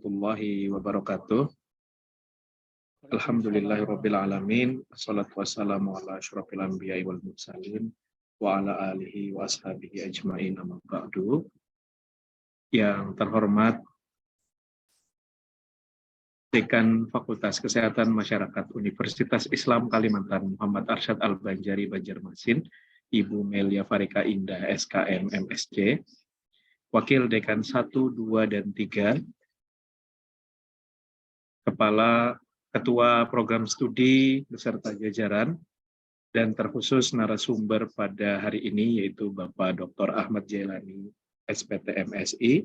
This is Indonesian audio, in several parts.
warahmatullahi wabarakatuh. Alhamdulillahirabbil alamin. Wassalatu wassalamu ala asyrofil anbiya'i wal mursalin wa ala alihi wa ashabihi ajmain, amma ba'du. Yang terhormat Dekan Fakultas Kesehatan Masyarakat Universitas Islam Kalimantan Muhammad Arsyad Al-Banjari Banjarmasin, Ibu Melia Farika Indah SKM MSc, Wakil Dekan 1, 2, dan 3, Ketua Program Studi beserta jajaran, dan terkhusus narasumber pada hari ini yaitu Bapak Dr. Ahmad Jailani, SPT MSI,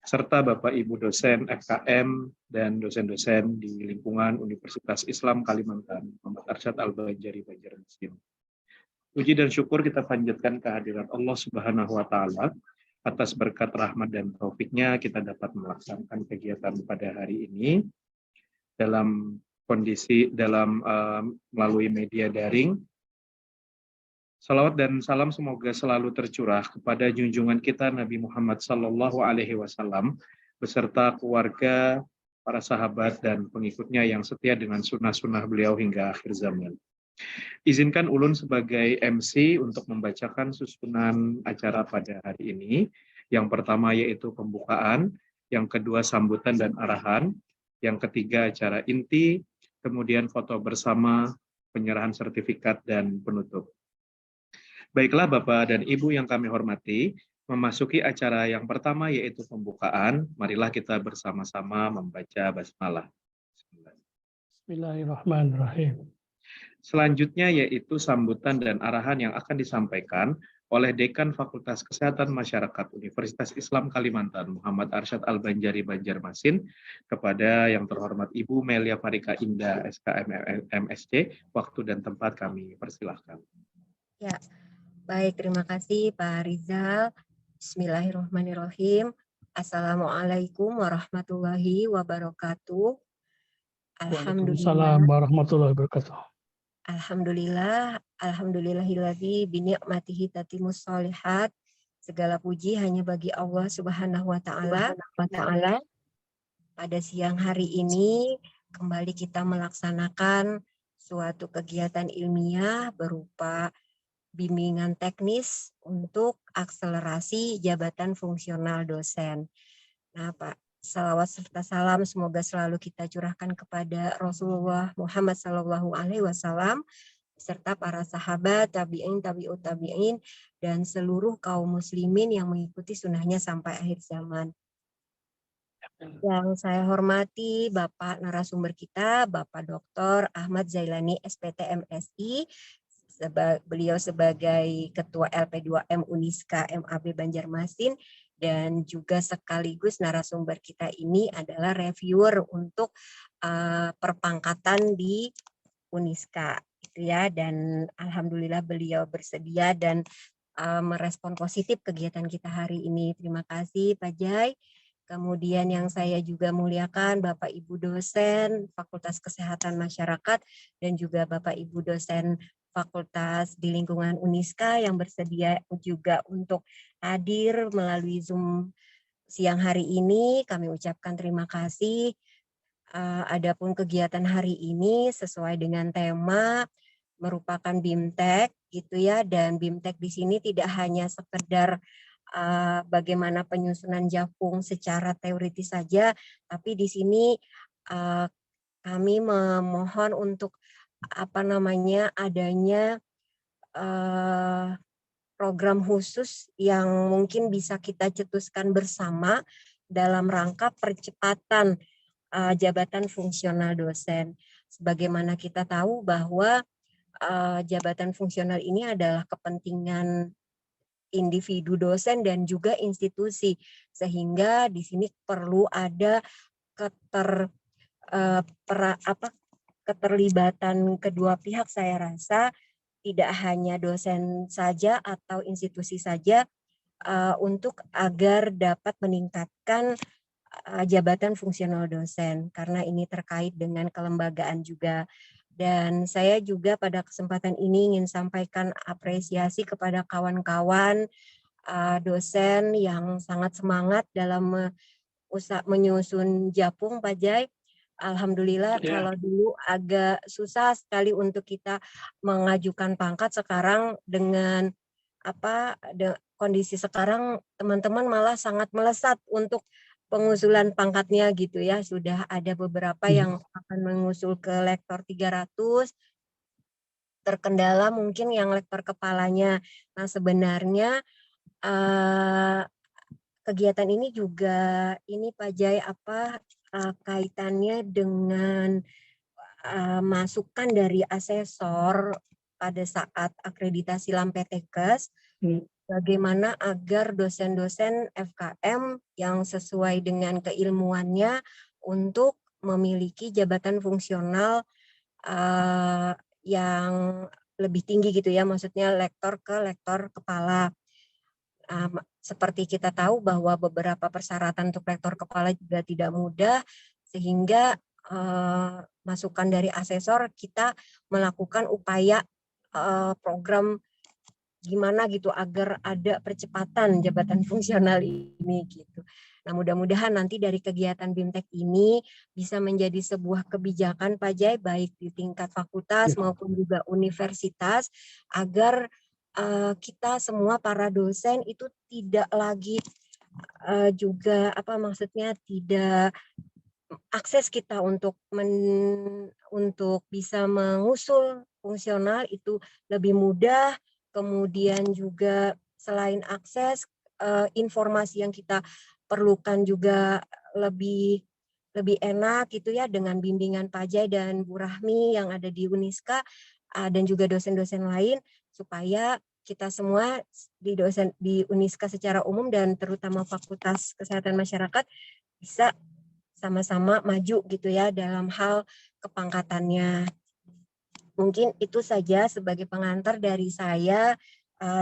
serta Bapak Ibu dosen FKM dan dosen-dosen di lingkungan Universitas Islam Kalimantan Muhammad Arsyad Al-Banjari Banjarmasin. Puji dan syukur kita panjatkan kehadirat Allah Subhanahu wa Ta'ala atas berkat rahmat dan taufiknya kita dapat melaksanakan kegiatan pada hari ini dalam kondisi melalui media daring. Salawat dan salam semoga selalu tercurah kepada junjungan kita Nabi Muhammad Sallallahu Alaihi Wasallam beserta keluarga, para sahabat dan pengikutnya yang setia dengan sunnah-sunnah beliau hingga akhir zaman. Izinkan ulun sebagai MC untuk membacakan susunan acara pada hari ini. Yang pertama yaitu pembukaan, yang kedua sambutan dan arahan, yang ketiga acara inti, kemudian foto bersama, penyerahan sertifikat, dan penutup. Baiklah Bapak dan Ibu yang kami hormati, memasuki acara yang pertama yaitu pembukaan, marilah kita bersama-sama membaca basmalah. Bismillahirrahmanirrahim. Selanjutnya yaitu sambutan dan arahan yang akan disampaikan oleh Dekan Fakultas Kesehatan Masyarakat Universitas Islam Kalimantan Muhammad Arsyad Al-Banjari Banjarmasin kepada yang terhormat Ibu Melia Farika Indah SKM MSc. Waktu dan tempat kami persilahkan. Ya, baik, terima kasih Pak Rizal. Bismillahirrahmanirrahim. Assalamualaikum warahmatullahi wabarakatuh. Waalaikumsalam warahmatullahi wabarakatuh. Alhamdulillahilladzi bini'matihi tatimmus sholihat. Segala puji hanya bagi Allah Subhanahu wa Ta'ala. Pada siang hari ini kembali kita melaksanakan suatu kegiatan ilmiah berupa bimbingan teknis untuk akselerasi jabatan fungsional dosen. Nah, Pak, salawat serta salam semoga selalu kita curahkan kepada Rasulullah Muhammad SAW serta para sahabat, tabi'in, tabi'ut tabi'in, dan seluruh kaum muslimin yang mengikuti sunnahnya sampai akhir zaman. Yang saya hormati Bapak narasumber kita, Bapak Dr. Ahmad Jailani SPT MSI, beliau sebagai Ketua LP2M Uniska MAB Banjarmasin, dan juga sekaligus narasumber kita ini adalah reviewer untuk perpangkatan di Uniska, gitu ya. Dan alhamdulillah beliau bersedia dan merespon positif kegiatan kita hari ini. Terima kasih Pak Jai. Kemudian yang saya juga muliakan Bapak Ibu dosen Fakultas Kesehatan Masyarakat dan juga Bapak Ibu dosen Fakultas di lingkungan Uniska yang bersedia juga untuk hadir melalui Zoom siang hari ini. Kami ucapkan terima kasih. Adapun kegiatan hari ini sesuai dengan tema merupakan BIMTEK gitu ya, dan BIMTEK di sini tidak hanya sekedar bagaimana penyusunan Japung secara teoritis saja, tapi di sini kami memohon untuk adanya program khusus yang mungkin bisa kita cetuskan bersama dalam rangka percepatan jabatan fungsional dosen. Sebagaimana kita tahu bahwa jabatan fungsional ini adalah kepentingan individu dosen dan juga institusi, sehingga di sini perlu ada keterlibatan kedua pihak. Saya rasa tidak hanya dosen saja atau institusi saja untuk agar dapat meningkatkan jabatan fungsional dosen, karena ini terkait dengan kelembagaan juga. Dan saya juga pada kesempatan ini ingin sampaikan apresiasi kepada kawan-kawan dosen yang sangat semangat dalam menyusun japung, Pak Jai. Alhamdulillah, Ya. kalau dulu agak susah sekali untuk kita mengajukan pangkat, sekarang dengan kondisi sekarang teman-teman malah sangat melesat untuk pengusulan pangkatnya gitu ya. Sudah ada beberapa yang akan mengusul ke lektor 300, terkendala mungkin yang lektor kepalanya. Nah, sebenarnya kegiatan ini juga ini Pak Jai kaitannya dengan masukan dari asesor pada saat akreditasi LAMPTEKES, bagaimana agar dosen-dosen FKM yang sesuai dengan keilmuannya untuk memiliki jabatan fungsional yang lebih tinggi gitu ya, maksudnya lektor ke lektor kepala. Seperti kita tahu bahwa beberapa persyaratan untuk lektor kepala juga tidak mudah, sehingga masukan dari asesor kita melakukan upaya program gimana gitu agar ada percepatan jabatan fungsional ini gitu. Nah, mudah-mudahan nanti dari kegiatan BIMTEK ini bisa menjadi sebuah kebijakan Pak Jai, baik di tingkat fakultas maupun juga universitas, agar kita semua para dosen itu tidak lagi juga tidak akses kita untuk bisa mengusul fungsional itu lebih mudah. Kemudian juga selain akses, informasi yang kita perlukan juga lebih enak gitu ya, dengan bimbingan Pak Jai dan Bu Rahmi yang ada di Uniska dan juga dosen-dosen lain, supaya kita semua di Uniska secara umum dan terutama Fakultas Kesehatan Masyarakat bisa sama-sama maju gitu ya dalam hal kepangkatannya. Mungkin itu saja sebagai pengantar dari saya,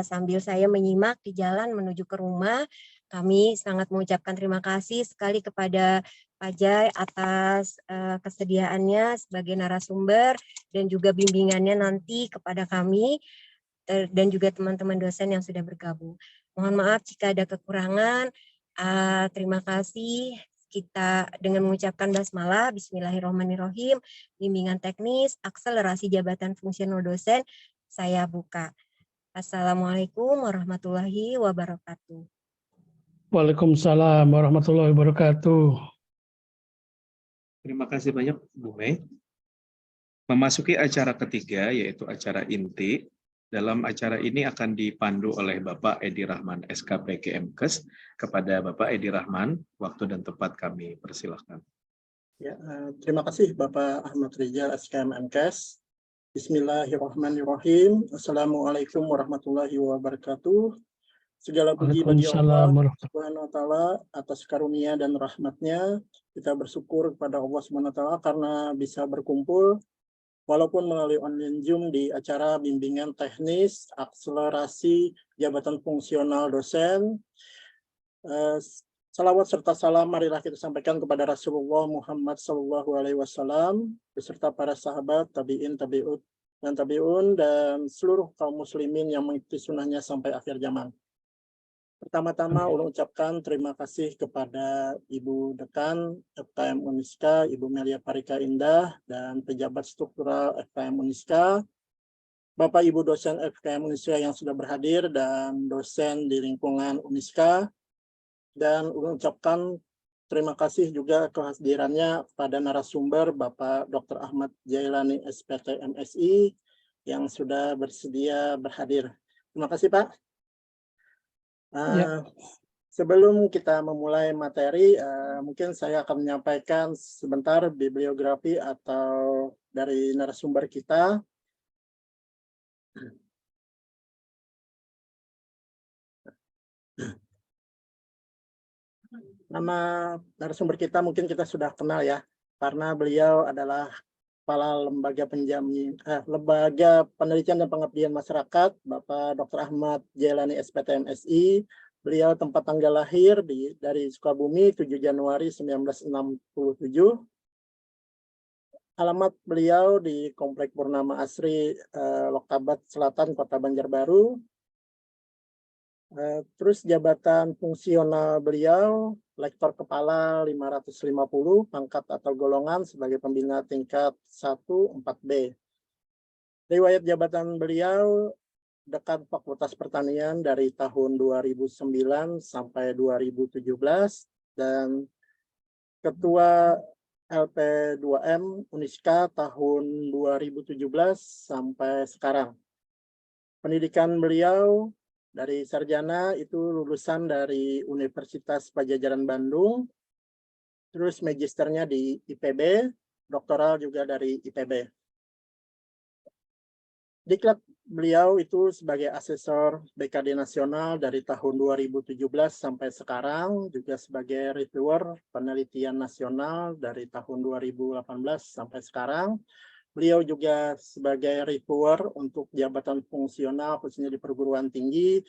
sambil saya menyimak di jalan menuju ke rumah. Kami sangat mengucapkan terima kasih sekali kepada Pak Jai atas kesediaannya sebagai narasumber dan juga bimbingannya nanti kepada kami dan juga teman-teman dosen yang sudah bergabung. Mohon maaf jika ada kekurangan. Terima kasih. Kita dengan mengucapkan basmalah, bismillahirrahmanirrahim, bimbingan teknis, akselerasi jabatan fungsional dosen, saya buka. Assalamualaikum warahmatullahi wabarakatuh. Waalaikumsalam warahmatullahi wabarakatuh. Terima kasih banyak Bu Mei. Memasuki acara ketiga, yaitu acara inti. Dalam acara ini akan dipandu oleh Bapak Edi Rahman, SKP KMKes. Kepada Bapak Edi Rahman, waktu dan tempat kami persilahkan. Ya, terima kasih Bapak Ahmad Rizal, SKM MKes. Bismillahirrahmanirrahim. Assalamualaikum warahmatullahi wabarakatuh. Segala puji bagi Allah Subhanahu wa Ta'ala atas karunia dan rahmatnya. Kita bersyukur kepada Allah Subhanahu wa Ta'ala karena bisa berkumpul walaupun melalui online Zoom di acara bimbingan teknis akselerasi jabatan fungsional dosen. Salawat serta salam marilah kita sampaikan kepada Rasulullah Muhammad SAW beserta para sahabat, tabi'in, tabi'ut, dan tabi'un, dan seluruh kaum muslimin yang mengikuti sunnahnya sampai akhir zaman. Pertama-tama ulun ucapkan terima kasih kepada Ibu Dekan FKM Uniska, Ibu Melia Parika Indah, dan pejabat struktural FKM Uniska, Bapak Ibu dosen FKM Uniska yang sudah berhadir, dan dosen di lingkungan Uniska, dan ulun ucapkan terima kasih juga kehadirannya pada narasumber Bapak Dr. Ahmad Jailani SPT MSI yang sudah bersedia berhadir. Terima kasih Pak. Sebelum kita memulai materi, mungkin saya akan menyampaikan sebentar bibliografi atau dari narasumber kita. Nama narasumber kita mungkin kita sudah kenal ya, karena beliau adalah Kepala Lembaga Lembaga Penelitian dan Pengabdian Masyarakat, Bapak Dr. Ahmad Jailani SPT MSI. Beliau tempat tanggal lahir dari Sukabumi 7 Januari 1967. Alamat beliau di Komplek Purnama Asri, Lokabat Selatan, Kota Banjarbaru. Terus jabatan fungsional beliau lektor kepala 550, pangkat atau golongan sebagai pembina tingkat 1 4B. Riwayat jabatan beliau dekan Fakultas Pertanian dari tahun 2009 sampai 2017 dan Ketua LP2M Uniska tahun 2017 sampai sekarang. Pendidikan beliau dari sarjana itu lulusan dari Universitas Padjadjaran Bandung, terus magisternya di IPB, doktoral juga dari IPB. Diklat beliau itu sebagai asesor BKD nasional dari tahun 2017 sampai sekarang, juga sebagai reviewer penelitian nasional dari tahun 2018 sampai sekarang. Beliau juga sebagai reviewer untuk jabatan fungsional khususnya di perguruan tinggi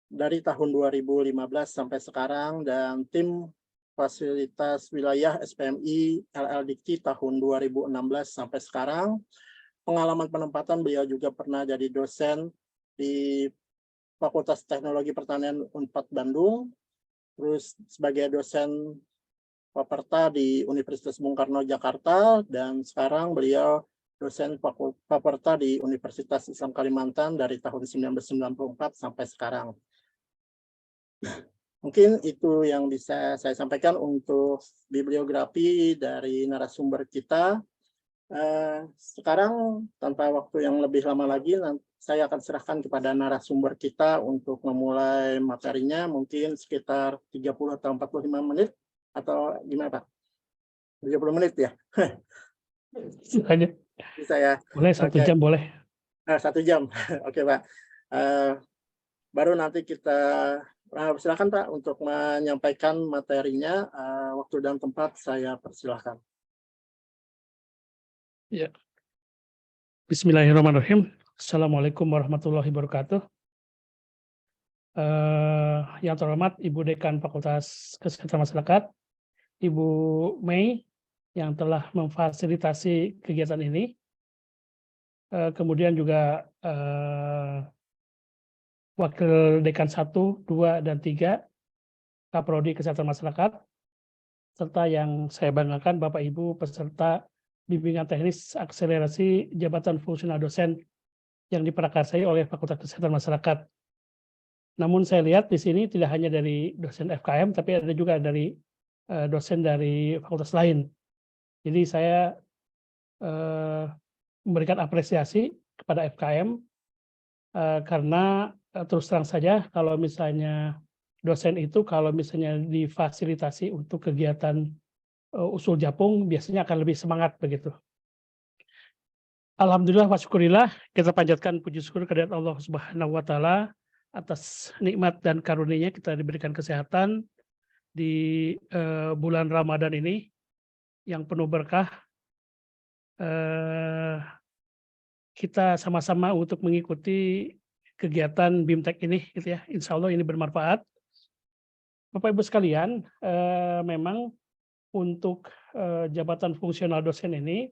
dari tahun 2015 sampai sekarang, dan tim fasilitas wilayah SPMI LL Dikti tahun 2016 sampai sekarang. Pengalaman penempatan beliau juga pernah jadi dosen di Fakultas Teknologi Pertanian Unpad Bandung, terus sebagai dosen Paperta di Universitas Bung Karno Jakarta, dan sekarang beliau dosen Paperta di Universitas Islam Kalimantan dari tahun 1994 sampai sekarang. Mungkin itu yang bisa saya sampaikan untuk bibliografi dari narasumber kita. Sekarang tanpa waktu yang lebih lama lagi, saya akan serahkan kepada narasumber kita untuk memulai materinya, mungkin sekitar 30 atau 45 menit, atau gimana Pak? 30 menit ya? Bisa ya? Boleh 1 jam boleh. 1 jam, oke Pak. Baru nanti kita silakan Pak untuk menyampaikan materinya. Waktu dan tempat saya persilahkan. Ya. Bismillahirrahmanirrahim. Assalamualaikum warahmatullahi wabarakatuh. Yang terhormat Ibu Dekan Fakultas Kesehatan Masyarakat, Ibu Mei yang telah memfasilitasi kegiatan ini. Kemudian juga Wakil Dekan 1, 2, dan 3, Kaprodi Kesehatan Masyarakat, serta yang saya banggakan Bapak Ibu peserta bimbingan teknis akselerasi jabatan fungsional dosen yang diprakarsai oleh Fakultas Kesehatan Masyarakat. Namun saya lihat di sini tidak hanya dari dosen FKM, tapi ada juga dari dosen dari fakultas lain. Jadi saya memberikan apresiasi kepada FKM karena terus terang saja kalau misalnya dosen itu kalau misalnya difasilitasi untuk kegiatan usul japung biasanya akan lebih semangat begitu. Alhamdulillah wa syukurillah, kita panjatkan puji syukur kehadirat Allah Subhanahu wa taala atas nikmat dan karunia kita diberikan kesehatan di bulan Ramadan ini yang penuh berkah. Kita sama-sama untuk mengikuti kegiatan BIMTEK ini gitu ya. Insya Allah ini bermanfaat. Bapak Ibu sekalian, memang untuk jabatan fungsional dosen ini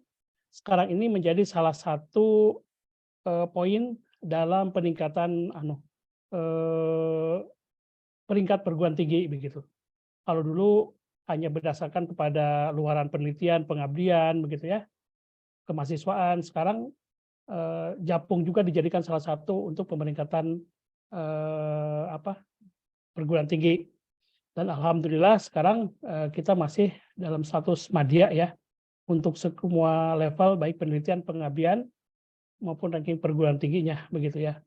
sekarang ini menjadi salah satu poin dalam peningkatan peringkat perguruan tinggi begitu. Kalau dulu hanya berdasarkan kepada luaran penelitian, pengabdian begitu ya, kemahasiswaan, sekarang japung juga dijadikan salah satu untuk peningkatan perguruan tinggi. Dan alhamdulillah sekarang kita masih dalam status madya ya untuk semua level baik penelitian, pengabdian maupun ranking perguruan tingginya begitu ya.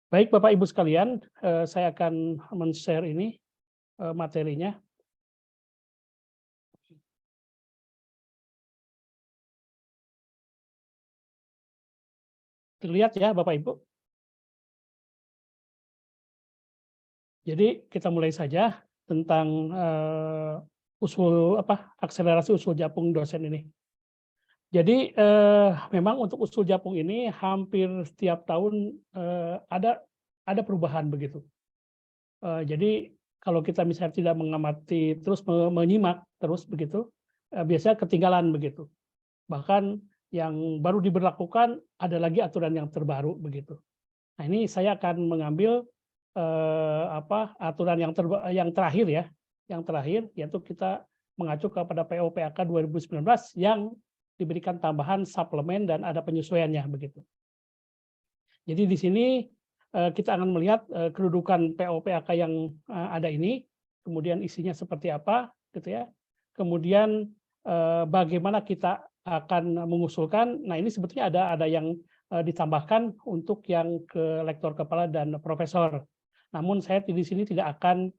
Baik Bapak Ibu sekalian, saya akan men-share ini materinya. Terlihat ya Bapak Ibu. Jadi kita mulai saja tentang akselerasi usul japung dosen ini. Jadi memang untuk usul japung ini hampir setiap tahun ada perubahan begitu. Jadi kalau kita misalnya tidak mengamati terus menyimak terus begitu, biasanya ketinggalan begitu. Bahkan yang baru diberlakukan ada lagi aturan yang terbaru begitu. Nah ini saya akan mengambil aturan yang terakhir ya, yang terakhir, yaitu kita mengacu kepada PO-PAK 2019 yang diberikan tambahan suplemen dan ada penyesuaiannya begitu. Jadi di sini kita akan melihat kedudukan PO-PAK yang ada ini, kemudian isinya seperti apa, gitu ya. Kemudian bagaimana kita akan mengusulkan. Nah ini sebetulnya ada yang ditambahkan untuk yang ke lektor kepala dan profesor. Namun saya di sini tidak akan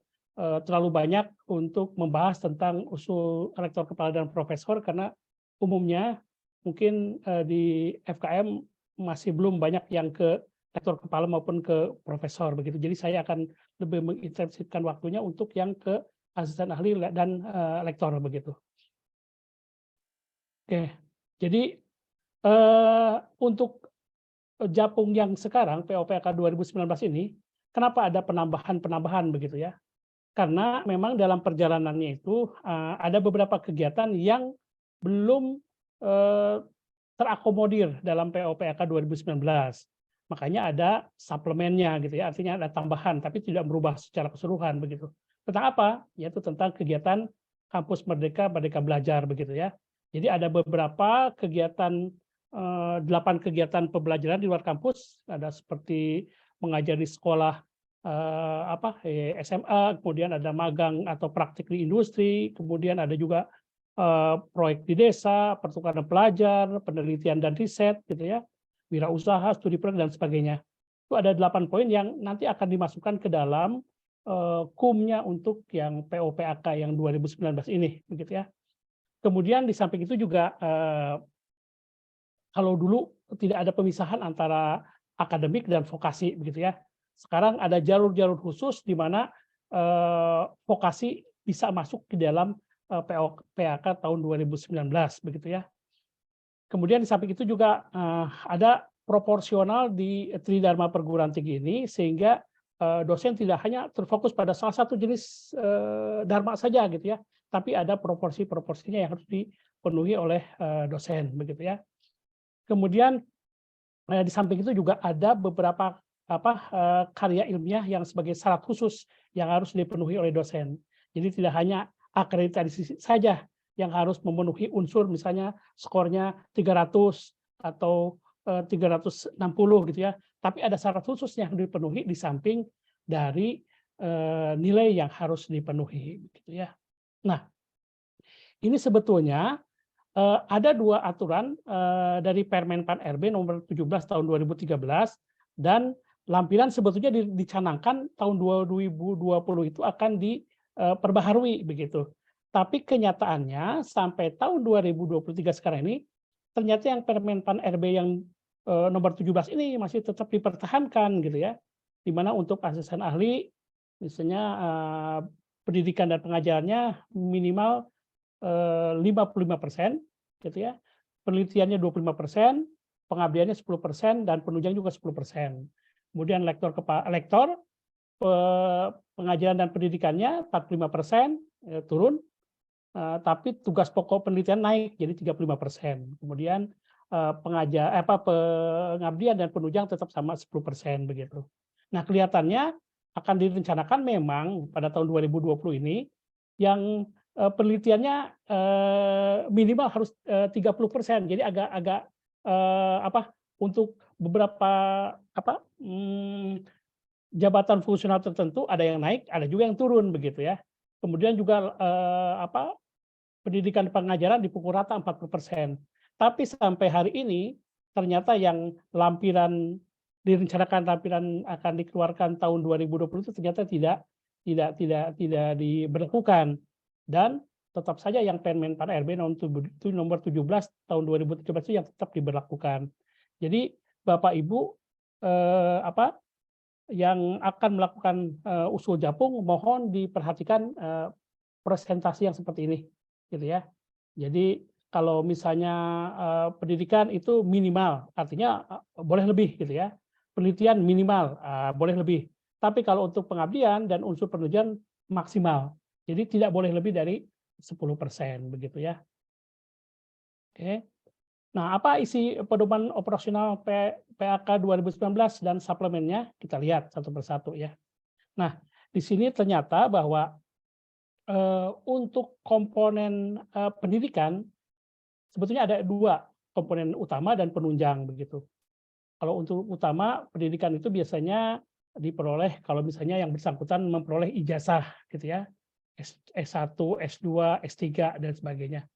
terlalu banyak untuk membahas tentang usul rektor kepala dan profesor karena umumnya mungkin di FKM masih belum banyak yang ke rektor kepala maupun ke profesor begitu. Jadi saya akan lebih mengintensifkan waktunya untuk yang ke asisten ahli dan lektor begitu. Oke, jadi untuk Japung yang sekarang PO-PAK 2019 ini, kenapa ada penambahan begitu ya? Karena memang dalam perjalanannya itu ada beberapa kegiatan yang belum terakomodir dalam PO-PAK 2019. Makanya ada suplemennya gitu ya, artinya ada tambahan tapi tidak berubah secara keseluruhan begitu. Tentang apa? Yaitu tentang kegiatan Kampus Merdeka Belajar begitu ya. Jadi ada beberapa kegiatan 8 kegiatan pembelajaran di luar kampus, ada seperti mengajar di sekolah SMA, kemudian ada magang atau praktik di industri, kemudian ada juga proyek di desa, pertukaran pelajar, penelitian dan riset gitu ya, wirausaha, studi proyek dan sebagainya. Itu ada 8 poin yang nanti akan dimasukkan ke dalam KUM-nya untuk yang PO-PAK yang 2019 ini begitu ya. Kemudian di samping itu juga kalau dulu tidak ada pemisahan antara akademik dan vokasi begitu ya. Sekarang ada jalur-jalur khusus di mana vokasi bisa masuk ke dalam PO-PAK tahun 2019 begitu ya. Kemudian di samping itu juga ada proporsional di Tridharma perguruan tinggi ini sehingga dosen tidak hanya terfokus pada salah satu jenis dharma saja gitu ya, tapi ada proporsi-proporsinya yang harus dipenuhi oleh dosen begitu ya. Kemudian di samping itu juga ada beberapa karya ilmiah yang sebagai syarat khusus yang harus dipenuhi oleh dosen. Jadi tidak hanya akreditasi saja yang harus memenuhi unsur misalnya skornya 300 atau 360 gitu ya, tapi ada syarat khusus yang dipenuhi di samping dari nilai yang harus dipenuhi gitu ya. Nah, ini sebetulnya ada 2 aturan dari Permenpan RB nomor 17 tahun 2013 dan lampiran sebetulnya dicanangkan tahun 2020 itu akan diperbaharui begitu. Tapi kenyataannya sampai tahun 2023 sekarang ini ternyata yang Permenpan RB yang nomor 17 ini masih tetap dipertahankan gitu ya. Di mana untuk asisten ahli misalnya pendidikan dan pengajarannya minimal 55% gitu ya. Penelitiannya 25%, pengabdiannya 10% dan penunjang juga 10%. Kemudian lektor pengajaran dan pendidikannya 45% turun, tapi tugas pokok penelitian naik jadi 35%. Kemudian pengabdian dan penunjang tetap sama 10% begitu. Nah, kelihatannya akan direncanakan memang pada tahun 2020 ini yang penelitiannya minimal harus 30%. Jadi agak untuk beberapa jabatan fungsional tertentu ada yang naik, ada juga yang turun begitu ya. Kemudian juga pendidikan pengajaran dipukul rata 40%. Tapi sampai hari ini ternyata yang direncanakan lampiran akan dikeluarkan tahun 2020 itu ternyata tidak diberlakukan. Dan tetap saja yang Permenpan RB nomor 17 tahun 2017 itu yang tetap diberlakukan. Jadi Bapak Ibu yang akan melakukan usul Japung mohon diperhatikan presentasi yang seperti ini gitu ya. Jadi kalau misalnya pendidikan itu minimal artinya boleh lebih gitu ya. Penelitian minimal boleh lebih. Tapi kalau untuk pengabdian dan unsur penelitian maksimal. Jadi tidak boleh lebih dari 10% begitu ya. Oke. Nah, apa isi pedoman operasional PAK 2019 dan suplemennya? Kita lihat satu persatu ya. Nah, di sini ternyata bahwa Untuk komponen pendidikan sebetulnya ada 2 komponen utama dan penunjang begitu. Kalau untuk utama pendidikan itu biasanya diperoleh kalau misalnya yang bersangkutan memperoleh ijazah gitu ya, S1, S2, S3 dan sebagainya.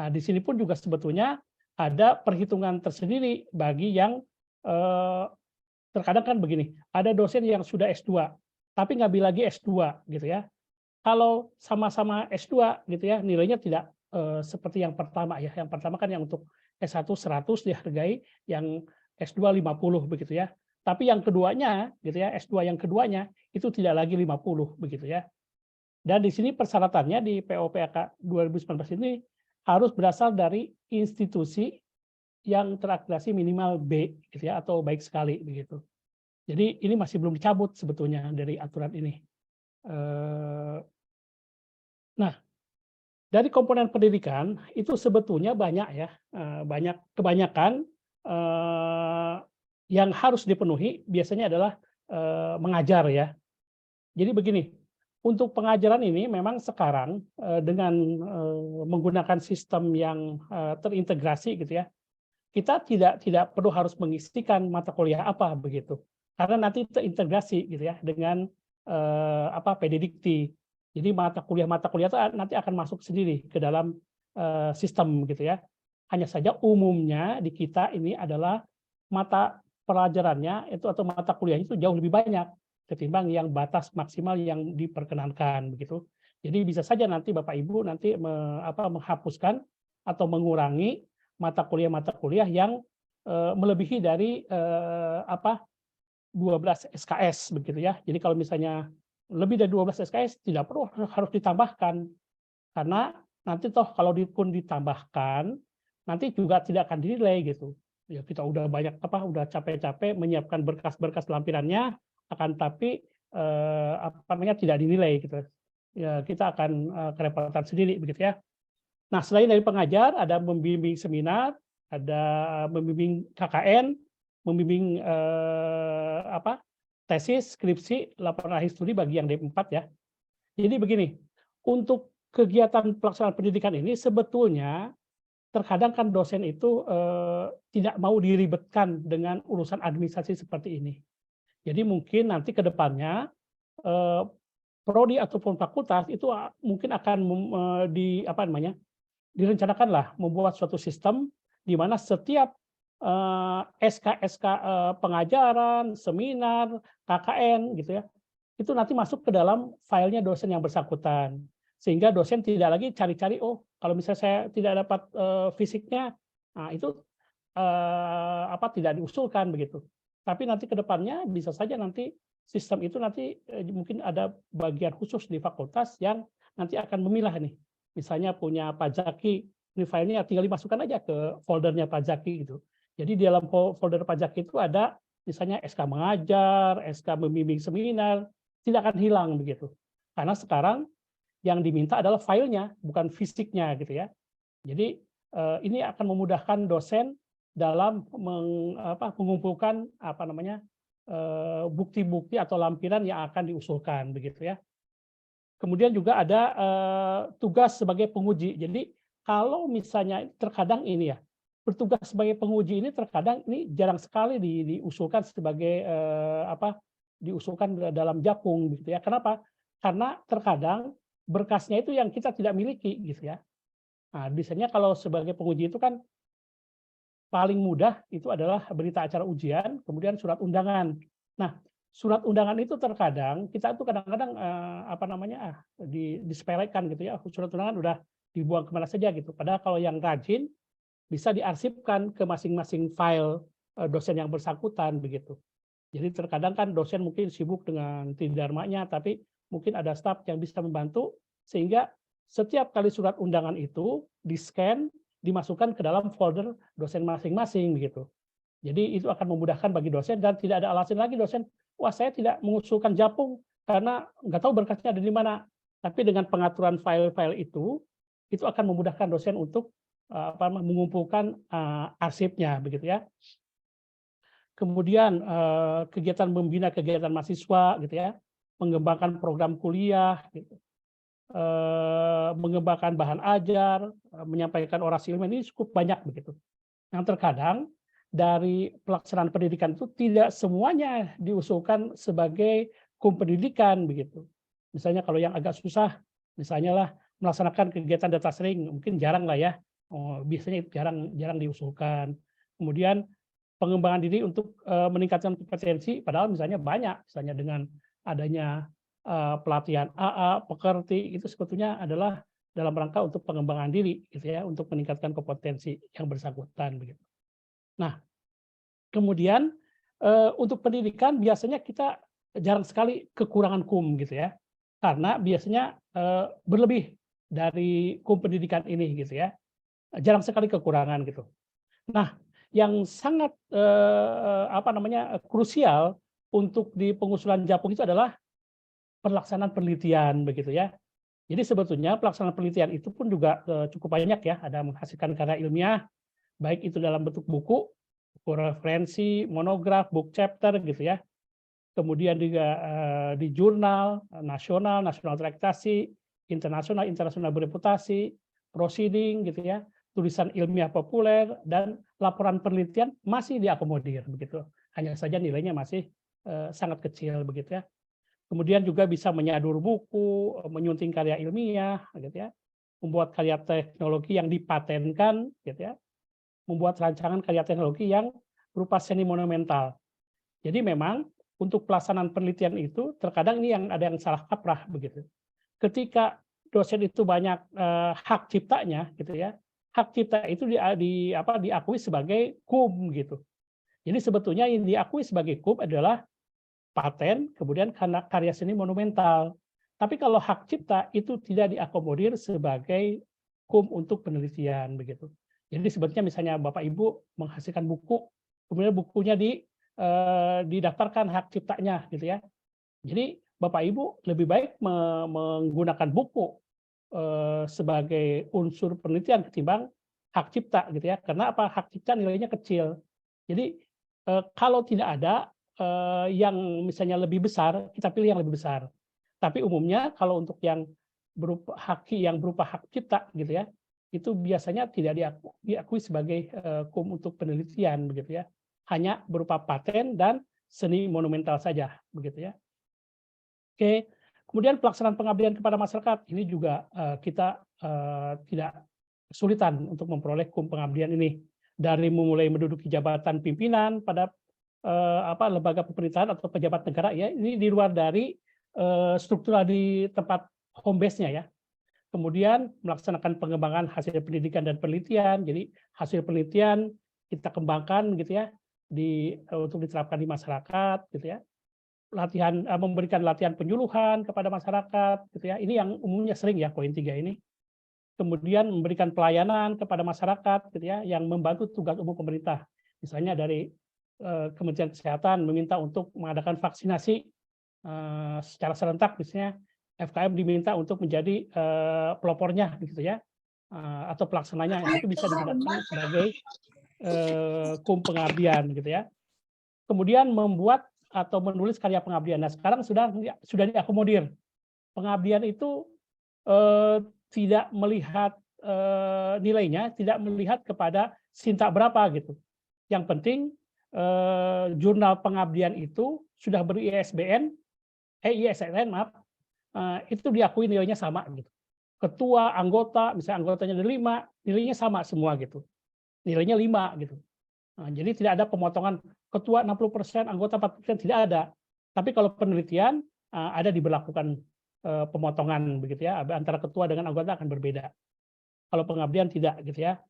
Nah, di sini pun juga sebetulnya ada perhitungan tersendiri bagi yang terkadang kan begini, ada dosen yang sudah S2 tapi ngambil lagi S2 gitu ya. Kalau sama-sama S2 gitu ya, nilainya tidak seperti yang pertama ya. Yang pertama kan yang untuk S1 100 dihargai, yang S2 50 begitu ya. Tapi yang keduanya gitu ya, S2 yang keduanya itu tidak lagi 50 begitu ya. Dan di sini persyaratannya di PO-PAK 2019 ini harus berasal dari institusi yang terakreditasi minimal B gitu ya, atau baik sekali begitu. Jadi ini masih belum dicabut sebetulnya dari aturan ini. Nah, dari komponen pendidikan itu sebetulnya banyak ya, kebanyakan yang harus dipenuhi biasanya adalah mengajar ya. Jadi begini, untuk pengajaran ini memang sekarang dengan menggunakan sistem yang terintegrasi gitu ya, kita tidak perlu harus mengisikan mata kuliah apa begitu, karena nanti terintegrasi gitu ya dengan PDDikti. Jadi mata kuliah itu nanti akan masuk sendiri ke dalam sistem gitu ya. Hanya saja umumnya di kita ini adalah mata pelajarannya itu atau mata kuliahnya itu jauh lebih banyak ketimbang yang batas maksimal yang diperkenankan begitu. Jadi bisa saja nanti Bapak Ibu nanti menghapuskan atau mengurangi mata kuliah yang melebihi dari 12 SKS begitu ya. Jadi kalau misalnya lebih dari 12 SKS tidak perlu harus ditambahkan. Karena nanti toh kalau pun ditambahkan nanti juga tidak akan dinilai gitu. Ya kita udah banyak udah capek-capek menyiapkan berkas-berkas lampirannya akan tapi tidak dinilai gitu. Ya kita akan kerepotan sendiri begitu ya. Nah, selain dari pengajar ada membimbing seminar, ada membimbing KKN, membimbing tesis, skripsi, laporan akhir studi bagi yang D4 ya. Jadi begini, untuk kegiatan pelaksanaan pendidikan ini sebetulnya terkadang kan dosen itu tidak mau diribetkan dengan urusan administrasi seperti ini. Jadi mungkin nanti ke depannya prodi ataupun fakultas itu mungkin akan direncanakanlah membuat suatu sistem di mana setiap SK-SK pengajaran, seminar, KKN gitu ya, itu nanti masuk ke dalam filenya dosen yang bersangkutan. Sehingga dosen tidak lagi cari-cari, oh kalau misalnya saya tidak dapat fisiknya, nah itu tidak diusulkan begitu. Tapi nanti ke depannya bisa saja nanti sistem itu nanti mungkin ada bagian khusus di fakultas yang nanti akan memilah nih. Misalnya punya Pak Zaki, ini filenya tinggal dimasukkan aja ke foldernya Pak Zaki gitu. Jadi di dalam folder Pak Zaki itu ada misalnya SK mengajar, SK membimbing seminar, tidak akan hilang begitu. Karena sekarang yang diminta adalah filenya, bukan fisiknya gitu ya. Jadi ini akan memudahkan dosen dalam mengumpulkan bukti-bukti atau lampiran yang akan diusulkan begitu ya. Kemudian juga ada tugas sebagai penguji. Jadi kalau misalnya terkadang ini ya, bertugas sebagai penguji ini terkadang ini jarang sekali diusulkan sebagai diusulkan dalam Japung gitu ya. Kenapa? Karena terkadang berkasnya itu yang kita tidak miliki gitu ya. Nah, biasanya kalau sebagai penguji itu kan paling mudah itu adalah berita acara ujian, kemudian surat undangan. Nah, surat undangan itu terkadang kita itu kadang-kadang disepelekan gitu ya. Surat undangan udah dibuang kemana saja gitu. Padahal kalau yang rajin bisa diarsipkan ke masing-masing file dosen yang bersangkutan begitu. Jadi terkadang kan dosen mungkin sibuk dengan tridharmanya, tapi mungkin ada staf yang bisa membantu sehingga setiap kali surat undangan itu di-scan, dimasukkan ke dalam folder dosen masing-masing begitu. Jadi itu akan memudahkan bagi dosen dan tidak ada alasan lagi dosen, wah saya tidak mengusulkan Japung karena nggak tahu berkasnya ada di mana. Tapi dengan pengaturan file-file itu akan memudahkan dosen untuk mengumpulkan arsipnya begitu ya. Kemudian kegiatan membina kegiatan mahasiswa gitu ya, mengembangkan program kuliah gitu. mengembangkan bahan ajar, menyampaikan orasi ilmiah, ini cukup banyak begitu. Yang terkadang dari pelaksanaan pendidikan itu tidak semuanya diusulkan sebagai pendidikan begitu. Misalnya kalau yang agak susah, misalnya lah melaksanakan kegiatan data sharing, mungkin jarang lah ya. Biasanya itu jarang diusulkan. Kemudian pengembangan diri untuk meningkatkan kompetensi, padahal misalnya banyak, misalnya dengan adanya pelatihan AA, pekerti, itu sebetulnya adalah dalam rangka untuk pengembangan diri, gitu ya, untuk meningkatkan kompetensi yang bersangkutan, begitu. Nah, kemudian untuk pendidikan biasanya kita jarang sekali kekurangan gitu ya, karena biasanya berlebih dari pendidikan ini, gitu ya, jarang sekali kekurangan gitu. Nah, yang sangat krusial untuk di pengusulan Japung itu adalah pelaksanaan penelitian begitu ya. Jadi sebetulnya pelaksanaan penelitian itu pun juga cukup banyak ya, ada menghasilkan karya ilmiah, baik itu dalam bentuk buku referensi, monograf, book chapter gitu ya. Kemudian juga di jurnal nasional terakreditasi, internasional bereputasi, proceeding gitu ya, tulisan ilmiah populer dan laporan penelitian masih diakomodir begitu. Hanya saja nilainya masih sangat kecil begitu ya. Kemudian juga bisa menyadur buku, menyunting karya ilmiah gitu ya. Membuat karya teknologi yang dipatenkan gitu ya. Membuat rancangan karya teknologi yang berupa seni monumental. Jadi memang untuk pelaksanaan penelitian itu terkadang ini yang ada yang salah kaprah begitu. Ketika dosen itu banyak hak ciptanya gitu ya. Hak cipta itu diakui sebagai gitu. Jadi sebetulnya yang diakui sebagai adalah paten, kemudian karya seni monumental. Tapi kalau hak cipta itu tidak diakomodir sebagai untuk penelitian begitu. Jadi sebetulnya misalnya Bapak Ibu menghasilkan buku, kemudian bukunya didaftarkan hak ciptanya gitu ya. Jadi Bapak Ibu lebih baik menggunakan buku sebagai unsur penelitian ketimbang hak cipta gitu ya. Karena apa? Hak cipta nilainya kecil. Jadi kalau tidak ada yang misalnya lebih besar, kita pilih yang lebih besar. Tapi umumnya kalau untuk yang berupa hak cipta gitu ya, itu biasanya tidak diakui sebagai untuk penelitian begitu ya. Hanya berupa paten dan seni monumental saja begitu ya. Oke, kemudian pelaksanaan pengabdian kepada masyarakat ini juga kita tidak kesulitan untuk memperoleh pengabdian ini dari memulai menduduki jabatan pimpinan pada lembaga pemerintahan atau pejabat negara ya, ini di luar dari struktural di tempat home base-nya ya. Kemudian melaksanakan pengembangan hasil pendidikan dan penelitian. Jadi hasil penelitian kita kembangkan gitu ya untuk diterapkan di masyarakat gitu ya. Memberikan latihan penyuluhan kepada masyarakat gitu ya. Ini yang umumnya sering ya poin 3 ini. Kemudian memberikan pelayanan kepada masyarakat gitu ya yang membantu tugas umum pemerintah. Misalnya dari Kementerian Kesehatan meminta untuk mengadakan vaksinasi secara serentak, misalnya FKM diminta untuk menjadi pelopornya, gitu ya, atau pelaksananya, itu bisa digunakan sebagai pengabdian, gitu ya. Kemudian membuat atau menulis karya pengabdian. Nah, sekarang sudah diakomodir. Pengabdian itu tidak melihat nilainya, tidak melihat kepada sinta berapa gitu. Yang penting jurnal pengabdian itu sudah ber-ISBN, ISSN maaf, itu diakui nilainya sama gitu. Ketua, anggota, misalnya anggotanya ada 5, nilainya sama semua gitu. Nilainya 5 gitu. Nah, jadi tidak ada pemotongan ketua 60%, anggota 40%, tidak ada. Tapi kalau penelitian ada diberlakukan pemotongan begitu ya, antara ketua dengan anggota akan berbeda. Kalau pengabdian tidak gitu ya.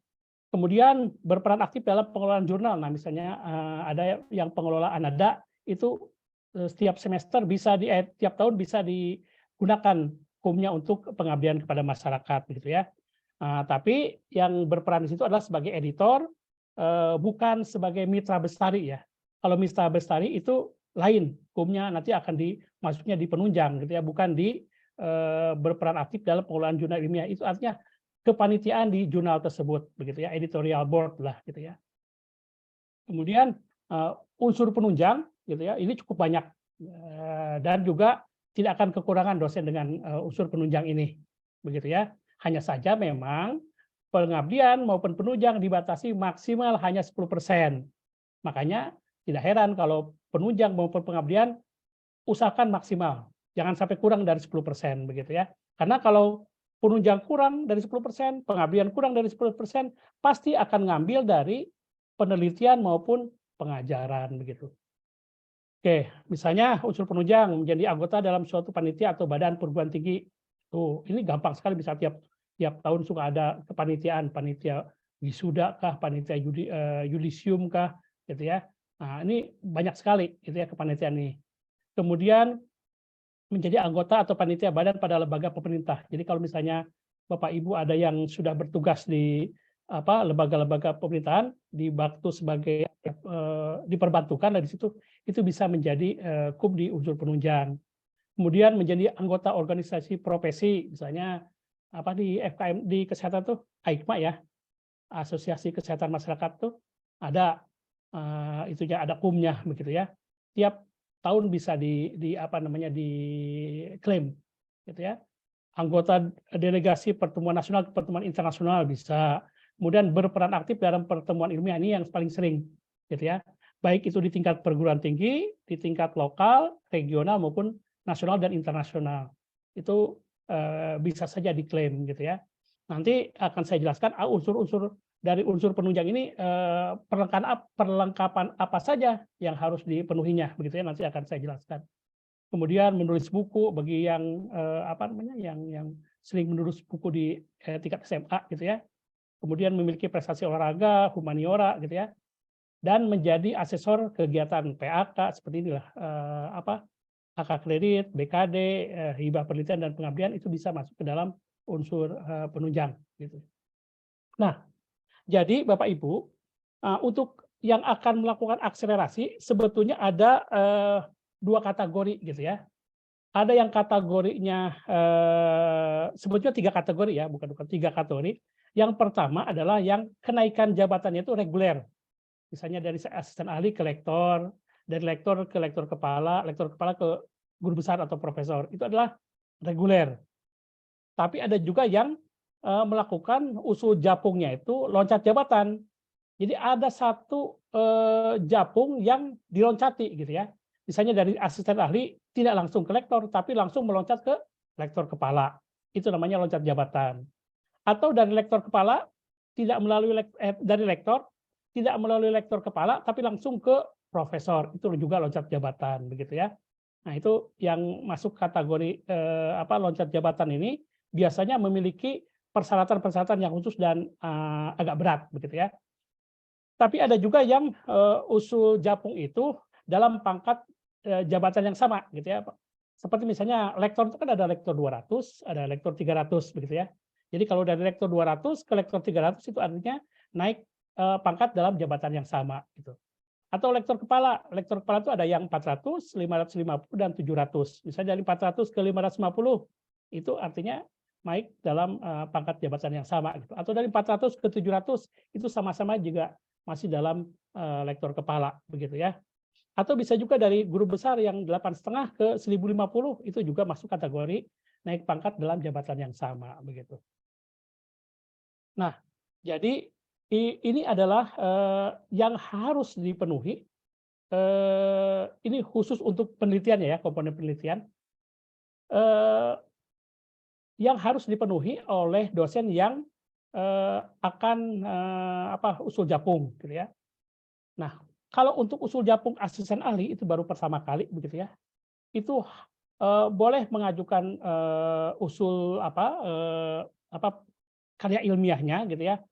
Kemudian berperan aktif dalam pengelolaan jurnal. Nah, misalnya ada yang pengelolaan ada itu setiap semester tiap tahun bisa digunakan kumnya untuk pengabdian kepada masyarakat, gitu ya. Tapi yang berperan di situ adalah sebagai editor, bukan sebagai mitra bestari ya. Kalau mitra bestari itu lain, kumnya nanti akan masuknya di penunjang, gitu ya, bukan berperan aktif dalam pengelolaan jurnal ilmiah. Itu artinya kepanitiaan di jurnal tersebut, begitu ya, editorial board lah, gitu ya. Kemudian unsur penunjang, gitu ya, ini cukup banyak dan juga tidak akan kekurangan dosen dengan unsur penunjang ini, begitu ya. Hanya saja memang pengabdian maupun penunjang dibatasi maksimal hanya 10%. Makanya tidak heran kalau penunjang maupun pengabdian usahakan maksimal, jangan sampai kurang dari 10%, begitu ya. Karena kalau penunjang kurang dari 10%, pengabdian kurang dari 10%, pasti akan ngambil dari penelitian maupun pengajaran, begitu. Oke, misalnya unsur penunjang menjadi anggota dalam suatu panitia atau badan perguruan tinggi. Tuh, ini gampang sekali, bisa tiap tahun suka ada kepanitiaan, panitia wisuda kah, panitia yudisium kah, gitu ya. Nah, ini banyak sekali gitu ya kepanitiaan ini. Kemudian menjadi anggota atau panitia badan pada lembaga pemerintah. Jadi kalau misalnya Bapak Ibu ada yang sudah bertugas di lembaga-lembaga pemerintahan, di waktu sebagai diperbantukan dari situ, itu bisa menjadi KUM di unsur penunjang. Kemudian menjadi anggota organisasi profesi, misalnya di FKM di kesehatan tuh AIKMA ya, Asosiasi Kesehatan Masyarakat tuh ada itunya, ada KUM-nya begitu ya. Tiap tahun bisa diklaim gitu ya. Anggota delegasi pertemuan nasional ke pertemuan internasional bisa. Kemudian berperan aktif dalam pertemuan ilmiah, ini yang paling sering gitu ya. Baik itu di tingkat perguruan tinggi, di tingkat lokal, regional maupun nasional dan internasional. Itu bisa saja diklaim gitu ya. Nanti akan saya jelaskan unsur-unsur dari unsur penunjang ini, perlengkapan apa saja yang harus dipenuhinya begitu ya, nanti akan saya jelaskan. Kemudian menulis buku bagi yang yang sering menulis buku di tingkat SMA gitu ya. Kemudian memiliki prestasi olahraga, humaniora gitu ya. Dan menjadi asesor kegiatan PAK seperti inilah AK kredit, BKD, hibah penelitian dan pengabdian, itu bisa masuk ke dalam unsur penunjang gitu. Nah, jadi Bapak Ibu, untuk yang akan melakukan akselerasi sebetulnya ada 2 kategori gitu ya. Ada yang kategorinya sebetulnya 3 kategori ya, bukan 3 kategori. Yang pertama adalah yang kenaikan jabatannya itu reguler. Misalnya dari asisten ahli ke lektor, dari lektor ke lektor kepala ke guru besar atau profesor. Itu adalah reguler. Tapi ada juga yang melakukan usul japungnya itu loncat jabatan. Jadi ada satu japung yang diloncati gitu ya. Misalnya dari asisten ahli tidak langsung ke lektor, tapi langsung meloncat ke lektor kepala. Itu namanya loncat jabatan. Atau dari lektor kepala tidak melalui dari lektor tidak melalui lektor kepala, tapi langsung ke profesor. Itu juga loncat jabatan begitu ya. Nah, itu yang masuk kategori loncat jabatan ini biasanya memiliki persyaratan-persyaratan yang khusus dan agak berat begitu ya. Tapi ada juga yang usul japung itu dalam pangkat jabatan yang sama gitu ya. Seperti misalnya lektor itu kan ada lektor 200, ada lektor 300 begitu ya. Jadi kalau dari lektor 200 ke lektor 300 itu artinya naik pangkat dalam jabatan yang sama gitu. Atau lektor kepala itu ada yang 400, 550 dan 700. Misalnya dari 400 ke 550 itu artinya naik dalam pangkat jabatan yang sama gitu. Atau dari 400 ke 700 itu sama-sama juga masih dalam lektor kepala begitu ya. Atau bisa juga dari guru besar yang 8,5 ke 1050 itu juga masuk kategori naik pangkat dalam jabatan yang sama begitu. Nah, jadi ini adalah yang harus dipenuhi. Ini khusus untuk penelitian ya, komponen penelitian. Yang harus dipenuhi oleh dosen yang akan usul japung gitu ya. Nah, kalau untuk usul japung asisten ahli itu baru pertama kali begitu ya. Itu boleh mengajukan usul karya ilmiahnya gitu ya.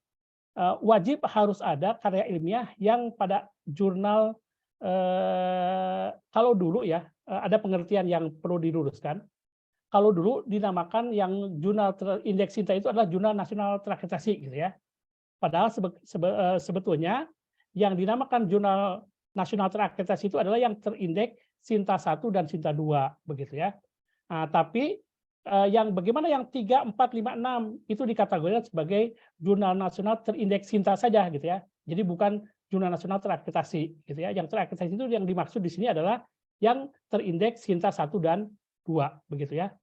Wajib harus ada karya ilmiah yang pada jurnal kalau dulu ya ada pengertian yang perlu diluruskan. Kalau dulu dinamakan yang jurnal terindeks Sinta itu adalah jurnal nasional terakreditasi gitu ya. Padahal sebetulnya yang dinamakan jurnal nasional terakreditasi itu adalah yang terindeks Sinta 1 dan Sinta 2 begitu ya. Nah, tapi yang bagaimana yang 3, 4, 5, 6 itu dikategorikan sebagai jurnal nasional terindeks Sinta saja gitu ya. Jadi bukan jurnal nasional terakreditasi gitu ya. Yang terakreditasi itu yang dimaksud di sini adalah yang terindeks Sinta 1 dan 2 begitu ya.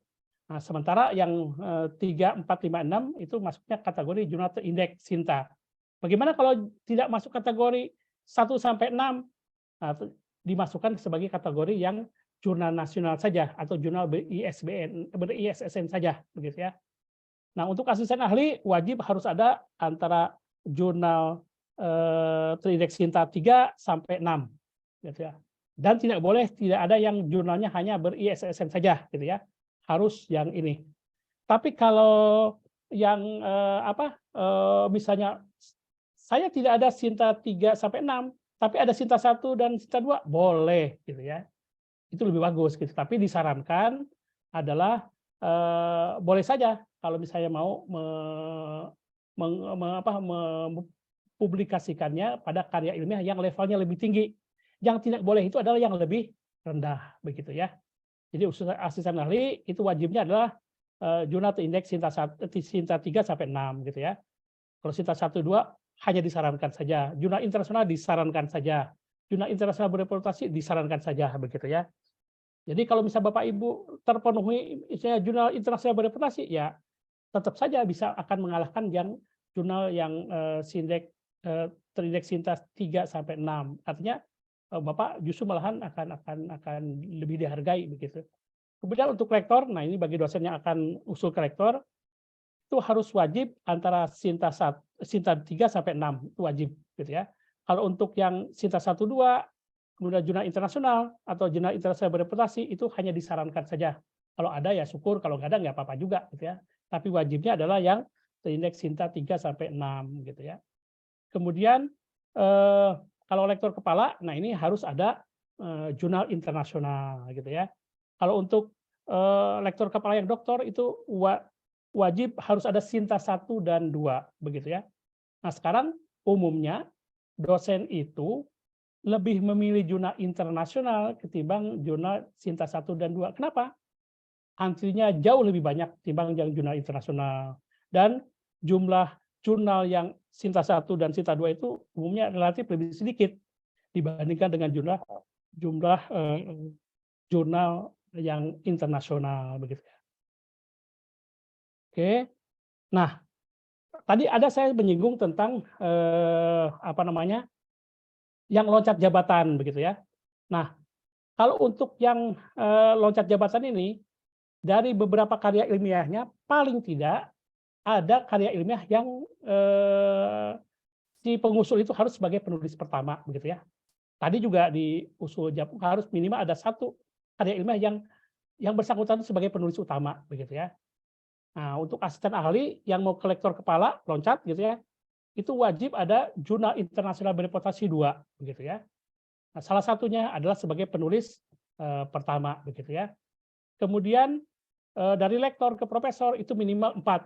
Nah, sementara yang 3, 4, 5, 6 itu masuknya kategori jurnal terindeks Sinta. Bagaimana kalau tidak masuk kategori 1 sampai 6? Nah, dimasukkan sebagai kategori yang jurnal nasional saja atau jurnal ber-ISSN saja begitu ya. Nah, untuk asisten ahli wajib harus ada antara jurnal terindeks Sinta 3 sampai 6 gitu ya. Dan tidak ada yang jurnalnya hanya ber-ISSN saja gitu ya. Harus yang ini. Tapi kalau yang misalnya saya tidak ada Sinta 3 sampai 6, tapi ada Sinta 1 dan Sinta 2, boleh gitu ya. Itu lebih bagus gitu. Tapi disarankan adalah boleh saja kalau misalnya mau mempublikasikannya pada karya ilmiah yang levelnya lebih tinggi. Yang tidak boleh itu adalah yang lebih rendah begitu ya. Jadi asisten ahli itu wajibnya adalah jurnal terindeks Sinta 3 sampai 6 gitu ya. Kalau Sinta 1 2 hanya disarankan saja. Jurnal internasional disarankan saja. Jurnal internasional bereputasi disarankan saja begitu ya. Jadi kalau misalnya Bapak Ibu terpenuhi jurnal internasional bereputasi, ya tetap saja bisa akan mengalahkan yang jurnal yang terindeks Sinta 3 sampai 6. Artinya Bapak justru malahan akan lebih dihargai begitu. Kemudian untuk rektor, nah ini bagi dosen yang akan usul ke rektor, itu harus wajib antara Sinta 3 sampai 6 itu wajib gitu ya. Kalau untuk yang Sinta 1 2 kemudian jurnal internasional atau jurnal internasional bereputasi itu hanya disarankan saja. Kalau ada ya syukur, kalau nggak ada nggak apa-apa juga gitu ya. Tapi wajibnya adalah yang terindeks Sinta 3 sampai 6 gitu ya. Kemudian kalau lektor kepala, nah ini harus ada jurnal internasional gitu ya. Kalau untuk lektor kepala yang doktor itu wajib harus ada Sinta 1 dan 2 begitu ya. Nah, sekarang umumnya dosen itu lebih memilih jurnal internasional ketimbang jurnal Sinta 1 dan 2. Kenapa? Antrinya jauh lebih banyak ketimbang yang jurnal internasional. Dan jumlah jurnal yang Sinta 1 dan Sinta 2 itu umumnya relatif lebih sedikit dibandingkan dengan jumlah jurnal yang internasional begitu. Oke. Nah, tadi saya menyinggung tentang yang loncat jabatan begitu ya. Nah, kalau untuk yang loncat jabatan ini dari beberapa karya ilmiahnya paling tidak ada karya ilmiah yang si pengusul itu harus sebagai penulis pertama begitu ya. Tadi juga di usul harus minimal ada 1 karya ilmiah yang bersangkutan sebagai penulis utama begitu ya. Nah, untuk asisten ahli yang mau ke lektor kepala loncat gitu ya, itu wajib ada jurnal internasional bereputasi 2 begitu ya. Nah, salah satunya adalah sebagai penulis pertama begitu ya. Kemudian dari lektor ke profesor itu minimal 4.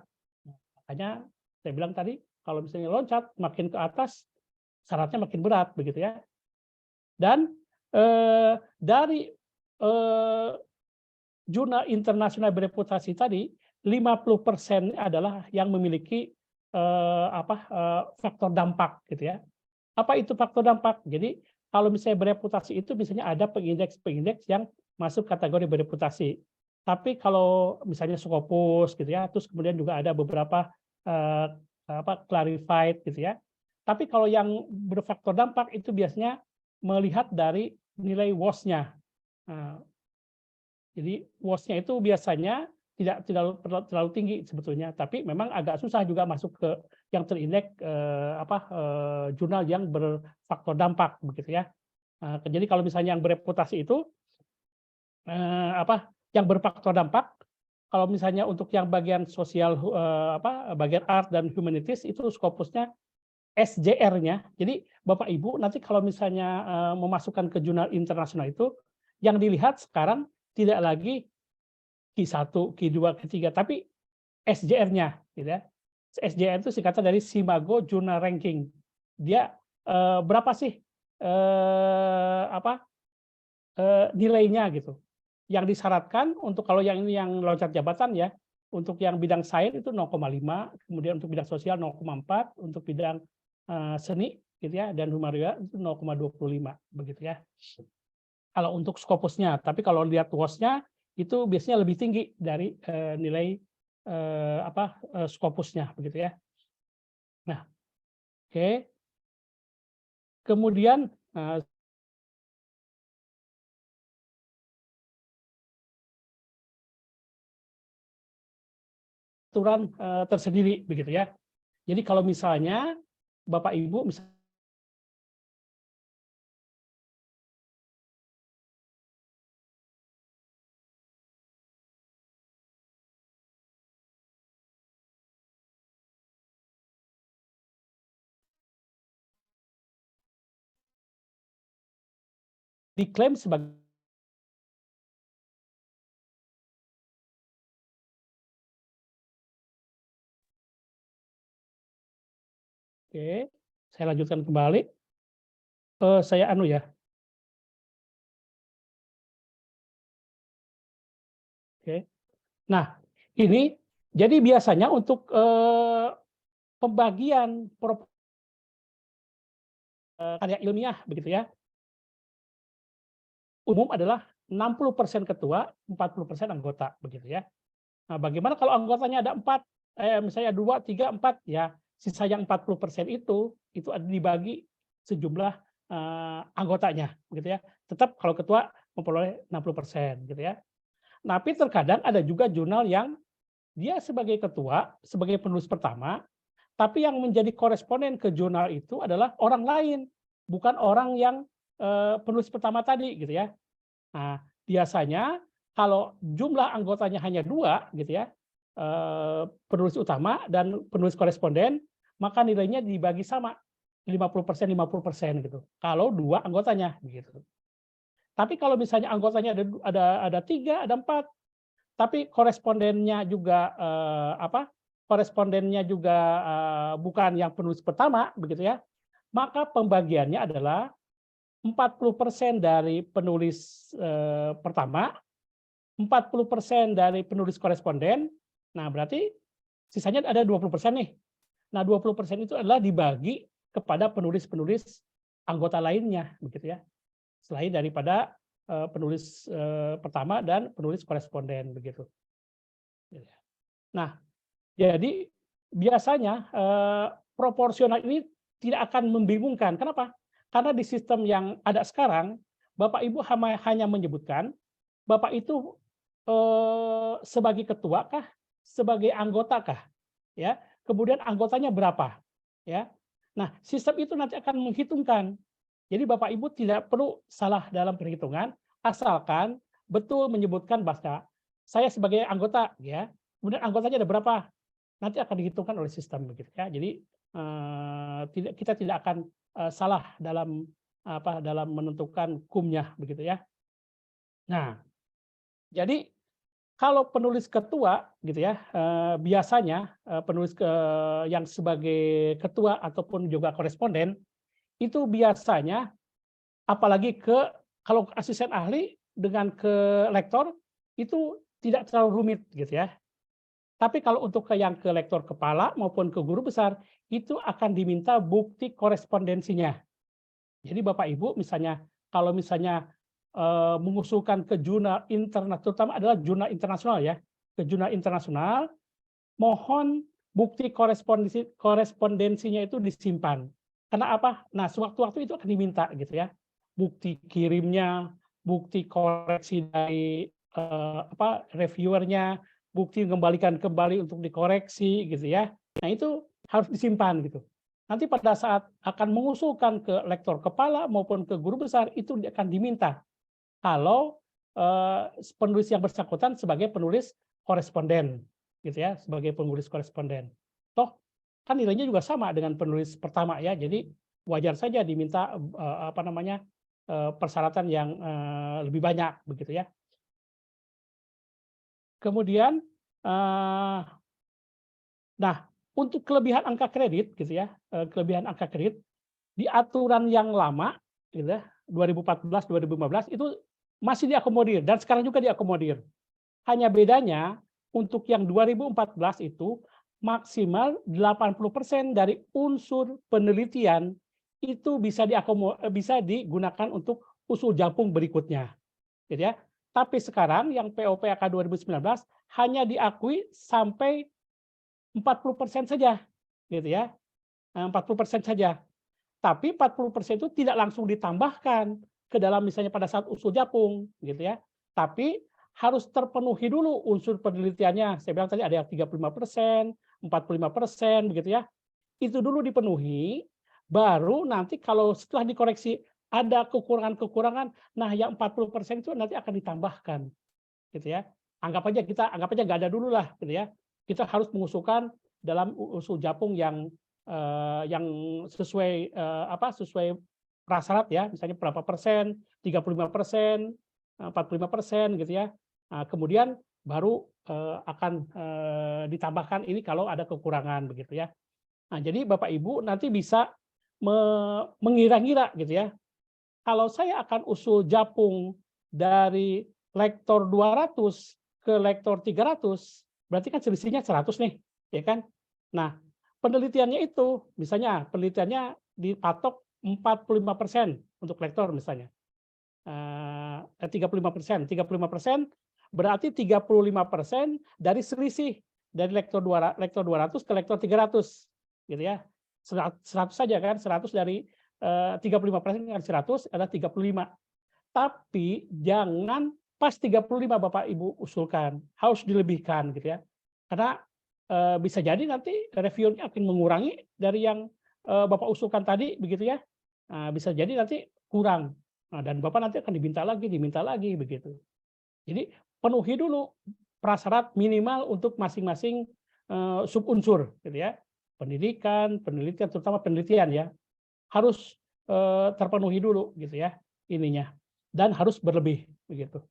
Makanya saya bilang tadi kalau misalnya loncat makin ke atas syaratnya makin berat begitu ya. Dan dari jurnal internasional bereputasi tadi 50% adalah yang memiliki faktor dampak gitu ya. Apa itu faktor dampak? Jadi kalau misalnya bereputasi itu misalnya ada pengindeks yang masuk kategori bereputasi. Tapi kalau misalnya Scopus gitu ya, terus kemudian juga ada beberapa clarified gitu ya. Tapi kalau yang berfaktor dampak itu biasanya melihat dari nilai WOS-nya. Jadi WOS-nya itu biasanya tidak terlalu tinggi sebetulnya, tapi memang agak susah juga masuk ke yang terindeks jurnal yang berfaktor dampak begitu ya. Jadi kalau misalnya yang bereputasi itu yang berfaktor dampak, kalau misalnya untuk yang bagian sosial bagian art dan humanities itu Scopusnya SJR-nya. Jadi Bapak Ibu nanti kalau misalnya memasukkan ke jurnal internasional itu yang dilihat sekarang tidak lagi Q1, Q2, Q3, tapi SJR-nya gitu ya. SJR itu singkatan dari Simago Journal Ranking. Dia berapa sih nilainya gitu. Yang disyaratkan untuk kalau yang ini yang loncat jabatan ya, untuk yang bidang sains itu 0,5, kemudian untuk bidang sosial 0,4, untuk bidang seni gitu ya dan humanitaria itu 0,25 begitu ya. Kalau untuk Scopusnya, tapi kalau lihat WOS-nya itu biasanya lebih tinggi dari nilai Scopusnya begitu ya. Nah, oke. Kemudian aturan tersendiri begitu ya. Jadi kalau misalnya Bapak Ibu misalnya diklaim sebagai Oke, saya lanjutkan kembali. Saya ya. Oke. Nah, ini jadi biasanya untuk pembagian karya ilmiah begitu ya. Umum adalah 60% ketua, 40% anggota begitu ya. Nah, bagaimana kalau anggotanya ada 4, misalnya 2, 3, 4 ya, sisa yang 40% itu ada dibagi sejumlah anggotanya begitu ya. Tetap kalau ketua memperoleh 60% gitu ya. Tapi terkadang ada juga jurnal yang dia sebagai ketua, sebagai penulis pertama, tapi yang menjadi koresponden ke jurnal itu adalah orang lain, bukan orang yang penulis pertama tadi gitu ya. Nah, biasanya kalau jumlah anggotanya hanya 2 gitu ya, penulis utama dan penulis koresponden, maka nilainya dibagi sama 50%, 50% gitu. Kalau 2 anggotanya begitu. Tapi kalau misalnya anggotanya ada 3, ada 4, tapi korespondennya juga bukan yang penulis pertama begitu ya, maka pembagiannya adalah 40% dari penulis pertama, 40% dari penulis koresponden. Nah, berarti sisanya ada 20% nih. Nah, 20% itu adalah dibagi kepada penulis-penulis anggota lainnya begitu ya. Selain daripada penulis pertama dan penulis koresponden begitu. Nah, jadi biasanya proporsional ini tidak akan membingungkan. Kenapa? Karena di sistem yang ada sekarang, Bapak Ibu hanya menyebutkan Bapak itu sebagai ketua kah, sebagai anggota kah, ya. Kemudian anggotanya berapa, ya. Nah, sistem itu nanti akan menghitungkan. Jadi Bapak Ibu tidak perlu salah dalam perhitungan, asalkan betul menyebutkan bahwa saya sebagai anggota, ya. Kemudian anggotanya ada berapa, nanti akan dihitungkan oleh sistem begitu ya. Jadi kita tidak akan salah dalam menentukan kumnya begitu ya. Nah, jadi kalau penulis ketua gitu ya, biasanya penulis yang sebagai ketua ataupun juga koresponden itu biasanya apalagi kalau asisten ahli dengan ke lektor itu tidak terlalu rumit gitu ya. Tapi kalau untuk yang ke lektor kepala maupun ke guru besar, itu akan diminta bukti korespondensinya. Jadi Bapak Ibu kalau misalnya mengusulkan ke jurnal internasional, terutama adalah jurnal internasional ya, ke jurnal internasional, mohon bukti korespondensinya itu disimpan. Karena apa? Nah, sewaktu-waktu itu akan diminta gitu ya. Bukti kirimnya, bukti koreksi dari reviewernya, bukti mengembalikan kembali untuk dikoreksi gitu ya. Nah, itu harus disimpan gitu. Nanti pada saat akan mengusulkan ke lektor kepala maupun ke guru besar itu akan diminta kalau penulis yang bersangkutan sebagai penulis koresponden gitu ya, sebagai penulis koresponden. Toh kan nilainya juga sama dengan penulis pertama ya. Jadi wajar saja diminta persyaratan yang lebih banyak begitu ya. Kemudian, nah untuk kelebihan angka kredit gitu ya, kelebihan angka kredit di aturan yang lama, gitu ya, 2014-2015 itu masih diakomodir dan sekarang juga diakomodir. Hanya bedanya untuk yang 2014 itu maksimal 80% dari unsur penelitian itu bisa digunakan untuk usul jampung berikutnya, gitu ya. Tapi sekarang yang POPK 2019 hanya diakui sampai 40% saja, gitu ya. 40% saja. Tapi 40% itu tidak langsung ditambahkan ke dalam misalnya pada saat usul Japung, gitu ya. Tapi harus terpenuhi dulu unsur penelitiannya. Saya bilang tadi ada yang 35%, 45%, begitu ya. Itu dulu dipenuhi, baru nanti kalau setelah dikoreksi ada kekurangan-kekurangan, nah yang 40% itu nanti akan ditambahkan, gitu ya. Anggap aja nggak ada dulu lah, gitu ya. Kita harus mengusulkan dalam usul Japung yang sesuai sesuai prasyarat ya, misalnya berapa persen, 35%, 45%, gitu ya. Nah, kemudian baru akan ditambahkan ini kalau ada kekurangan, begitu ya. Nah, jadi Bapak Ibu nanti bisa mengira-ngira, gitu ya. Kalau saya akan usul Japung dari lektor 200 ke lektor 300, berarti kan selisihnya 100 nih, ya kan? Nah, penelitiannya itu, misalnya penelitiannya dipatok 45% untuk lektor misalnya. 35%, 35% berarti 35% dari selisih dari lektor 200 ke lektor 300, gitu ya. 100 saja kan, 100 dari 35% kan 100 adalah 35. Tapi jangan pas 35 Bapak Ibu usulkan, harus dilebihkan, gitu ya. Karena bisa jadi nanti reviewnya akan mengurangi dari yang Bapak usulkan tadi, begitu ya. Bisa jadi nanti kurang. Dan Bapak nanti akan diminta lagi, begitu. Jadi penuhi dulu prasyarat minimal untuk masing-masing subunsur, gitu ya. Pendidikan, penelitian, terutama penelitian ya, harus terpenuhi dulu, gitu ya, ininya. Dan harus berlebih, begitu.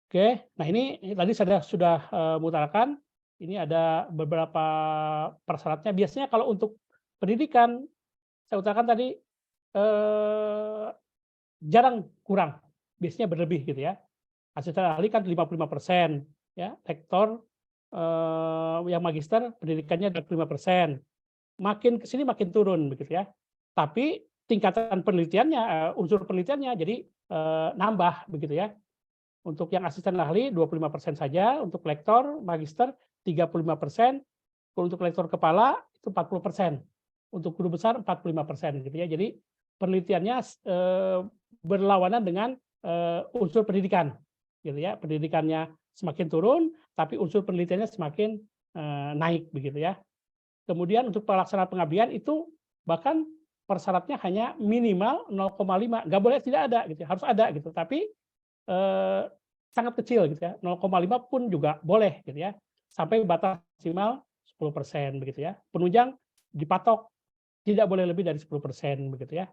Oke, nah ini tadi saya sudah mengutarakan, ini ada beberapa persyaratnya. Biasanya kalau untuk pendidikan, saya utarakan tadi jarang kurang, biasanya berlebih, gitu ya. Asisten ahli kan 55%, ya, lektor yang magister pendidikannya 25%. Makin ke sini makin turun, begitu ya. Tapi tingkatan penelitiannya, unsur penelitiannya jadi nambah, begitu ya. Untuk yang asisten ahli 25% saja, untuk lektor, magister 35%, untuk lektor kepala itu 40%, untuk guru besar 45%, gitu ya. Jadi penelitiannya berlawanan dengan unsur pendidikan, gitu ya. Pendidikannya semakin turun, tapi unsur penelitiannya semakin naik, begitu ya. Kemudian untuk pelaksanaan pengabdian itu bahkan persyaratnya hanya minimal 0,5, nggak boleh tidak ada, gitu, harus ada, gitu. Tapi sangat kecil, gitu ya, 0,5 pun juga boleh, gitu ya, sampai batas maksimal 10%, begitu ya. Penunjang dipatok tidak boleh lebih dari 10%, begitu ya.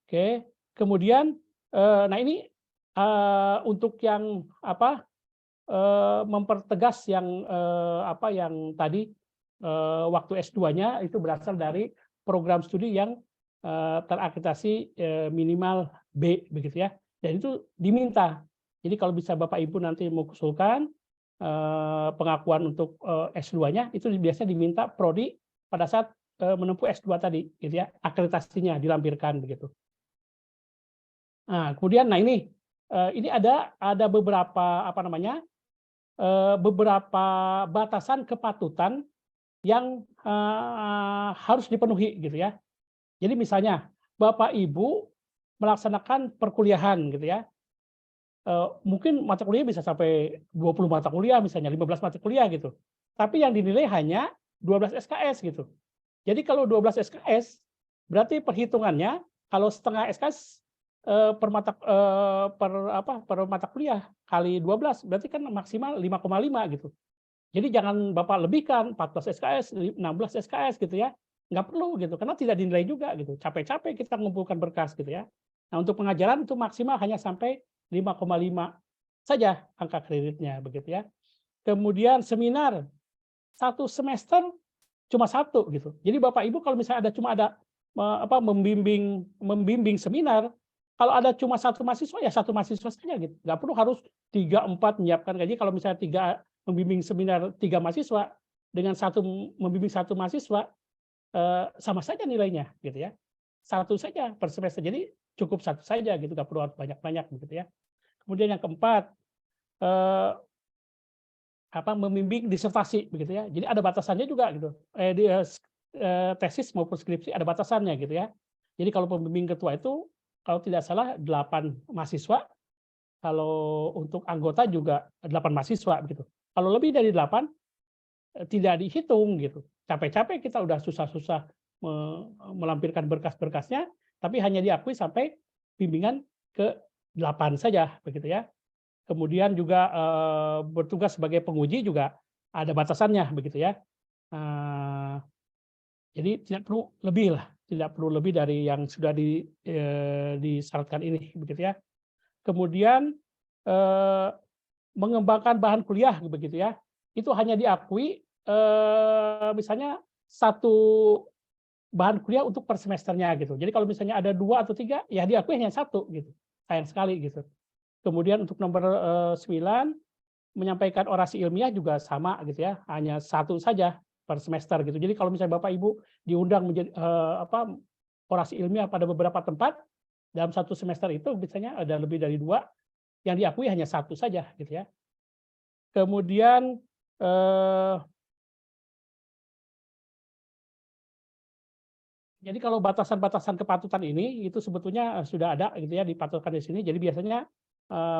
Oke, kemudian nah ini untuk yang mempertegas yang yang tadi waktu S2-nya itu berasal dari program studi yang terakreditasi minimal B, begitu ya. Dan itu diminta. Jadi kalau bisa Bapak Ibu nanti mengusulkan pengakuan untuk S2-nya itu biasanya diminta prodi pada saat menempuh S2 tadi, gitu ya. Akreditasinya dilampirkan, begitu. Nah, kemudian ini ada beberapa beberapa batasan kepatutan yang harus dipenuhi, gitu ya. Jadi misalnya Bapak Ibu melaksanakan perkuliahan, gitu ya. Mungkin mata kuliah bisa sampai 20 mata kuliah, misalnya 15 mata kuliah, gitu. Tapi yang dinilai hanya 12 SKS, gitu. Jadi kalau 12 SKS berarti perhitungannya kalau setengah SKS per mata kuliah kali 12 berarti kan maksimal 5,5 gitu. Jadi jangan Bapak lebihkan 14 SKS, 16 SKS gitu ya. Nggak perlu gitu karena tidak dinilai juga gitu. Capek-capek kita mengumpulkan berkas gitu ya. Nah, untuk pengajaran itu maksimal hanya sampai 5,5 saja angka kreditnya begitu ya. Kemudian seminar 1 semester cuma 1 gitu. Jadi Bapak Ibu kalau misalnya ada membimbing seminar, kalau ada cuma 1 mahasiswa ya 1 mahasiswa saja gitu. Nggak perlu harus 3, 4 menyiapkan gaji. Kalau misalnya membimbing seminar 3 mahasiswa dengan membimbing 1 mahasiswa sama saja nilainya gitu ya. 1 saja per semester. Jadi cukup satu saja gitu, nggak perlu banyak-banyak begitu ya. Kemudian yang keempat, membimbing disertasi begitu ya. Jadi ada batasannya juga gitu. Tesis maupun skripsi ada batasannya gitu ya. Jadi kalau pembimbing ketua itu kalau tidak salah 8 mahasiswa, kalau untuk anggota juga 8 mahasiswa begitu. Kalau lebih dari 8 tidak dihitung gitu. Capek-capek kita udah susah-susah melampirkan berkas-berkasnya, tapi hanya diakui sampai bimbingan ke-8 saja begitu ya. Kemudian juga bertugas sebagai penguji juga ada batasannya begitu ya. Jadi tidak perlu lebih dari yang sudah disyaratkan ini begitu ya. Kemudian mengembangkan bahan kuliah begitu ya. Itu hanya diakui misalnya 1 bahan kuliah untuk per semesternya gitu. Jadi kalau misalnya ada 2 atau 3 ya diakui hanya 1 gitu. Sayang sekali gitu. Kemudian untuk nomor 9 menyampaikan orasi ilmiah juga sama gitu ya, hanya 1 saja per semester gitu. Jadi kalau misalnya Bapak Ibu diundang menjadi orasi ilmiah pada beberapa tempat dalam 1 semester itu biasanya ada lebih dari 2, yang diakui hanya 1 saja gitu ya. Kemudian jadi kalau batasan-batasan kepatutan ini itu sebetulnya sudah ada gitu ya, dipatutkan di sini. Jadi biasanya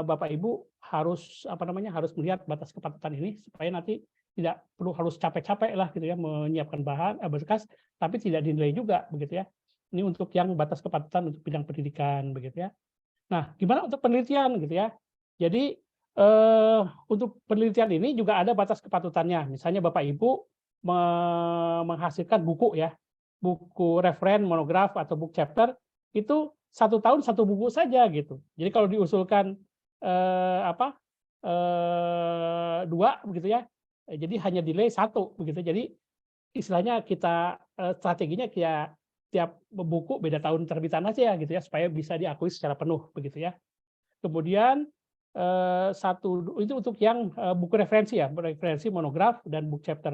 Bapak Ibu harus harus melihat batas kepatutan ini supaya nanti tidak perlu harus capek-capek lah gitu ya menyiapkan bahan berkas, tapi tidak dinilai juga begitu ya. Ini untuk yang batas kepatutan untuk bidang pendidikan begitu ya. Nah, gimana untuk penelitian gitu ya? Jadi untuk penelitian ini juga ada batas kepatutannya. Misalnya Bapak Ibu menghasilkan buku ya, buku referen, monograf atau book chapter itu 1 tahun 1 buku saja gitu. Jadi kalau diusulkan 2 begitu ya, jadi hanya delay 1 begitu. Jadi istilahnya kita strateginya kayak tiap buku beda tahun terbitan aja gitu ya, supaya bisa diakui secara penuh begitu ya. Kemudian 1 itu untuk yang buku referensi ya, referensi, monograf dan book chapter.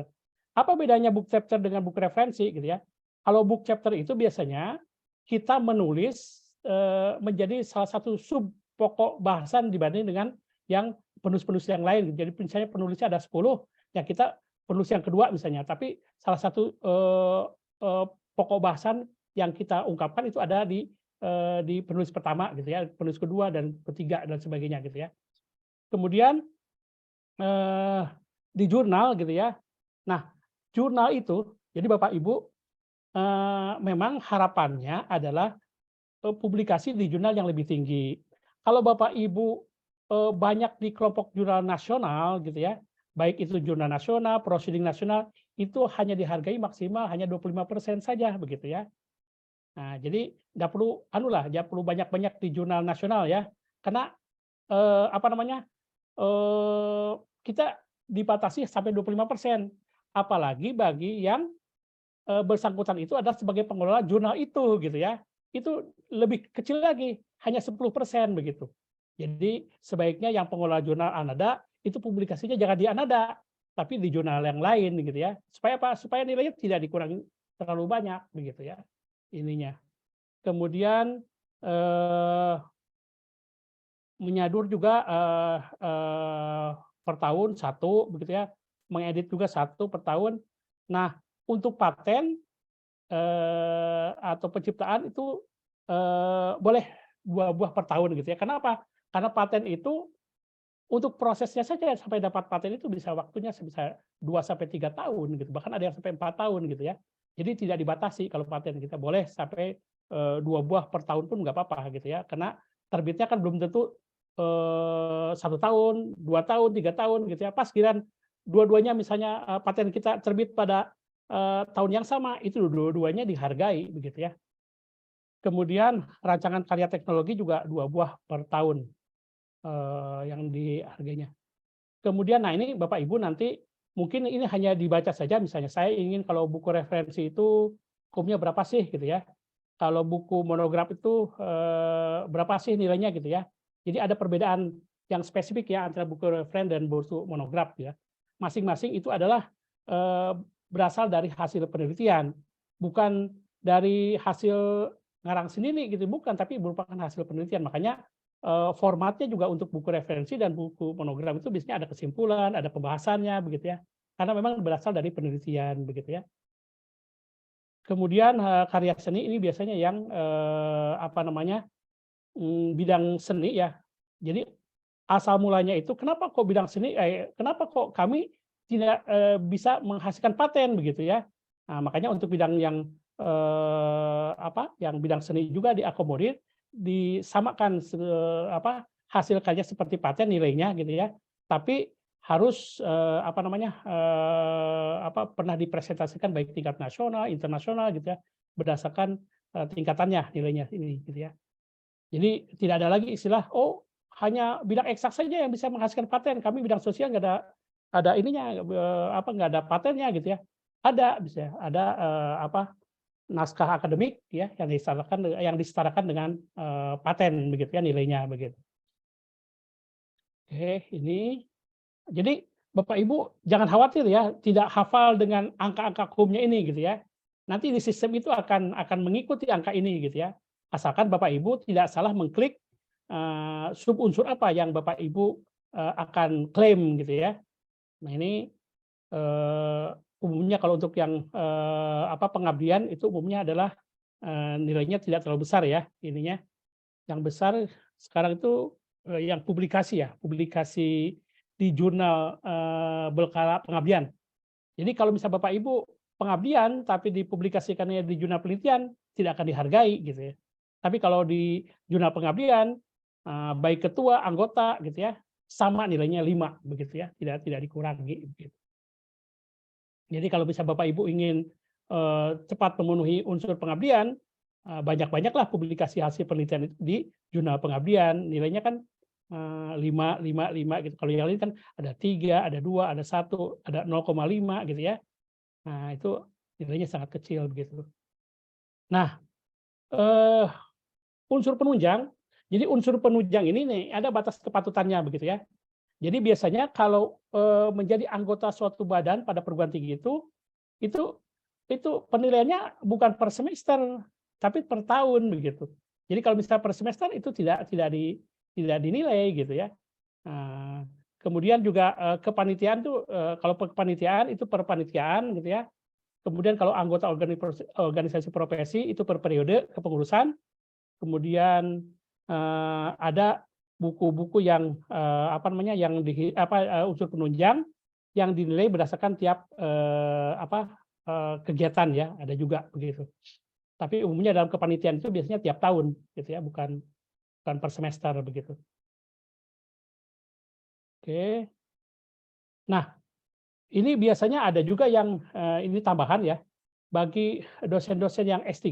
Apa bedanya book chapter dengan buku referensi gitu ya? Kalau book chapter itu biasanya kita menulis menjadi salah satu sub pokok bahasan dibanding dengan yang penulis-penulis yang lain. Jadi misalnya penulisnya ada 10, ya kita penulis yang kedua misalnya, tapi salah satu pokok bahasan yang kita ungkapkan itu ada di penulis pertama gitu ya, penulis kedua dan ketiga dan sebagainya gitu ya. Kemudian di jurnal gitu ya. Nah, jurnal itu jadi Bapak Ibu memang harapannya adalah publikasi di jurnal yang lebih tinggi. Kalau Bapak Ibu banyak di kelompok jurnal nasional gitu ya, baik itu jurnal nasional, proceeding nasional, itu hanya dihargai maksimal hanya 25% saja begitu ya. Nah, jadi nggak perlu banyak-banyak di jurnal nasional ya, karena kita dibatasi sampai 25%. Apalagi bagi yang bersangkutan itu adalah sebagai pengelola jurnal itu gitu ya. Itu lebih kecil lagi, hanya 10% begitu. Jadi sebaiknya yang pengelola jurnal Anada itu publikasinya jangan di Anada, tapi di jurnal yang lain gitu ya. Supaya apa? Supaya nilainya tidak dikurangi terlalu banyak begitu ya. Ininya. Kemudian menyadur juga per tahun 1 begitu ya. Mengedit juga 1 per tahun. Nah, untuk paten atau penciptaan itu boleh 2 buah per tahun gitu ya. Kenapa? Karena paten itu untuk prosesnya saja sampai dapat paten itu bisa waktunya bisa 2 sampai 3 tahun gitu. Bahkan ada yang sampai 4 tahun gitu ya. Jadi tidak dibatasi kalau paten, kita boleh sampai 2 buah per tahun pun nggak apa-apa gitu ya. Karena terbitnya kan belum tentu 1 tahun, 2 tahun, 3 tahun gitu ya. Pas giliran dua-duanya misalnya paten kita terbit pada tahun yang sama, itu dua-duanya dihargai begitu ya. Kemudian rancangan karya teknologi juga 2 buah per tahun yang dihargainya. Kemudian, nah ini Bapak Ibu nanti mungkin ini hanya dibaca saja, misalnya saya ingin kalau buku referensi itu hukumnya berapa sih gitu ya. Kalau buku monograf itu berapa sih nilainya gitu ya. Jadi ada perbedaan yang spesifik ya antara buku referen dan buku monograf ya. Masing-masing itu adalah berasal dari hasil penelitian, bukan dari hasil ngarang sendiri gitu, bukan, tapi merupakan hasil penelitian. Makanya formatnya juga untuk buku referensi dan buku monogram itu biasanya ada kesimpulan, ada pembahasannya begitu ya. Karena memang berasal dari penelitian begitu ya. Kemudian karya seni ini biasanya yang bidang seni ya. Jadi asal mulanya itu kenapa kok bidang seni, kenapa kok kami tidak bisa menghasilkan paten begitu ya. Nah, makanya untuk bidang yang yang bidang seni juga diakomodir, disamakan hasil karya seperti paten nilainya gitu ya. Tapi harus pernah dipresentasikan baik tingkat nasional, internasional gitu ya, berdasarkan tingkatannya nilainya ini gitu ya. Jadi tidak ada lagi istilah, oh hanya bidang eksak saja yang bisa menghasilkan paten, kami bidang sosial nggak ada ininya, nggak ada patennya gitu ya. Ada bisa ada naskah akademik ya yang disetarakan dengan paten begitu ya nilainya begitu. Oke, ini jadi Bapak Ibu jangan khawatir ya, tidak hafal dengan angka-angka hukumnya ini gitu ya. Nanti di sistem itu akan mengikuti angka ini gitu ya. Asalkan Bapak Ibu tidak salah mengklik sub unsur apa yang Bapak Ibu akan klaim gitu ya. Nah ini umumnya kalau untuk yang pengabdian itu umumnya adalah nilainya tidak terlalu besar ya ininya. Yang besar sekarang itu yang publikasi ya, publikasi di jurnal berkala pengabdian. Jadi kalau misal Bapak Ibu pengabdian tapi dipublikasikannya di jurnal penelitian tidak akan dihargai gitu ya. Tapi kalau di jurnal pengabdian baik ketua, anggota gitu ya, sama nilainya 5 begitu ya, tidak dikurangi begitu. Jadi kalau bisa Bapak Ibu ingin cepat memenuhi unsur pengabdian, banyak-banyaklah publikasi hasil penelitian itu di jurnal pengabdian, nilainya kan 5 gitu. Kalau yang lain kan ada 3, ada 2, ada 1, ada 0,5 gitu ya. Nah, itu nilainya sangat kecil begitu. Nah, unsur penunjang, jadi unsur penunjang ini nih ada batas kepatutannya begitu ya. Jadi biasanya kalau menjadi anggota suatu badan pada perguruan tinggi itu penilaiannya bukan per semester, tapi per tahun begitu. Jadi kalau misalnya per semester itu tidak dinilai gitu ya. Nah, kemudian juga kepanitiaan tuh kalau kepanitiaan itu per panitiaan gitu ya. Kemudian kalau anggota organisasi profesi itu per periode kepengurusan. Kemudian ada buku-buku yang unsur penunjang yang dinilai berdasarkan tiap kegiatan ya, ada juga begitu. Tapi umumnya dalam kepanitiaan itu biasanya tiap tahun gitu ya, bukan per semester begitu. Oke. Nah, ini biasanya ada juga yang ini tambahan ya, bagi dosen-dosen yang S3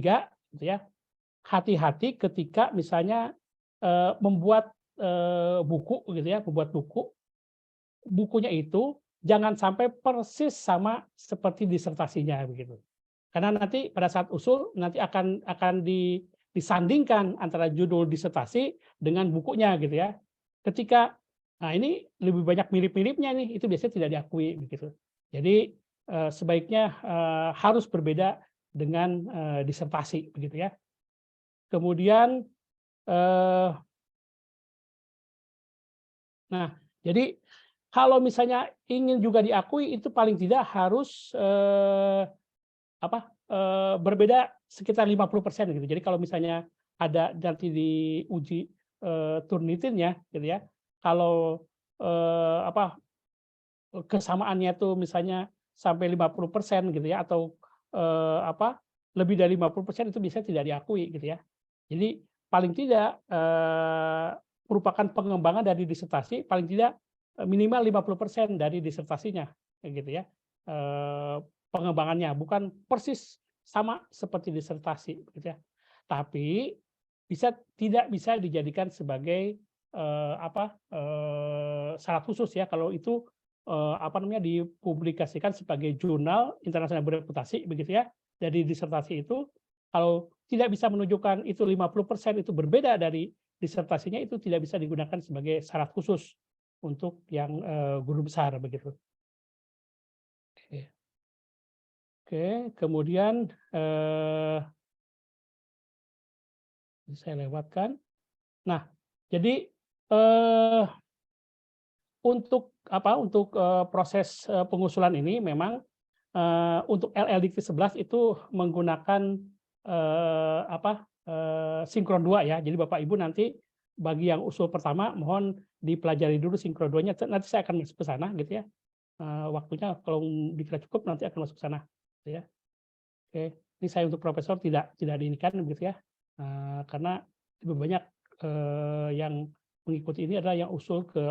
gitu ya, hati-hati ketika misalnya membuat buku gitu ya, bukunya itu jangan sampai persis sama seperti disertasinya begitu. Karena nanti pada saat usul nanti akan disandingkan antara judul disertasi dengan bukunya gitu ya. Ketika ini lebih banyak mirip-miripnya nih, itu biasanya tidak diakui begitu. Jadi sebaiknya harus berbeda dengan disertasi begitu ya. Kemudian nah, jadi kalau misalnya ingin juga diakui itu paling tidak harus berbeda sekitar 50% gitu. Jadi kalau misalnya ada nanti diuji Turnitin-nya gitu ya. Kalau kesamaannya tuh misalnya sampai 50% gitu ya atau lebih dari 50% itu bisa tidak diakui gitu ya. Jadi paling tidak merupakan pengembangan dari disertasi, paling tidak minimal 50% dari disertasinya gitu ya. Pengembangannya bukan persis sama seperti disertasi gitu ya. Tapi tidak bisa dijadikan sebagai syarat khusus ya kalau itu dipublikasikan sebagai jurnal internasional bereputasi begitu ya. Dari disertasi itu kalau tidak bisa menunjukkan itu 50% itu berbeda dari disertasinya, itu tidak bisa digunakan sebagai syarat khusus untuk yang guru besar begitu. Oke, kemudian Saya lewatkan. Nah, jadi untuk proses pengusulan ini memang untuk LLDikti 11 itu menggunakan sinkron 2 ya. Jadi Bapak Ibu nanti bagi yang usul pertama mohon dipelajari dulu sinkron 2-nya. Nanti saya akan masuk ke sana gitu ya. Waktunya kalau dikira cukup nanti akan masuk ke sana gitu ya. Oke, ini saya untuk profesor tidak diinikan begitu ya. Karena lebih banyak yang mengikuti ini adalah yang usul ke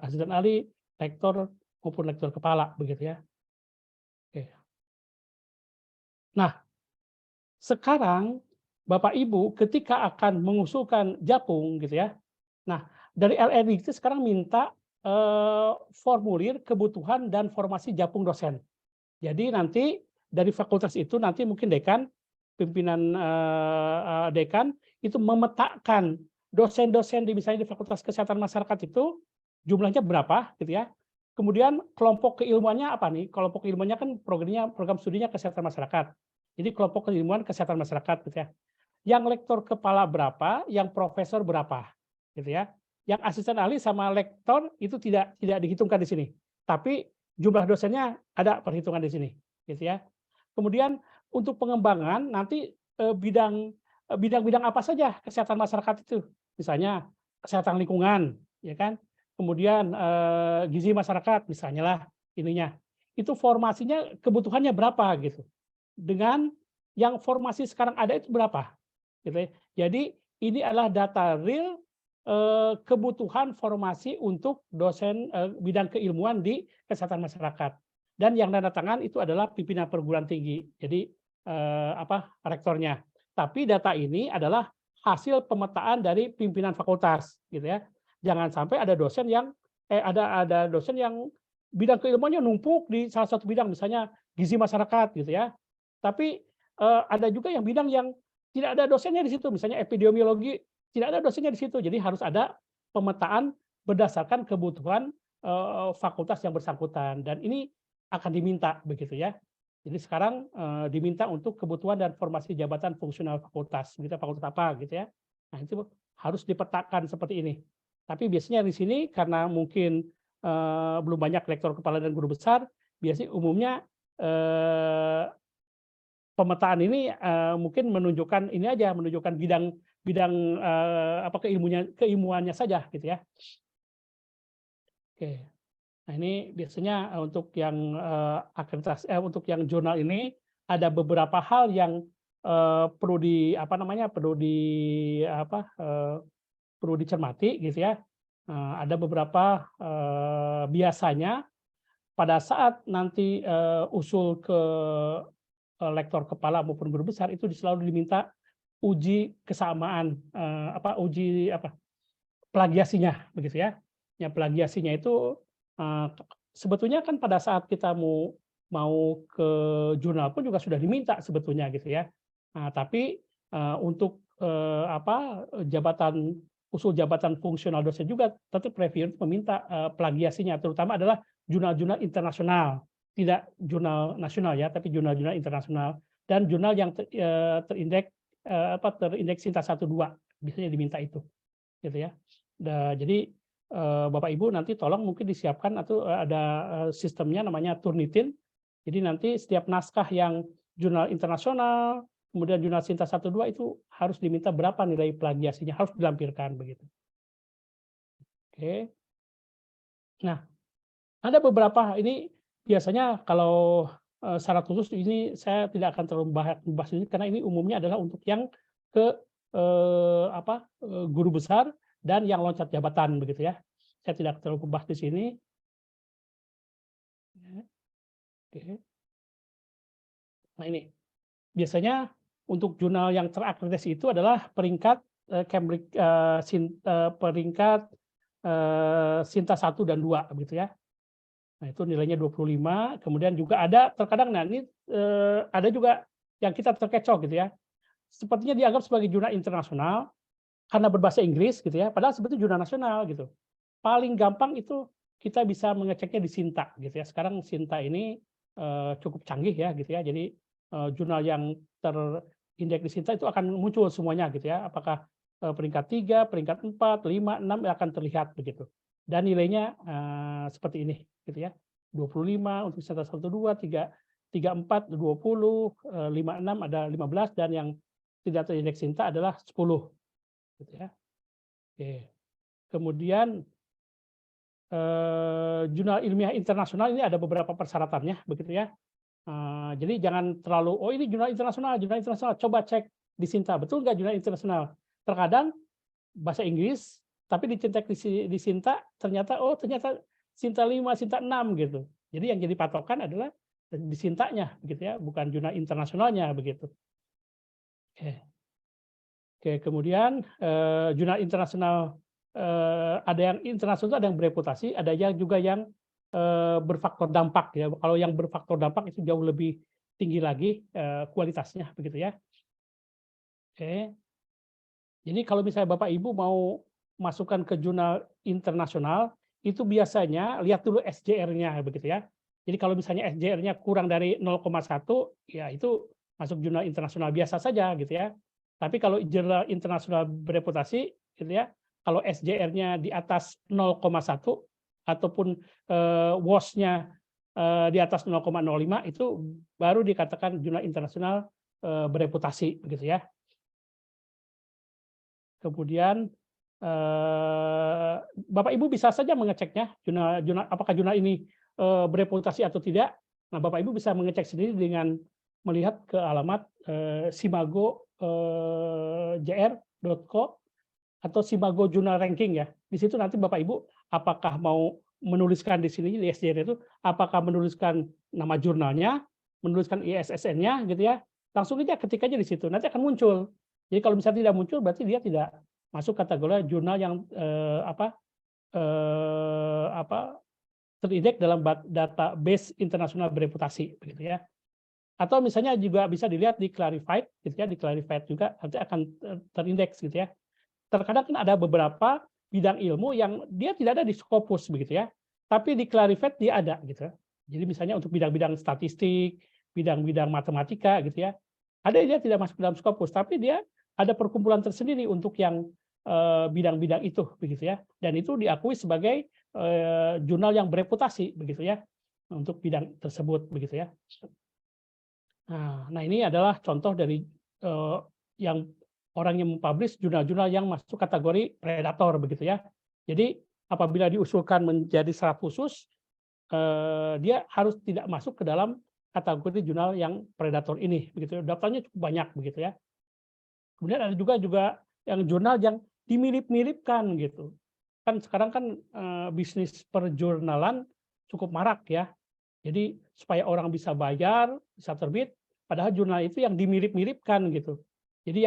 asisten ahli, lektor maupun lektor kepala begitu ya. Oke. Nah, sekarang Bapak Ibu ketika akan mengusulkan japung gitu ya. Nah, dari LLD itu sekarang minta formulir kebutuhan dan formasi japung dosen. Jadi nanti dari fakultas itu nanti mungkin dekan, pimpinan dekan itu memetakan dosen-dosen misalnya di Fakultas Kesehatan Masyarakat itu jumlahnya berapa gitu ya. Kemudian kelompok keilmuannya apa nih? Kelompok keilmuannya kan program studinya kesehatan masyarakat. Jadi kelompok keilmuan kesehatan masyarakat gitu ya. Yang lektor kepala berapa, yang profesor berapa, gitu ya. Yang asisten ahli sama lektor itu tidak dihitungkan di sini. Tapi jumlah dosennya ada perhitungan di sini, gitu ya. Kemudian untuk pengembangan nanti bidang-bidang apa saja kesehatan masyarakat itu, misalnya kesehatan lingkungan, ya kan. Kemudian gizi masyarakat, misalnya lah ininya. Itu formasinya kebutuhannya berapa gitu. Dengan yang formasi sekarang ada itu berapa? Gitu ya. Jadi ini adalah data real kebutuhan formasi untuk dosen bidang keilmuan di kesehatan masyarakat. Dan yang tanda tangan itu adalah pimpinan perguruan tinggi. Jadi rektornya. Tapi data ini adalah hasil pemetaan dari pimpinan fakultas, gitu ya. Jangan sampai ada dosen yang ada dosen yang bidang keilmuannya numpuk di salah satu bidang, misalnya gizi masyarakat, gitu ya. Tapi ada juga yang bidang yang tidak ada dosennya di situ, misalnya epidemiologi, tidak ada dosennya di situ. Jadi harus ada pemetaan berdasarkan kebutuhan fakultas yang bersangkutan. Dan ini akan diminta begitu ya. Jadi sekarang diminta untuk kebutuhan dan formasi jabatan fungsional fakultas, gitu, fakultas apa gitu ya. Nah itu harus dipetakan seperti ini. Tapi biasanya di sini karena mungkin belum banyak lektor kepala dan guru besar, biasanya umumnya pemetaan ini mungkin menunjukkan ini aja, menunjukkan bidang keilmuannya saja gitu ya. Oke. Nah, ini biasanya untuk yang akreditasi untuk yang jurnal ini ada beberapa hal yang perlu dicermati gitu ya. Ada beberapa biasanya pada saat nanti usul ke lektor kepala maupun guru besar itu selalu diminta uji kesamaan plagiasinya begitu ya. Ya plagiasinya itu sebetulnya kan pada saat kita mau ke jurnal pun juga sudah diminta sebetulnya gitu ya. Nah, tapi untuk usul jabatan fungsional dosen juga tetap review meminta plagiasinya, terutama adalah jurnal-jurnal internasional. Tidak jurnal nasional ya, tapi jurnal-jurnal internasional dan jurnal yang terindeks Sinta 1-2 biasanya diminta itu, gitu ya. Jadi Bapak Ibu nanti tolong mungkin disiapkan atau ada sistemnya namanya Turnitin. Jadi nanti setiap naskah yang jurnal internasional, kemudian jurnal Sinta 1-2 itu harus diminta berapa nilai plagiasinya, harus dilampirkan begitu. Oke. Nah, ada beberapa ini. Biasanya kalau syarat khusus ini saya tidak akan terlalu membahas ini karena ini umumnya adalah untuk yang ke guru besar dan yang loncat jabatan begitu ya. Saya tidak terlalu membahas di sini. Oke. Nah ini biasanya untuk jurnal yang terakreditasi itu adalah peringkat Cambridge peringkat Sinta 1 dan 2 begitu ya. Nah, itu nilainya 25, kemudian juga ada terkadang ini ada juga yang kita terkecoh gitu ya. Sepertinya dianggap sebagai jurnal internasional karena berbahasa Inggris gitu ya, padahal sebetulnya jurnal nasional gitu. Paling gampang itu kita bisa mengeceknya di Sinta gitu ya. Sekarang Sinta ini cukup canggih ya gitu ya. Jadi jurnal yang terindeks di Sinta itu akan muncul semuanya gitu ya. Apakah peringkat 3, peringkat 4, 5, 6 akan terlihat begitu. Dan nilainya seperti ini gitu ya. 25 untuk sentra 1, 2, 3, 4, 20, 5, 6 ada 15 dan yang tidak terindeks cinta adalah 10 gitu ya. Oke. Kemudian jurnal ilmiah internasional ini ada beberapa persyaratannya begitu ya. Jadi jangan terlalu ini jurnal internasional, coba cek di Sinta, betul nggak jurnal internasional? Terkadang bahasa Inggris tapi dicetak di Sinta ternyata ternyata Sinta 5, Sinta 6 gitu. Jadi yang jadi patokan adalah di Sintanya begitu ya, bukan jurnal internasionalnya begitu. Oke, kemudian jurnal internasional ada yang internasional, ada yang bereputasi, ada yang juga yang berfaktor dampak ya. Kalau yang berfaktor dampak itu jauh lebih tinggi lagi kualitasnya begitu ya. Oke. Jadi kalau misalnya Bapak Ibu mau masukkan ke jurnal internasional, itu biasanya lihat dulu SJR-nya begitu ya. Jadi kalau misalnya SJR-nya kurang dari 0,1 ya itu masuk jurnal internasional biasa saja gitu ya. Tapi kalau jurnal internasional bereputasi gitu ya, kalau SJR-nya di atas 0,1 ataupun WOS-nya di atas 0,05 itu baru dikatakan jurnal internasional bereputasi begitu ya. Kemudian Bapak Ibu bisa saja mengeceknya apakah jurnal ini bereputasi atau tidak. Nah, Bapak Ibu bisa mengecek sendiri dengan melihat ke alamat simago.jr.co atau Simago Jurnal Ranking ya. Di situ nanti Bapak Ibu apakah mau menuliskan di sini di SJR itu apakah menuliskan nama jurnalnya, menuliskan ISSN-nya gitu ya. Langsung aja ketik aja di situ, nanti akan muncul. Jadi kalau misalnya tidak muncul berarti dia tidak masuk kategori jurnal yang terindeks dalam database internasional bereputasi begitu ya. Atau misalnya juga bisa dilihat di Clarified gitu ya, di Clarified juga nanti akan terindeks gitu ya. Terkadang kan ada beberapa bidang ilmu yang dia tidak ada di Scopus begitu ya, tapi di Clarified dia ada gitu. Jadi misalnya untuk bidang-bidang statistik, bidang-bidang matematika gitu ya, ada dia tidak masuk dalam Scopus, tapi dia ada perkumpulan tersendiri untuk yang bidang-bidang itu begitu ya, dan itu diakui sebagai jurnal yang bereputasi begitu ya untuk bidang tersebut begitu ya. Nah ini adalah contoh dari yang orang yang mempublish jurnal-jurnal yang masuk kategori predator begitu ya. Jadi apabila diusulkan menjadi syarat khusus, dia harus tidak masuk ke dalam kategori jurnal yang predator ini begitu. Daftarnya cukup banyak begitu ya. Kemudian ada juga yang jurnal yang dimirip-miripkan gitu. Kan sekarang kan bisnis perjurnalan cukup marak ya. Jadi supaya orang bisa bayar, bisa terbit, padahal jurnal itu yang dimirip-miripkan gitu. Jadi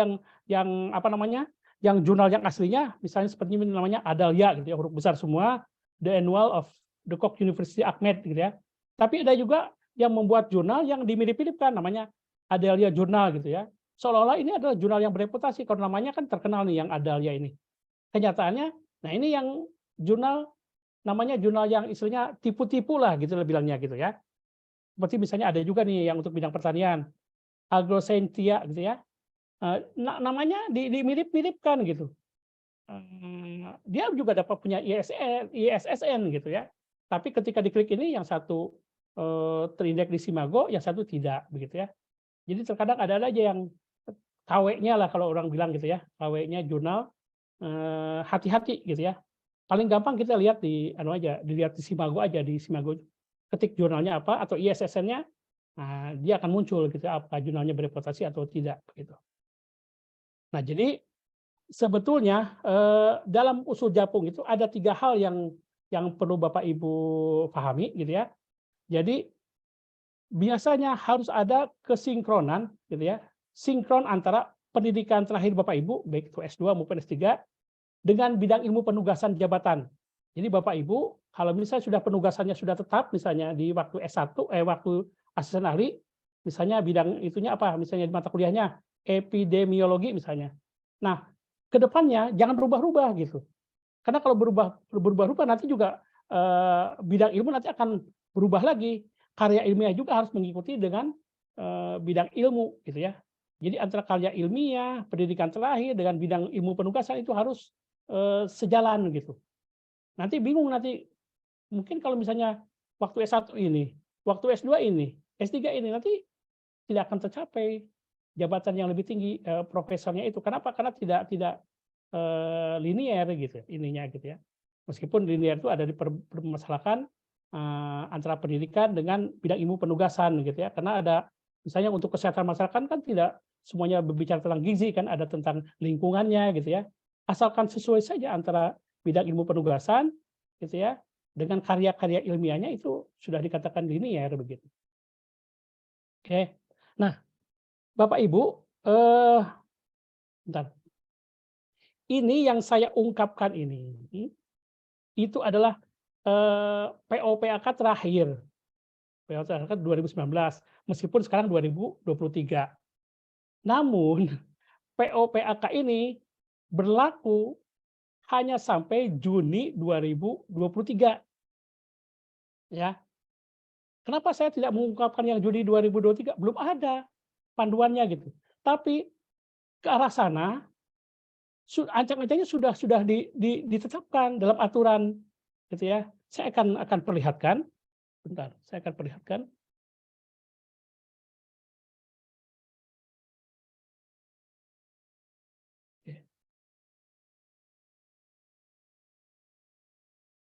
yang apa namanya, yang jurnal yang aslinya, misalnya seperti ini namanya Adalia gitu ya, huruf besar semua, The Annual of the Koch University Ahmed gitu ya. Tapi ada juga yang membuat jurnal yang dimirip-miripkan, namanya Adalia Jurnal gitu ya. Seolah-olah ini adalah jurnal yang bereputasi, kalau namanya kan terkenal nih yang Adalia ini. Kenyataannya, nah ini yang jurnal, namanya jurnal yang istilahnya tipu-tipu lah gitu bilangnya gitu ya. Seperti misalnya ada juga nih yang untuk bidang pertanian, Agroscientia gitu ya. Namanya dimirip-miripkan gitu. Dia juga dapat punya ISSN gitu ya. Tapi ketika diklik ini yang satu terindeks di Simago, yang satu tidak begitu ya. Jadi terkadang ada aja yang KW-nya lah kalau orang bilang gitu ya, KW-nya jurnal, hati-hati gitu ya. Paling gampang kita lihat dilihat di Simago aja, di Simago ketik jurnalnya apa atau ISSN-nya, nah, dia akan muncul gitu apa jurnalnya bereputasi atau tidak begitu. Nah, jadi sebetulnya dalam usul Japung itu ada 3 hal yang perlu Bapak Ibu pahami gitu ya. Jadi biasanya harus ada kesinkronan gitu ya, sinkron antara pendidikan terakhir Bapak Ibu baik itu S2 maupun S3 dengan bidang ilmu penugasan jabatan. Jadi Bapak Ibu kalau misalnya sudah penugasannya sudah tetap misalnya di waktu S1 waktu asisten ahli misalnya bidang itunya apa misalnya di mata kuliahnya epidemiologi misalnya. Nah, ke depannya jangan berubah-ubah gitu. Karena kalau berubah-ubah nanti juga bidang ilmu nanti akan berubah lagi. Karya ilmiah juga harus mengikuti dengan bidang ilmu gitu ya. Jadi antara karya ilmiah, pendidikan terakhir dengan bidang ilmu penugasan itu harus sejalan gitu. Nanti bingung nanti, mungkin kalau misalnya waktu S1 ini, waktu S2 ini, S3 ini, nanti tidak akan tercapai jabatan yang lebih tinggi profesornya itu. Kenapa? Karena tidak linier gitu ininya gitu ya. Meskipun linier itu ada dipermasalahkan antara pendidikan dengan bidang ilmu penugasan gitu ya. Karena ada misalnya untuk kesehatan masyarakat kan tidak semuanya berbicara tentang gizi, kan ada tentang lingkungannya gitu ya. Asalkan sesuai saja antara bidang ilmu penugasan gitu ya dengan karya-karya ilmiahnya, itu sudah dikatakan linier begitu. Oke. Nah, Bapak Ibu, bentar. Ini yang saya ungkapkan ini, itu adalah PO-PAK terakhir. PO terakhir 2019, meskipun sekarang 2023. Namun PO-PAK ini berlaku hanya sampai Juni 2023. Ya. Kenapa saya tidak mengungkapkan yang Juni 2023? Belum ada panduannya gitu. Tapi ke arah sana ancang-ancangnya sudah ditetapkan dalam aturan gitu ya. Saya akan perlihatkan. Bentar, saya akan perlihatkan.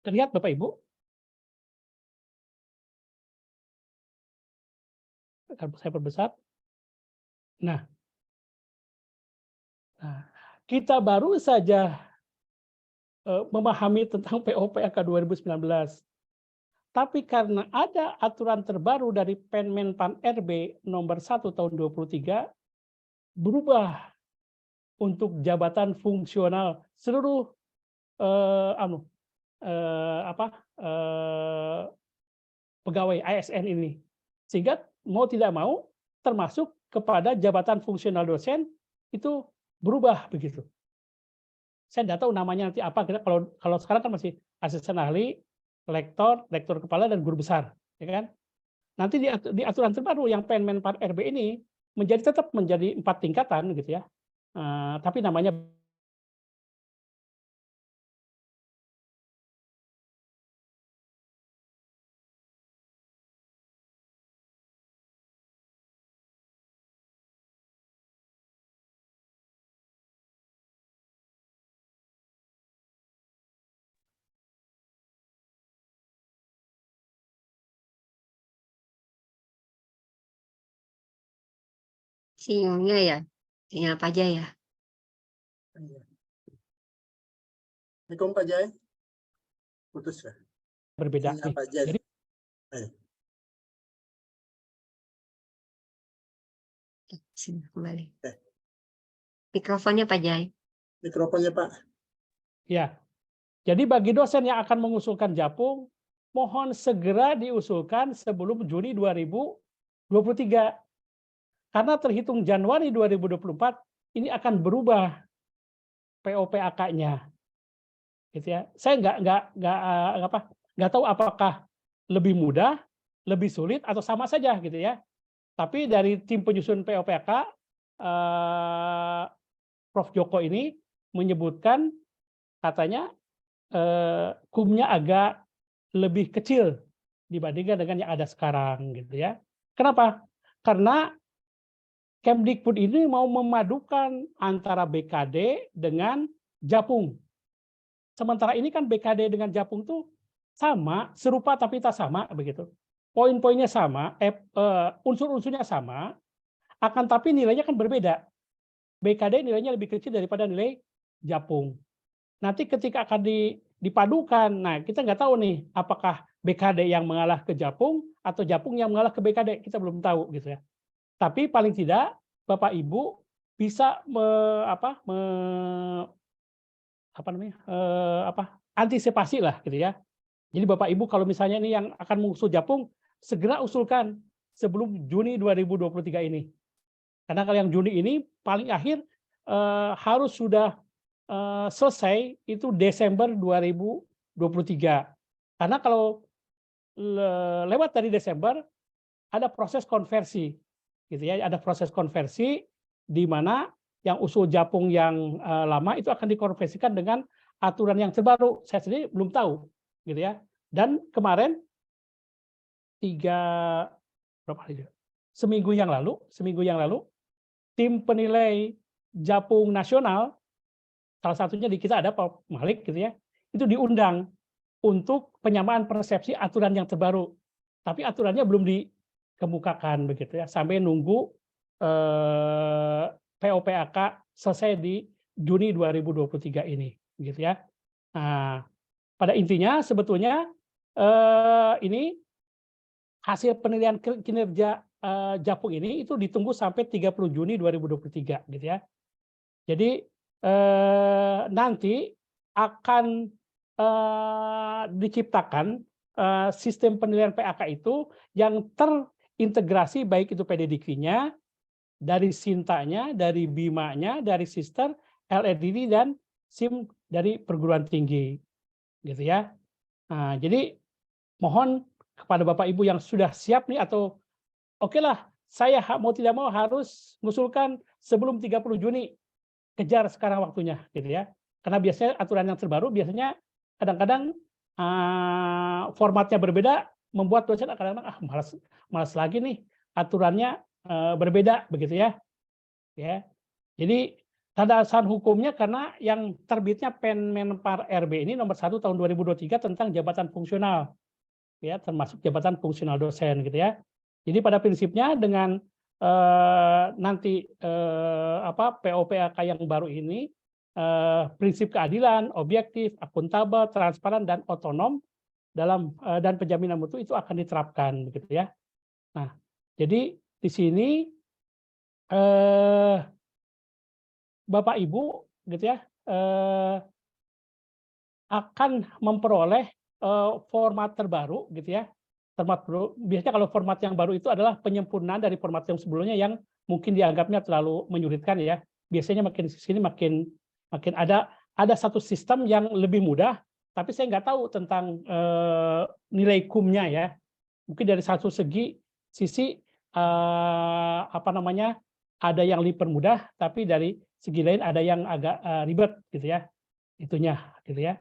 Terlihat Bapak Ibu? Akan saya perbesar. Nah, kita baru saja memahami tentang PO-PAK 2019. Tapi karena ada aturan terbaru dari Permenpan RB nomor 1 tahun 23, berubah untuk jabatan fungsional seluruh pegawai ASN ini. Sehingga mau tidak mau termasuk kepada jabatan fungsional dosen itu berubah begitu. Saya tidak tahu namanya nanti apa, kalau sekarang kan masih asisten ahli, lektor kepala, dan guru besar, ya kan? Nanti di aturan terbaru yang Permenpan RB ini tetap menjadi 4 tingkatan gitu ya. Tapi namanya Sinyalnya ya, sinyal Pak Jai ya. Assalamualaikum Pak Jai. Putus ya? berbeda. Sinyal Pak Jai. Jadi Sini kembali. Mikrofonnya Pak Jai. Mikrofonnya Pak. ya. Jadi bagi dosen yang akan mengusulkan Japung, mohon segera diusulkan sebelum Juni 2023. Karena terhitung Januari 2024 ini akan berubah PO-PAK-nya. Gitu ya. Saya nggak tahu apakah lebih mudah, lebih sulit, atau sama saja gitu ya. Tapi dari tim penyusun PO-PAK, Prof. Joko ini menyebutkan katanya kumnya agak lebih kecil dibandingkan dengan yang ada sekarang gitu ya. Kenapa? Karena Kemdikbud ini mau memadukan antara BKD dengan Japung. Sementara ini kan BKD dengan Japung tuh sama, serupa tapi tak sama begitu. Poin-poinnya sama, unsur-unsurnya sama, akan tapi nilainya kan berbeda. BKD nilainya lebih kecil daripada nilai Japung. Nanti ketika akan dipadukan, nah kita nggak tahu nih apakah BKD yang mengalah ke Japung atau Japung yang mengalah ke BKD, kita belum tahu gitu ya. Tapi paling tidak Bapak Ibu bisa antisipasi lah gitu ya. Jadi Bapak Ibu kalau misalnya ini yang akan mengusul Japung, segera usulkan sebelum Juni 2023 ini. Karena kalau yang Juni ini paling akhir harus sudah selesai itu Desember 2023. Karena kalau lewat dari Desember ada proses konversi gitu ya, ada proses konversi di mana yang usul Japung yang lama itu akan dikonversikan dengan aturan yang terbaru. Saya sendiri belum tahu, gitu ya. Dan kemarin seminggu yang lalu, tim penilai Japung nasional, salah satunya di kita ada Pak Malik, gitu ya, itu diundang untuk penyamaan persepsi aturan yang terbaru. Tapi aturannya belum dikemukakan, begitu ya, sampai nunggu POPAK selesai di Juni 2023 ini, gitu ya. Nah, pada intinya sebetulnya ini hasil penilaian kinerja Japung ini itu ditunggu sampai 30 Juni 2023, gitu ya. Jadi nanti akan diciptakan sistem penilaian PAK itu yang terintegrasi, baik itu PDDQ-nya, dari Sintanya, dari Bima-nya, dari Sister, LRDD, dan SIM dari perguruan tinggi, gitu ya. Nah, jadi mohon kepada Bapak Ibu yang sudah siap nih, atau oke lah, saya mau tidak mau harus mengusulkan sebelum 30 Juni, kejar sekarang waktunya, gitu ya. Karena biasanya aturan yang terbaru biasanya kadang-kadang formatnya berbeda, membuat dosen kadang-kadang malas lagi nih, aturannya berbeda, begitu ya. Ya, jadi landasan hukumnya karena yang terbitnya Permenpar RB ini nomor 1 tahun 2023 tentang jabatan fungsional, ya, termasuk jabatan fungsional dosen, gitu ya. Jadi pada prinsipnya dengan nanti POPAK yang baru ini, prinsip keadilan, objektif, akuntabel, transparan, dan otonom dalam dan penjaminan mutu itu akan diterapkan, begitu ya. Nah, jadi di sini Bapak Ibu, gitu ya, akan memperoleh format terbaru, gitu ya. Biasanya kalau format yang baru itu adalah penyempurnaan dari format yang sebelumnya yang mungkin dianggapnya terlalu menyulitkan, ya. Biasanya makin di sini makin ada satu sistem yang lebih mudah, tapi saya nggak tahu tentang nilai kumnya, ya. Mungkin dari satu sisi ada yang dipermudah, tapi dari segi lain ada yang agak ribet, gitu ya, itunya, gitu ya.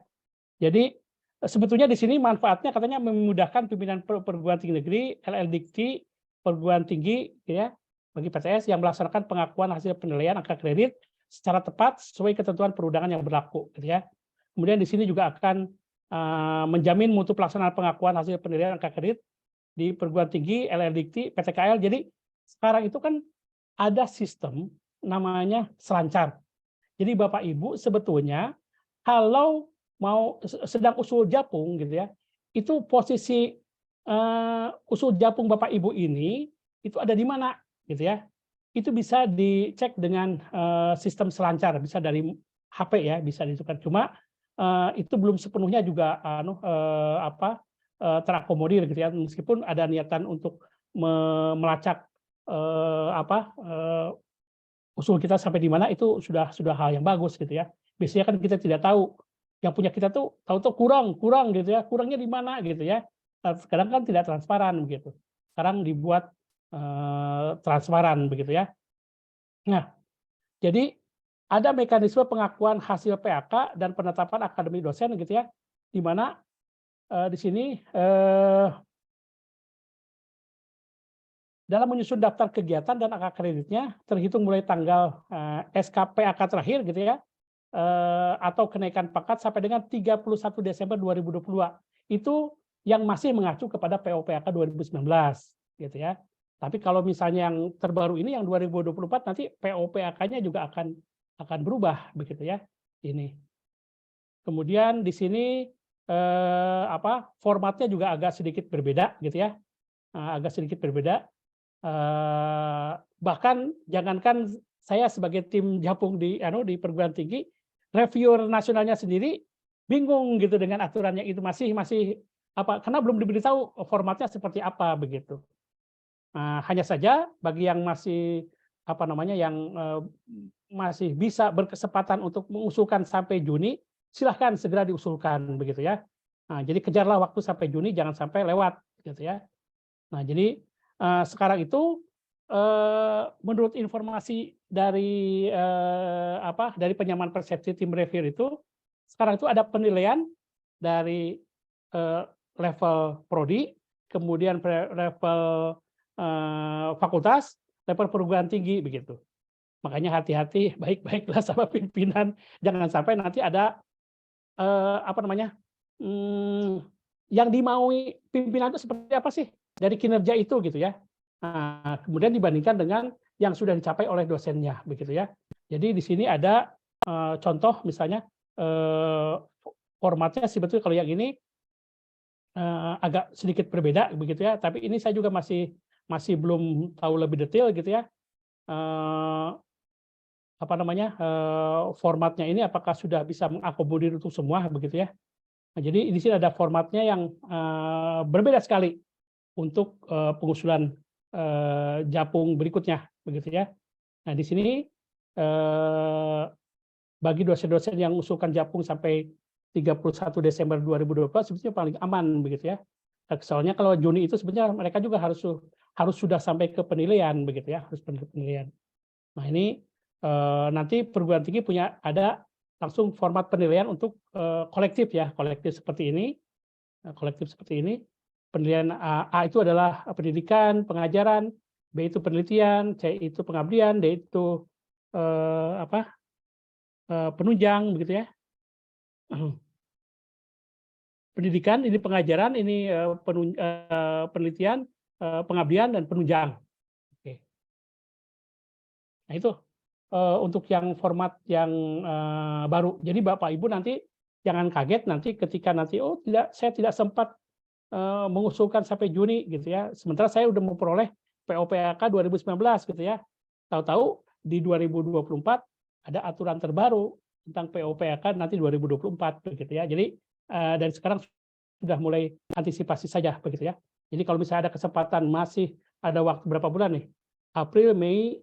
Jadi sebetulnya di sini manfaatnya katanya memudahkan pimpinan perguruan tinggi negeri, LLDIKT, perguruan tinggi, gitu ya, bagi PTS yang melaksanakan pengakuan hasil penilaian angka kredit secara tepat sesuai ketentuan perundangan yang berlaku, gitu ya. Kemudian di sini juga akan menjamin mutu pelaksanaan pengakuan hasil penilaian angka kredit di perguruan tinggi, LLDIKT, PTKL. Jadi sekarang itu kan ada sistem namanya selancar. Jadi Bapak Ibu sebetulnya kalau mau sedang usul Japung, gitu ya, itu posisi usul Japung Bapak Ibu ini itu ada di mana, gitu ya. Itu bisa dicek dengan sistem selancar, bisa dari HP, ya, bisa ditukar. Cuma itu belum sepenuhnya juga terakomodir, gitu ya. Meskipun ada niatan untuk melacak usul kita sampai di mana, itu sudah hal yang bagus, gitu ya. Biasanya kan kita tidak tahu, yang punya kita tuh tahu kurang, gitu ya. Kurangnya di mana, gitu ya. Sekarang kan tidak transparan, begitu. Sekarang dibuat transparan, begitu ya. Nah, jadi ada mekanisme pengakuan hasil PAK dan penetapan akademi dosen, gitu ya, di mana di sini dalam menyusun daftar kegiatan dan angka kreditnya terhitung mulai tanggal SKPAK terakhir, gitu ya, atau kenaikan pangkat sampai dengan 31 Desember 2022. Itu yang masih mengacu kepada POPAK 2019, gitu ya. Tapi kalau misalnya yang terbaru ini yang 2024 nanti POPAK-nya juga akan berubah, begitu ya. Ini. Kemudian di sini formatnya juga agak sedikit berbeda, gitu ya. Agak sedikit berbeda. Bahkan jangankan saya sebagai tim Japung di perguruan tinggi, reviewer nasionalnya sendiri bingung, gitu, dengan aturannya itu masih karena belum diberitahu formatnya seperti apa, begitu. Hanya saja bagi yang masih masih bisa berkesempatan untuk mengusulkan sampai Juni, silahkan segera diusulkan, begitu ya. Nah, jadi kejarlah waktu sampai Juni, jangan sampai lewat, gitu ya. Nah, jadi sekarang itu menurut informasi dari dari penyamaan persepsi tim review itu, sekarang itu ada penilaian dari level prodi, kemudian level fakultas, level perguruan tinggi begitu. Makanya hati-hati, baik-baiklah sama pimpinan, jangan sampai nanti ada yang dimaui pimpinan itu seperti apa sih dari kinerja itu gitu ya. Nah, kemudian dibandingkan dengan yang sudah dicapai oleh dosennya begitu ya. Jadi di sini ada contoh misalnya formatnya sebetulnya kalau yang ini agak sedikit berbeda begitu ya, tapi ini saya juga masih belum tahu lebih detail gitu ya. Formatnya ini apakah sudah bisa mengakomodir untuk semua begitu ya. Nah, jadi di sini ada formatnya yang berbeda sekali untuk pengusulan Japung berikutnya begitu ya. Nah, di sini bagi dosen-dosen yang usulkan Japung sampai 31 Desember 2022 sebetulnya paling aman begitu ya. Soalnya kalau Juni itu sebenarnya mereka juga harus sudah sampai ke penilaian begitu ya, harus penilaian. Nah, ini nanti perguruan tinggi ada langsung format penilaian untuk kolektif ya, kolektif seperti ini. Penilaian A itu adalah pendidikan, pengajaran, B itu penelitian, C itu pengabdian, D itu penunjang begitu ya. Pendidikan, ini pengajaran, ini penelitian, pengabdian dan penunjang. Oke. Nah, itu untuk yang format yang baru. Jadi Bapak Ibu nanti jangan kaget nanti ketika nanti saya tidak sempat mengusulkan sampai Juni gitu ya. Sementara saya udah memperoleh POPAK 2019 gitu ya. Tahu-tahu di 2024 ada aturan terbaru tentang POPAK nanti 2024 begitu ya. Jadi dari sekarang sudah mulai antisipasi saja begitu ya. Jadi kalau misalnya ada kesempatan masih ada waktu berapa bulan nih? April, Mei,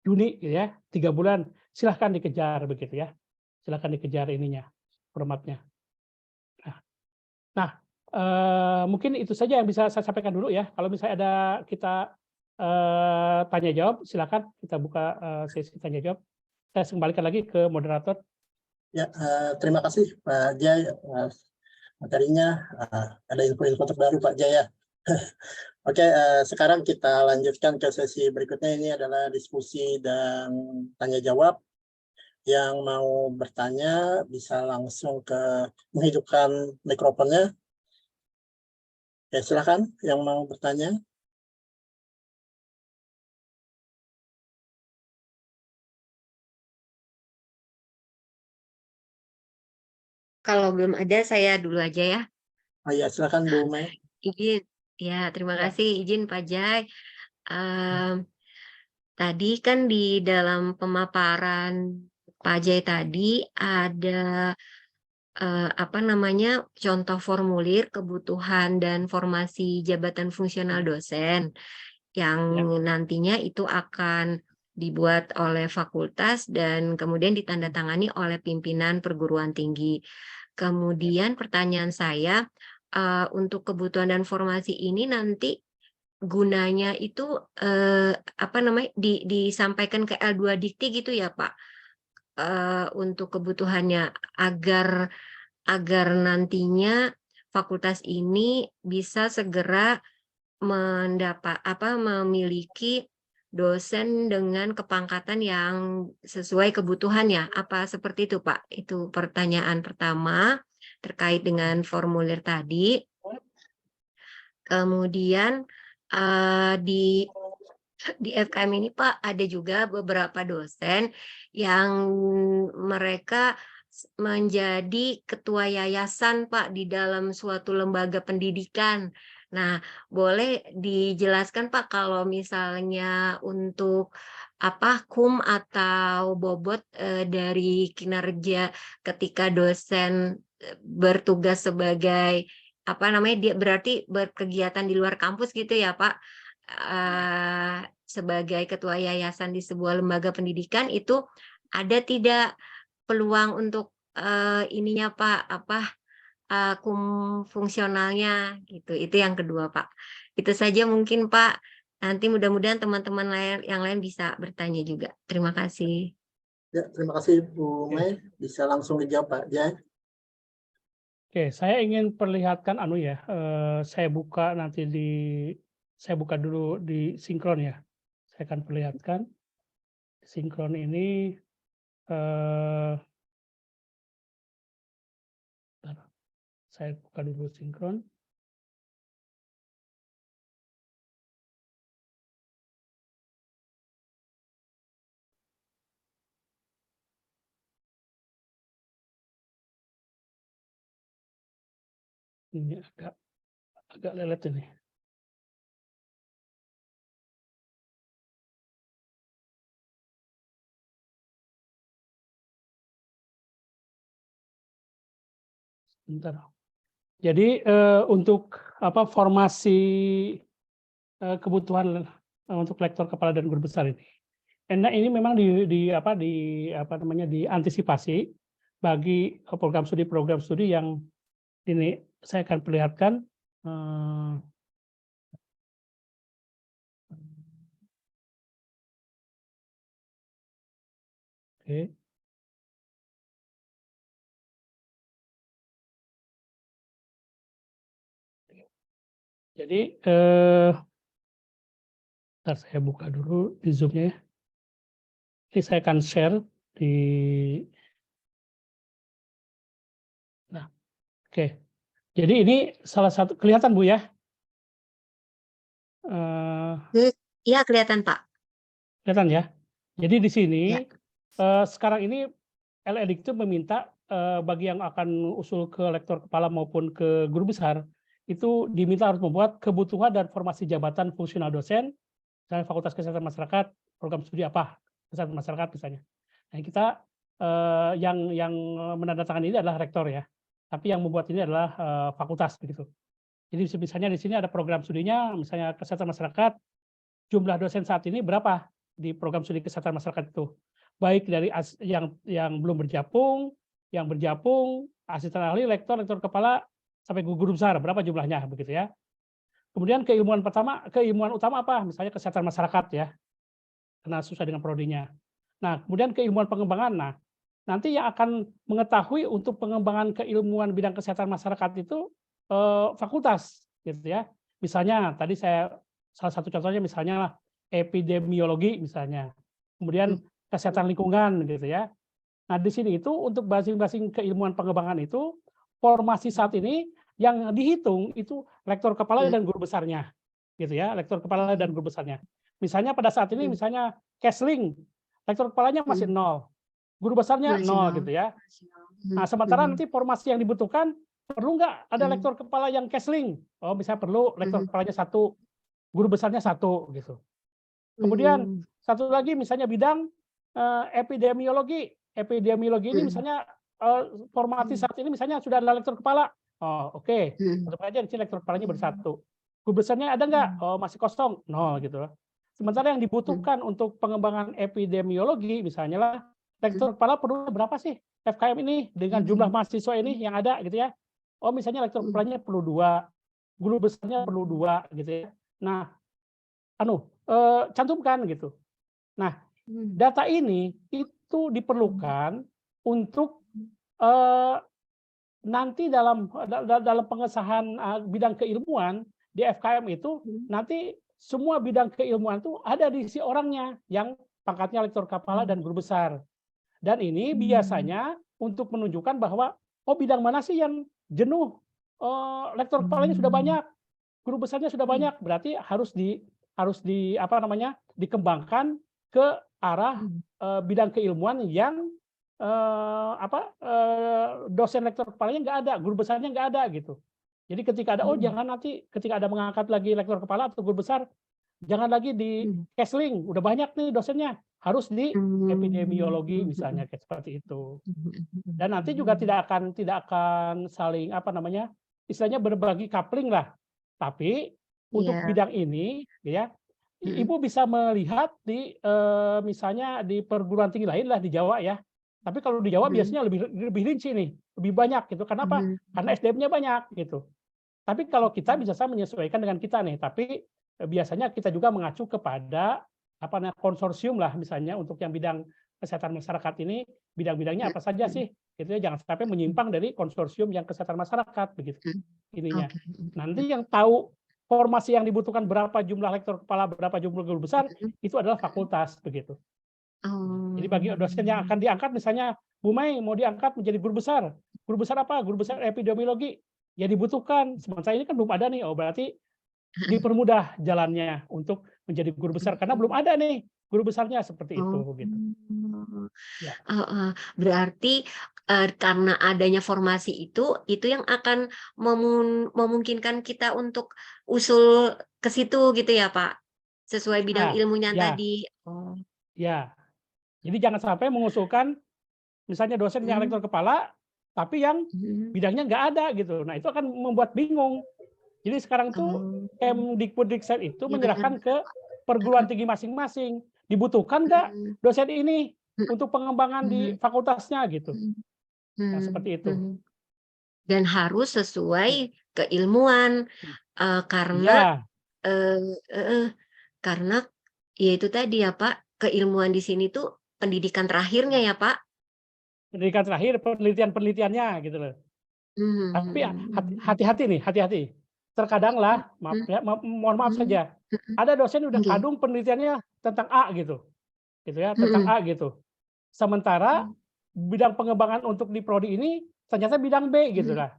Juni gitu ya, 3 bulan, silahkan dikejar begitu ya. Silahkan dikejar ininya, formatnya. Nah, mungkin itu saja yang bisa saya sampaikan dulu ya. Kalau misalnya ada kita tanya jawab, silakan kita buka sesi tanya jawab. Saya kembalikan lagi ke moderator. Ya, terima kasih Pak Jai. Materinya ada info-info terbaru Pak Jaya. Oke, sekarang kita lanjutkan ke sesi berikutnya. Ini adalah diskusi dan tanya jawab. Yang mau bertanya bisa langsung menghidupkan mikrofonnya. Ya, silakan yang mau bertanya. Kalau belum ada, saya dulu aja ya. Oh ya, silakan Bu Mei. Izin. Ya, terima kasih. Izin Pak Jai. Tadi kan di dalam pemaparan Pak Jai tadi ada contoh formulir kebutuhan dan formasi jabatan fungsional dosen yang nantinya itu akan dibuat oleh fakultas dan kemudian ditandatangani oleh pimpinan perguruan tinggi. Kemudian pertanyaan saya, untuk kebutuhan dan formasi ini nanti gunanya itu disampaikan ke L2 Dikti gitu ya Pak, untuk kebutuhannya agar nantinya fakultas ini bisa segera memiliki dosen dengan kepangkatan yang sesuai kebutuhannya. Apa seperti itu Pak? Itu pertanyaan pertama terkait dengan formulir tadi. Kemudian di FKM ini Pak ada juga beberapa dosen yang mereka menjadi ketua yayasan Pak di dalam suatu lembaga pendidikan. Nah, boleh dijelaskan Pak kalau misalnya untuk KUM atau bobot dari kinerja ketika dosen bertugas sebagai dia berarti berkegiatan di luar kampus gitu ya Pak, sebagai ketua yayasan di sebuah lembaga pendidikan itu ada tidak peluang untuk ininya Pak KUM fungsionalnya gitu. Itu yang kedua Pak. Itu saja mungkin Pak. Nanti mudah-mudahan teman-teman yang lain bisa bertanya juga. Terima kasih. Ya, terima kasih Bu Mei. Bisa langsung dijawab Pak Jai. Oke, saya ingin perlihatkan saya buka dulu di sinkron ya. Saya akan perlihatkan sinkron ini. Saya buka dulu sinkron. Ini agak lelet ini. Sebentar. Jadi untuk formasi kebutuhan untuk lektor kepala dan guru besar ini. Ini memang diantisipasi bagi program studi yang ini saya akan perlihatkan. Oke. Jadi ntar saya buka dulu di Zoom-nya ya. Ini saya akan share di. Nah, oke. Jadi ini salah satu kelihatan Bu ya. Iya kelihatan Pak. Kelihatan ya. Jadi di sini Ya. Sekarang ini LEDIC itu meminta bagi yang akan usul ke lektor kepala maupun ke guru besar itu diminta harus membuat kebutuhan dan formasi jabatan fungsional dosen, misalnya Fakultas Kesehatan Masyarakat, program studi apa kesehatan masyarakat misalnya. Nah kita yang menandatangani ini adalah rektor ya, tapi yang membuat ini adalah fakultas begitu. Jadi misalnya di sini ada program studinya, misalnya kesehatan masyarakat, jumlah dosen saat ini berapa di program studi kesehatan masyarakat itu? Baik dari yang belum bergabung, yang bergabung, asisten ahli, lektor kepala, sampai guru besar, berapa jumlahnya begitu ya. Kemudian keilmuan utama apa? Misalnya kesehatan masyarakat ya, karena susah dengan prodinya. Nah, kemudian keilmuan pengembangan. Nah, nanti yang akan mengetahui untuk pengembangan keilmuan bidang kesehatan masyarakat itu fakultas, gitu ya. Misalnya tadi salah satu contohnya misalnya epidemiologi misalnya, kemudian kesehatan lingkungan gitu ya. Nah di sini itu untuk masing-masing keilmuan pengembangan itu formasi saat ini yang dihitung itu lektor kepala dan guru besarnya, gitu ya, lektor kepala dan guru besarnya. Misalnya pada saat ini misalnya Kesling, lektor kepalanya masih 0, guru besarnya 0 gitu ya. Nah sementara nanti formasi yang dibutuhkan perlu nggak ada lektor kepala yang Kesling? Oh bisa perlu lektor kepalanya 1, guru besarnya 1 gitu. Kemudian satu lagi misalnya bidang epidemiologi. Epidemiologi ini misalnya formasi saat ini misalnya sudah ada lektor kepala. Oh oke. Tetap aja di sini lektor kepalanya bersatu. Guru besarnya ada nggak? Oh masih kosong, 0 gitu. Sementara yang dibutuhkan untuk pengembangan epidemiologi misalnya lah lektor kepala perlu berapa sih FKM ini dengan jumlah mahasiswa ini yang ada gitu ya. Oh misalnya lektor kepalanya perlu 2, guru besarnya perlu 2 gitu ya. Nah, cantumkan gitu. Nah, data ini itu diperlukan untuk nanti dalam pengesahan bidang keilmuan di FKM itu nanti semua bidang keilmuan itu ada di si orangnya yang pangkatnya lektor kepala dan guru besar. Dan ini biasanya untuk menunjukkan bahwa bidang mana sih yang jenuh, lektor kepalanya sudah banyak, guru besarnya sudah banyak, berarti harus dikembangkan ke arah bidang keilmuan yang dosen lektor kepalanya nggak ada, guru besarnya nggak ada gitu. Jadi ketika ada jangan nanti ketika ada mengangkat lagi lektor kepala atau guru besar, jangan lagi di Kesling, udah banyak nih dosennya, harus di epidemiologi misalnya kayak seperti itu. Dan nanti juga tidak akan saling istilahnya berbagi coupling lah. Tapi untuk bidang ini ya Ibu bisa melihat di misalnya di perguruan tinggi lain lah di Jawa ya. Tapi kalau di Jawa biasanya lebih rinci nih, lebih banyak gitu. Kenapa? Karena SDM-nya banyak gitu. Tapi kalau kita bisa menyesuaikan dengan kita nih. Tapi biasanya kita juga mengacu kepada konsorsium lah, misalnya untuk yang bidang kesehatan masyarakat ini, bidang-bidangnya apa saja sih, gitu ya, jangan sampai menyimpang dari konsorsium yang kesehatan masyarakat, begitu ininya. Oke. Nanti yang tahu formasi yang dibutuhkan berapa jumlah lektor kepala, berapa jumlah guru besar, itu adalah fakultas, begitu. Jadi bagi dosen yang akan diangkat, misalnya Bu Mai mau diangkat menjadi guru besar apa? Guru besar epidemiologi, ya dibutuhkan. Sementara ini kan belum ada nih, oh berarti dipermudah jalannya untuk menjadi guru besar karena belum ada nih guru besarnya seperti itu, gitu. Ya. Berarti karena adanya formasi itu yang akan memungkinkan kita untuk usul ke situ gitu ya Pak, sesuai bidang ilmunya ya, tadi. ya. Jadi jangan sampai mengusulkan misalnya dosen yang lektor kepala, tapi yang bidangnya nggak ada gitu. Nah itu akan membuat bingung. Jadi sekarang tuh Kemdikbudristek itu menyerahkan ke perguruan tinggi masing-masing. Dibutuhkan nggak dosen ini untuk pengembangan di fakultasnya gitu. Nah, seperti itu. Dan harus sesuai keilmuan karena karena ya itu tadi ya Pak, keilmuan di sini tuh pendidikan terakhirnya ya Pak. Pendidikan terakhir, penelitian-penelitiannya gitu loh. Tapi hati-hati nih, hati-hati. Terkadang lah, mohon maaf saja, ada dosen udah kadung penelitiannya tentang A gitu ya, tentang A gitu. Sementara bidang pengembangan untuk di prodi ini ternyata bidang B gitu lah.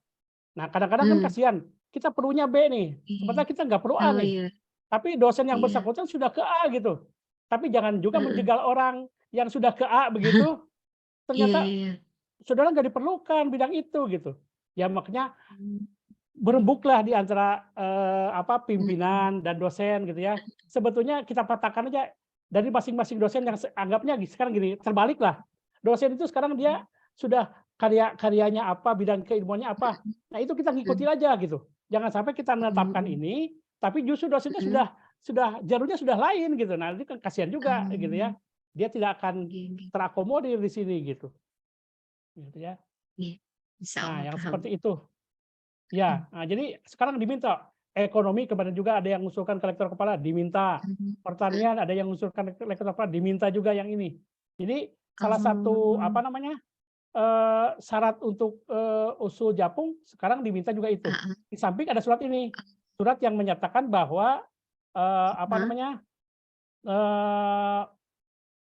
Nah kadang-kadang kan kasihan, kita perlunya B nih, sementara kita nggak perlu A nih. Tapi dosen yang bersangkutan sudah ke A gitu. Tapi jangan juga menjegal orang yang sudah ke A begitu, ternyata saudara nggak diperlukan bidang itu gitu. Ya makanya berembuklah di antara pimpinan dan dosen gitu ya. Sebetulnya kita petakan aja dari masing-masing dosen yang anggapnya sekarang gini, terbalik lah. Dosen itu sekarang dia sudah karyanya apa, bidang keilmuannya apa. Nah, itu kita ngikutin aja gitu. Jangan sampai kita menetapkan ini, tapi justru dosennya sudah jalurnya sudah lain gitu. Nah, itu kan kasihan juga gitu ya. Dia tidak akan terakomodir di sini gitu. Gitu ya. Nah, yang seperti itu. Ya, nah, jadi sekarang diminta ekonomi, kemarin juga ada yang mengusulkan ke lektor kepala diminta, pertanian ada yang mengusulkan ke lektor kepala diminta juga yang ini. Jadi salah satu syarat untuk usul Japung sekarang diminta juga itu. Di samping ada surat ini, surat yang menyatakan bahwa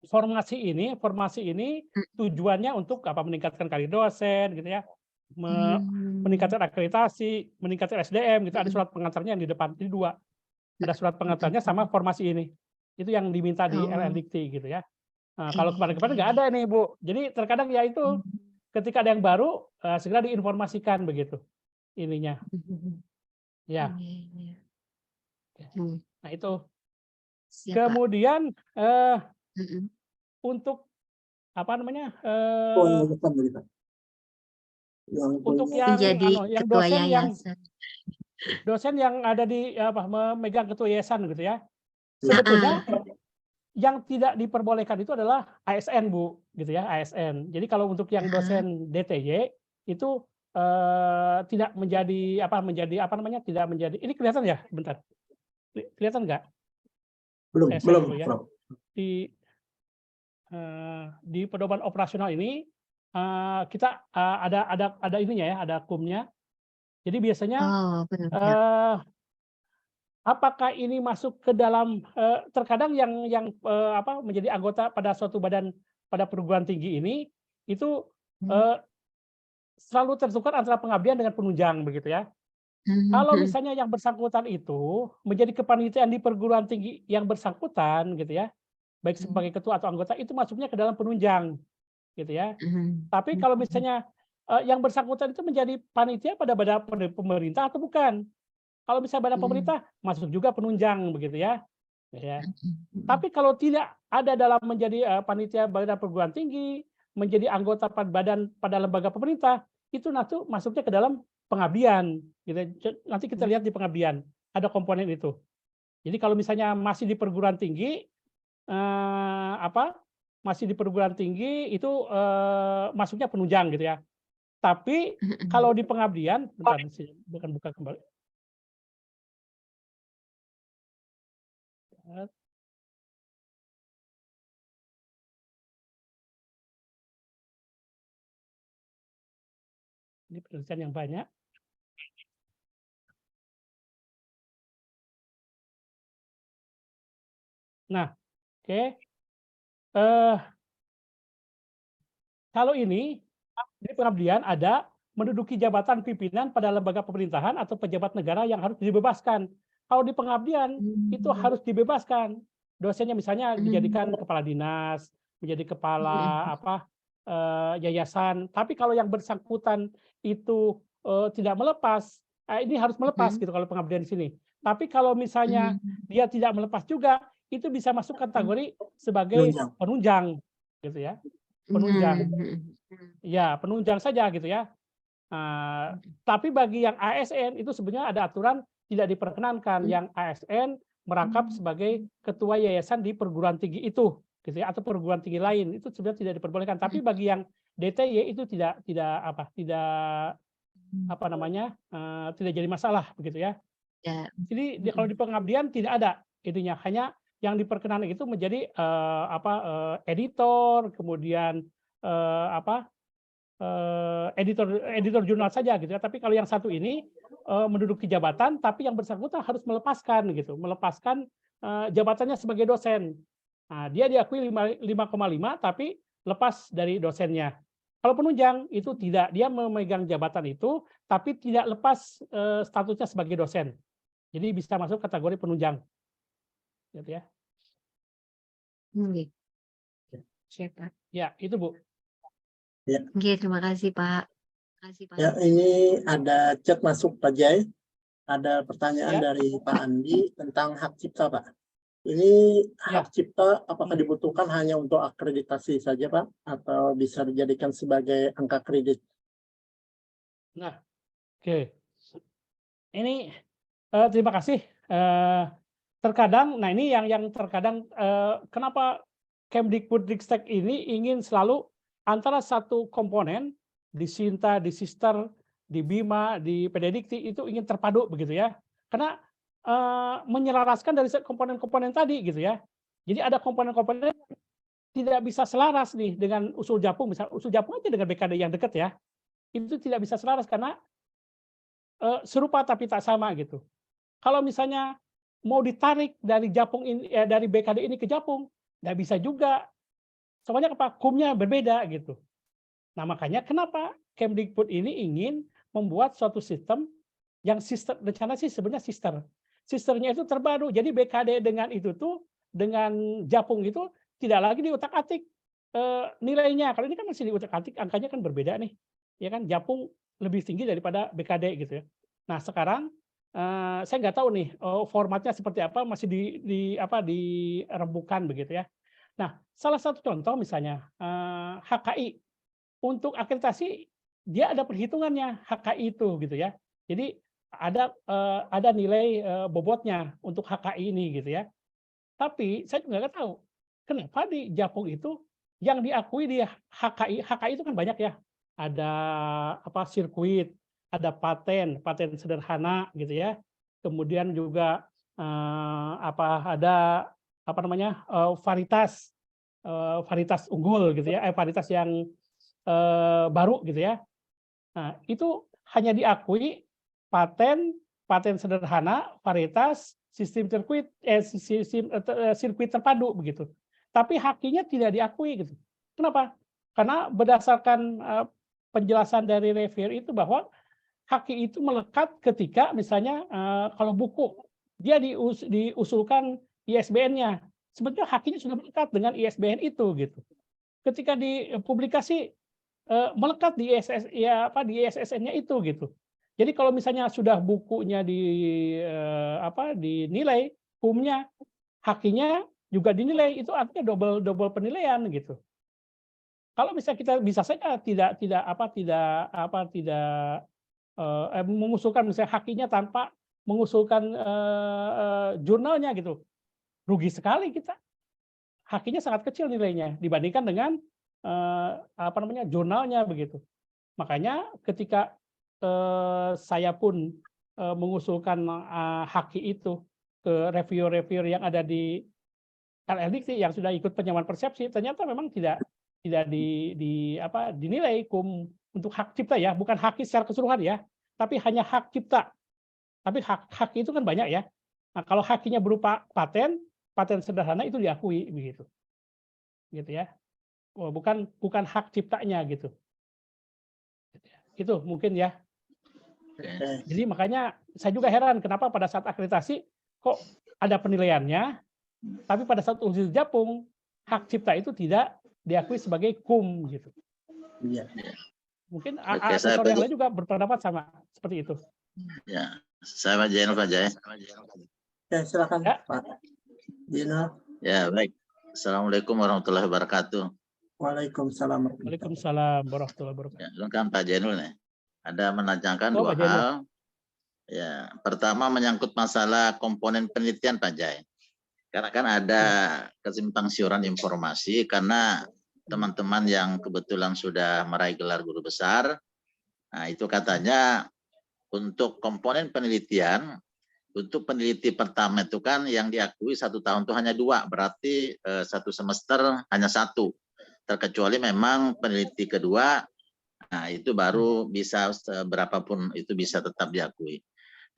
formasi ini tujuannya untuk meningkatkan karir dosen gitu ya. Meningkatkan akreditasi, meningkatkan SDM gitu. Ada surat pengantarnya yang di depan, ini 2. Ada surat pengantarnya sama formasi ini. Itu yang diminta di LLDikti gitu ya. Nah, kalau kemarin-kemarin nggak ada nih Bu. Jadi terkadang ya itu ketika ada yang baru segera diinformasikan begitu ininya. Ya. Nah itu. Kemudian untuk untuk yang dosen yang ada di memegang ketua yayasan gitu ya. Sebetulnya yang tidak diperbolehkan itu adalah ASN Bu, gitu ya, ASN. Jadi kalau untuk yang dosen DTY itu tidak menjadi tidak menjadi. Ini kelihatan ya, bentar. Kelihatan nggak? Belum. Ya. Di pedoman operasional ini kita ada ininya ya, ada kumnya. Jadi biasanya apakah ini masuk ke dalam terkadang yang menjadi anggota pada suatu badan pada perguruan tinggi ini itu selalu tertukar antara pengabdian dengan penunjang begitu ya. Kalau misalnya yang bersangkutan itu menjadi kepanitiaan di perguruan tinggi yang bersangkutan gitu ya, baik sebagai ketua atau anggota itu masuknya ke dalam penunjang gitu ya. Tapi kalau misalnya yang bersangkutan itu menjadi panitia pada badan pemerintah atau bukan? Kalau misalnya badan pemerintah masuk juga penunjang begitu ya. Tapi kalau tidak ada dalam menjadi panitia badan perguruan tinggi, menjadi anggota pada lembaga pemerintah, itu nanti masuknya ke dalam pengabdian. Gitu. Nanti kita lihat di pengabdian ada komponen itu. Jadi kalau misalnya masih di perguruan tinggi, masih di perguruan tinggi itu masuknya penunjang gitu ya. Tapi kalau di pengabdian, bentar, bukan buka kembali. Ini penelitian yang banyak. Nah, oke. Kalau ini di pengabdian ada menduduki jabatan pimpinan pada lembaga pemerintahan atau pejabat negara yang harus dibebaskan. Kalau di pengabdian itu harus dibebaskan. Dosennya misalnya dijadikan kepala dinas, menjadi kepala yayasan. Tapi kalau yang bersangkutan itu tidak melepas, ini harus melepas gitu kalau pengabdian di sini. Tapi kalau misalnya dia tidak melepas juga, itu bisa masuk kategori sebagai penunjang, gitu ya. Penunjang. Ya, penunjang saja gitu ya. Tapi bagi yang ASN itu sebenarnya ada aturan tidak diperkenankan yang ASN merangkap sebagai ketua yayasan di perguruan tinggi itu, gitu ya, atau perguruan tinggi lain itu sebenarnya tidak diperbolehkan. Tapi bagi yang DTY itu tidak jadi masalah begitu ya. Jadi kalau di pengabdian tidak ada intinya, hanya yang diperkenan itu menjadi editor, kemudian editor jurnal saja gitu ya. Tapi kalau yang satu ini menduduki jabatan, tapi yang bersangkutan harus melepaskan gitu, melepaskan jabatannya sebagai dosen. Nah, dia diakui 5,5 tapi lepas dari dosennya. Kalau penunjang itu tidak, dia memegang jabatan itu tapi tidak lepas statusnya sebagai dosen. Jadi bisa masuk kategori penunjang. Gitu ya. Siap, Pak. Ya, itu Bu. Ya. Oke, terima kasih Pak. Terima kasih Pak. Ya, ini ada chat masuk Pak Jai. Ada pertanyaan Ya. dari Pak Andi tentang hak cipta, Pak. Ini hak cipta apakah dibutuhkan hanya untuk akreditasi saja, Pak? Atau bisa dijadikan sebagai angka kredit? Nah, oke. Ini terima kasih. Terkadang, nah ini yang terkadang kenapa Kemdikbudristek ini ingin selalu antara satu komponen di Sinta, di Sister, di Bima, di Pededikti itu ingin terpadu begitu ya. Karena menyelaraskan dari komponen-komponen tadi gitu ya. Jadi ada komponen-komponen tidak bisa selaras nih dengan usul Japung, misal usul Japung aja dengan BKD yang dekat ya. Itu tidak bisa selaras karena serupa tapi tak sama gitu. Kalau misalnya mau ditarik dari Japung ini, dari BKD ini ke Japung, nggak bisa juga. Soalnya apa? Kumnya berbeda gitu. Nah makanya kenapa Kemdikbud ini ingin membuat suatu sistem yang sistem rencana sih sebenarnya sisternya itu terbaru. Jadi BKD dengan itu tuh dengan Japung itu tidak lagi diutak-atik nilainya. Kalau ini kan masih diutak-atik, angkanya kan berbeda nih. Ya kan Japung lebih tinggi daripada BKD gitu ya. Nah sekarang saya nggak tahu nih formatnya seperti apa, masih dirembukan begitu ya. Nah salah satu contoh misalnya HKI untuk akreditasi dia ada perhitungannya HKI itu gitu ya. Jadi ada nilai bobotnya untuk HKI ini gitu ya. Tapi saya juga nggak tahu kenapa di Japung itu yang diakui di HKI itu kan banyak ya. Ada sirkuit, ada paten sederhana gitu ya. Kemudian juga ada varietas unggul gitu ya, varietas yang baru gitu ya. Nah, itu hanya diakui paten sederhana, varietas, sistem sirkuit terpadu begitu. Tapi HKI-nya tidak diakui gitu. Kenapa? Karena berdasarkan penjelasan dari reviewer itu bahwa HKI itu melekat ketika misalnya kalau buku dia diusulkan ISBN-nya. Sebetulnya HKI-nya sudah melekat dengan ISBN itu gitu. Ketika dipublikasi melekat di ISSN-nya itu gitu. Jadi kalau misalnya sudah bukunya dinilai, hukumnya, HKI-nya juga dinilai, itu artinya double penilaian gitu. Kalau misalnya kita bisa saja tidak mengusulkan misalnya HKI-nya tanpa mengusulkan jurnalnya gitu, rugi sekali kita. HKI-nya sangat kecil nilainya dibandingkan dengan jurnalnya begitu. Makanya ketika saya pun mengusulkan HKI itu ke reviewer yang ada di LLDikti yang sudah ikut penyamaan persepsi, ternyata memang tidak dinilai untuk hak cipta ya, bukan haki secara keseluruhan ya, tapi hanya hak cipta. Tapi hak itu kan banyak ya. Nah, kalau hakinya berupa paten sederhana itu diakui begitu. Gitu ya. Oh, bukan hak ciptanya gitu. Itu mungkin ya. Oke. Jadi makanya saya juga heran kenapa pada saat akreditasi kok ada penilaiannya, tapi pada saat uji japung hak cipta itu tidak diakui sebagai kum gitu. Iya. Mungkin Oke, saya asesor Pak yang Jai. lain juga berpendapat sama seperti itu. Ya, saya Pak Jainul, Pak Jai. Oke, silakan Ya. Pak Dino. Ya, baik. Assalamualaikum warahmatullahi wabarakatuh. Waalaikumsalam. Waalaikumsalam warahmatullahi wabarakatuh. Ya, kan Pak Jainul nih. Ada menanyakan Oh, dua Pak Jainul. hal. Ya, pertama menyangkut masalah komponen penelitian Pak Jai. Karena kan ada kesimpang siuran informasi karena teman-teman yang kebetulan sudah meraih gelar guru besar, nah itu katanya untuk komponen penelitian, untuk peneliti pertama itu kan yang diakui 1 tahun itu hanya 2, berarti 1 semester hanya 1. Terkecuali memang peneliti kedua, nah itu baru bisa berapapun itu bisa tetap diakui.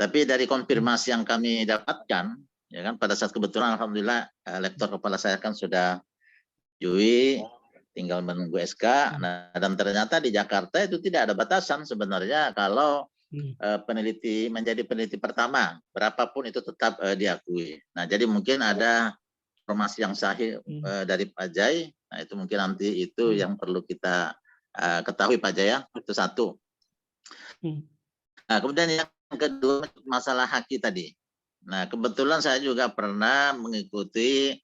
Tapi dari konfirmasi yang kami dapatkan, ya kan pada saat kebetulan alhamdulillah lektor kepala saya kan sudah Jui, tinggal menunggu SK. Nah, dan ternyata di Jakarta itu tidak ada batasan sebenarnya kalau peneliti menjadi peneliti pertama, berapapun itu tetap diakui. Nah, jadi mungkin ada informasi yang sahih dari Pak Jai. Nah, itu mungkin nanti itu yang perlu kita ketahui Pak Jai ya. Itu satu. Nah, kemudian yang kedua masalah haki tadi. Nah, kebetulan saya juga pernah mengikuti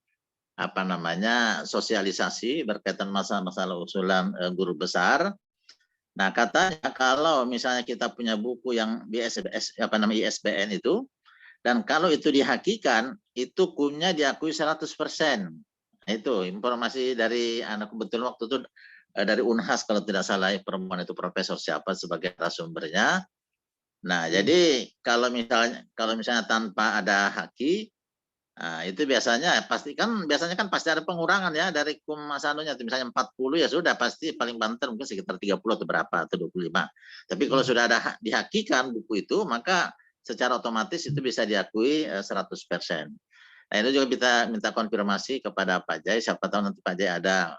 sosialisasi berkaitan masalah usulan guru besar. Nah, katanya kalau misalnya kita punya buku yang ISBN itu, dan kalau itu dihakikan, itu kumnya diakui 100%. Itu informasi dari anak kebetulan waktu itu dari Unhas kalau tidak salah, perempuan itu profesor siapa sebagai narasumbernya. Nah, jadi kalau misalnya tanpa ada haki, nah, itu biasanya pasti ada pengurangan ya dari kum masanunya, misalnya 40 ya sudah pasti paling banter mungkin sekitar 30 atau berapa atau 25. Tapi kalau sudah ada dihakikan buku itu, maka secara otomatis itu bisa diakui 100%. Nah, itu juga kita minta konfirmasi kepada Pak Jai, siapa tahu nanti Pak Jai ada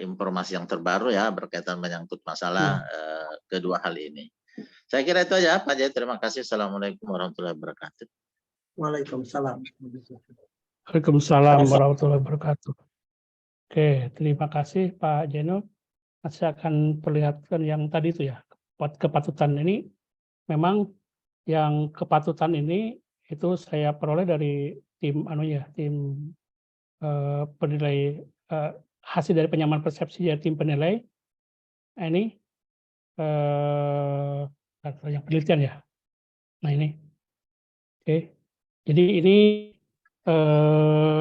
informasi yang terbaru ya berkaitan menyangkut masalah kedua hal ini. Saya kira itu aja Pak Jai, terima kasih. Assalamualaikum warahmatullahi wabarakatuh. Waalaikumsalam. Waalaikumsalam warahmatullahi wabarakatuh. Oke, terima kasih Pak Jeno. Saya akan perlihatkan yang tadi itu ya, kepatutan ini. Memang yang kepatutan ini itu saya peroleh dari tim penilai, hasil dari penyamaan persepsi dari tim penilai. Nah, ini yang penelitian ya. Nah, ini. Oke. Jadi ini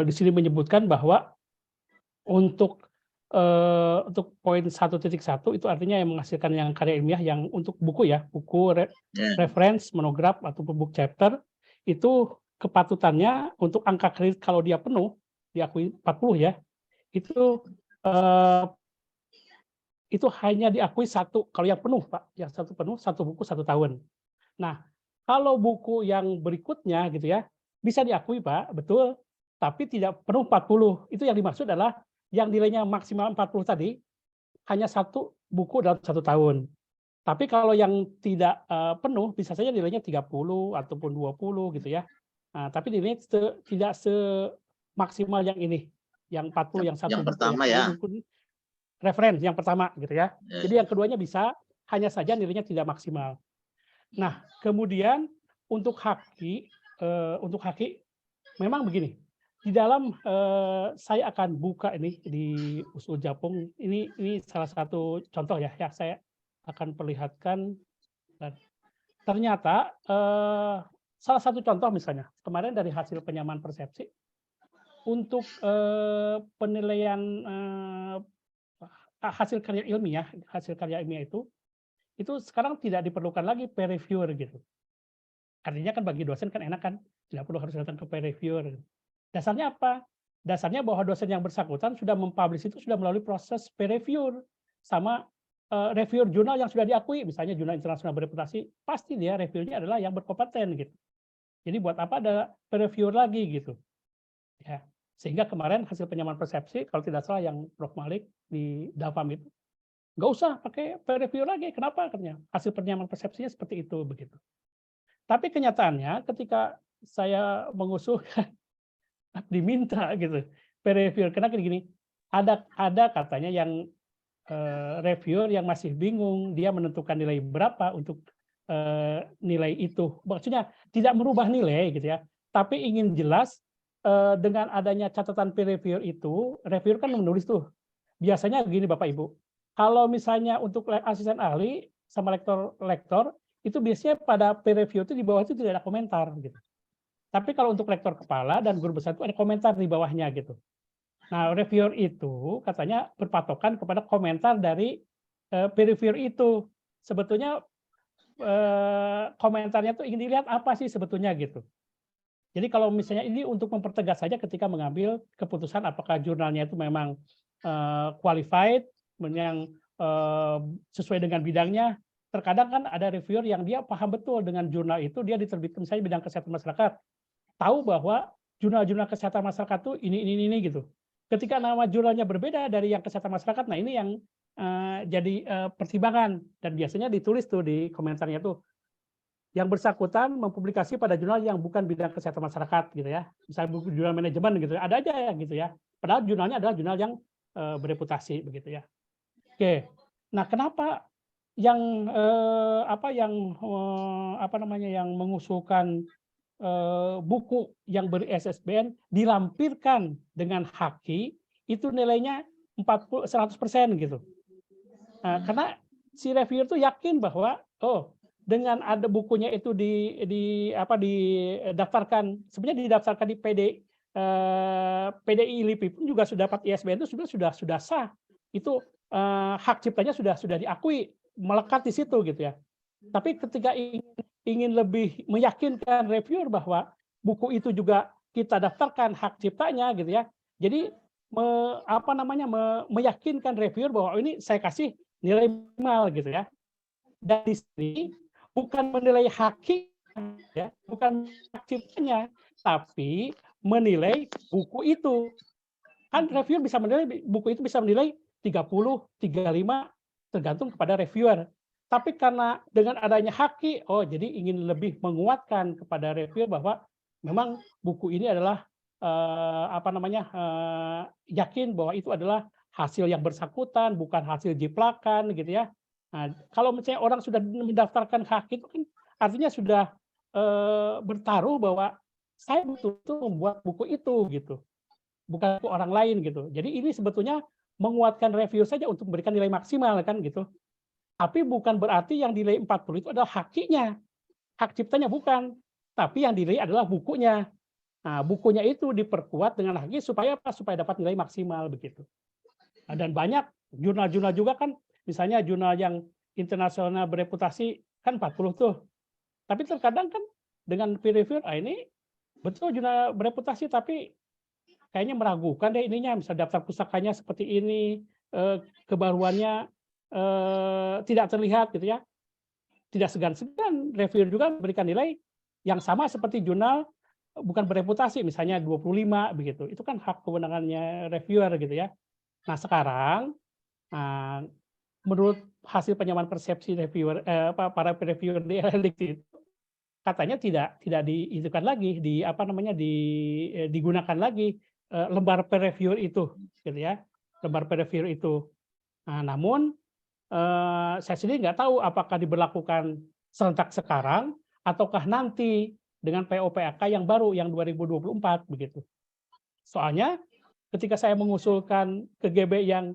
di sini menyebutkan bahwa untuk poin 1.1 itu artinya yang menghasilkan yang karya ilmiah yang untuk buku ya, buku reference, monograf ataupun book chapter, itu kepatutannya untuk angka kredit kalau dia penuh diakui 40 ya, itu hanya diakui 1 kalau yang penuh Pak, yang 1 penuh 1 buku 1 tahun. Nah, kalau buku yang berikutnya gitu ya, bisa diakui Pak, betul, tapi tidak penuh 40. Itu yang dimaksud adalah yang nilainya maksimal 40 tadi, hanya 1 buku dalam 1 tahun. Tapi kalau yang tidak penuh, bisa saja nilainya 30 ataupun 20 gitu ya. Nah, tapi nilainya tidak semaksimal yang ini, yang 40, yang 1 yang buku. Pertama ya. Referensi yang pertama gitu ya. Jadi yang keduanya bisa, hanya saja nilainya tidak maksimal. Nah, kemudian untuk haki memang begini. Di dalam saya akan buka ini di usul japung. Ini salah satu contoh ya yang saya akan perlihatkan. Dan ternyata salah satu contoh misalnya kemarin dari hasil penyamaan persepsi untuk penilaian hasil karya ilmiah itu sekarang tidak diperlukan lagi peer reviewer gitu. Artinya kan bagi dosen kan enak kan, tidak perlu harus datang ke peer reviewer. Dasarnya apa? Dasarnya bahwa dosen yang bersangkutan sudah mempublish itu sudah melalui proses peer reviewer sama reviewer jurnal yang sudah diakui, misalnya jurnal internasional bereputasi, pasti dia reviewnya adalah yang berkompeten gitu. Jadi buat apa ada reviewer lagi gitu. Ya. Sehingga kemarin hasil penyamaan persepsi, kalau tidak salah yang Prof. Malik di Dafam itu, nggak usah pakai peer review lagi. Kenapa? Katanya hasil penyamaan persepsinya seperti itu begitu. Tapi kenyataannya ketika saya mengusulkan diminta gitu peer review, karena gini, ada katanya yang reviewer yang masih bingung dia menentukan nilai berapa untuk nilai itu. Maksudnya tidak merubah nilai gitu ya, tapi ingin jelas dengan adanya catatan peer reviewer itu, reviewer kan menulis tuh. Biasanya gini Bapak Ibu, kalau misalnya untuk asisten ahli sama lektor itu biasanya pada peer review itu di bawah itu tidak ada komentar gitu. Tapi kalau untuk lektor kepala dan guru besar itu ada komentar di bawahnya gitu. Nah, reviewer itu katanya berpatokan kepada komentar dari peer reviewer itu. Sebetulnya komentarnya itu ingin dilihat apa sih sebetulnya gitu. Jadi kalau misalnya ini untuk mempertegas saja ketika mengambil keputusan apakah jurnalnya itu memang qualified, yang sesuai dengan bidangnya. Terkadang kan ada reviewer yang dia paham betul dengan jurnal itu, dia diterbitkan misalnya bidang kesehatan masyarakat, tahu bahwa jurnal-jurnal kesehatan masyarakat itu ini gitu. Ketika nama jurnalnya berbeda dari yang kesehatan masyarakat, nah ini yang jadi pertimbangan, dan biasanya ditulis tuh di komentarnya tuh yang bersangkutan mempublikasi pada jurnal yang bukan bidang kesehatan masyarakat gitu ya, misalnya jurnal manajemen gitu, ada aja ya gitu ya. Padahal jurnalnya adalah jurnal yang bereputasi begitu ya. Oke, nah kenapa yang yang mengusulkan buku yang ber-SSBN dilampirkan dengan haki itu nilainya 100% gitu. Nah, karena si reviewer itu yakin bahwa dengan ada bukunya itu didaftarkan, sebenarnya didaftarkan di PDI LIPI pun juga sudah dapat ISBN itu sudah sah. Itu hak ciptanya sudah diakui, melekat di situ gitu ya. Tapi ketika ingin lebih meyakinkan reviewer bahwa buku itu juga kita daftarkan hak ciptanya gitu ya. Jadi meyakinkan reviewer bahwa ini saya kasih nilai minimal gitu ya. Dan di sini bukan menilai haki ya, bukan hak ciptanya, tapi menilai buku itu. Kan reviewer bisa menilai buku itu bisa menilai 30, 35 tergantung kepada reviewer. Tapi karena dengan adanya haki, jadi ingin lebih menguatkan kepada reviewer bahwa memang buku ini adalah yakin bahwa itu adalah hasil yang bersangkutan, bukan hasil jiplakan gitu ya. Nah, kalau misalnya orang sudah mendaftarkan haki itu kan artinya sudah bertaruh bahwa saya betul-betul membuat buku itu gitu, bukan buku orang lain gitu. Jadi ini sebetulnya menguatkan review saja untuk memberikan nilai maksimal kan gitu. Tapi bukan berarti yang nilai 40 itu adalah hakinya. Hak ciptanya bukan. Tapi yang dinilai adalah bukunya. Nah, bukunya itu diperkuat dengan haki supaya apa? Supaya dapat nilai maksimal begitu. Nah, dan banyak jurnal-jurnal juga kan, misalnya jurnal yang internasional bereputasi kan 40 tuh. Tapi terkadang kan dengan peer review, ini betul jurnal bereputasi tapi kayaknya meragukan deh ininya, misalnya daftar pustakanya seperti ini, kebaruannya tidak terlihat gitu ya. Tidak segan-segan reviewer juga memberikan nilai yang sama seperti jurnal bukan bereputasi, misalnya 25 begitu. Itu kan hak kewenangannya reviewer gitu ya. Nah, sekarang menurut hasil penyamaan persepsi reviewer para reviewer di LLDIC itu katanya tidak diitukan lagi digunakan lagi lembar peer reviewer itu gitu ya. Lembar peer reviewer itu. Nah, namun saya sendiri nggak tahu apakah diberlakukan serentak sekarang ataukah nanti dengan PO-PAK yang baru yang 2024 begitu. Soalnya ketika saya mengusulkan ke GB yang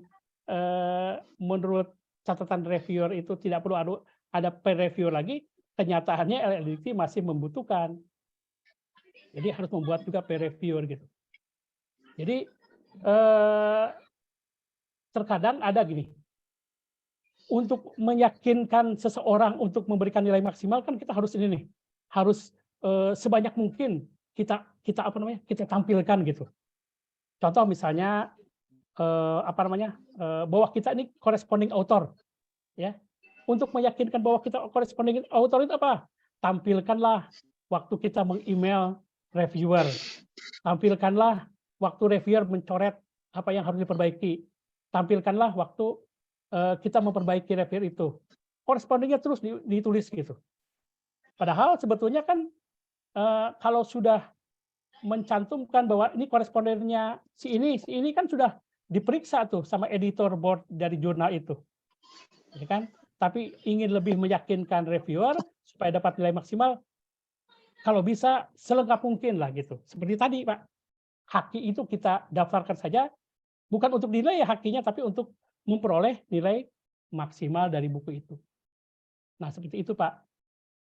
menurut catatan reviewer itu tidak perlu ada peer reviewer lagi, kenyataannya LLDIC masih membutuhkan. Jadi harus membuat juga peer reviewer gitu. Jadi terkadang ada gini. Untuk meyakinkan seseorang untuk memberikan nilai maksimal kan kita harus ini nih, harus sebanyak mungkin kita tampilkan gitu. Contoh misalnya bahwa kita ini corresponding author. ya. Untuk meyakinkan bahwa kita corresponding author itu apa? Tampilkanlah waktu kita meng-email reviewer. Tampilkanlah waktu reviewer mencoret apa yang harus diperbaiki. Tampilkanlah waktu kita memperbaiki reviewer itu. Correspondingnya terus ditulis gitu. Padahal sebetulnya kan kalau sudah mencantumkan bahwa ini korespondennya si ini kan sudah diperiksa tuh sama editor board dari jurnal itu, ya kan? Tapi ingin lebih meyakinkan reviewer supaya dapat nilai maksimal, kalau bisa selengkap mungkin lah gitu. Seperti tadi Pak, haki itu kita daftarkan saja, bukan untuk nilai ya hakinya, tapi untuk memperoleh nilai maksimal dari buku itu. Nah seperti itu Pak.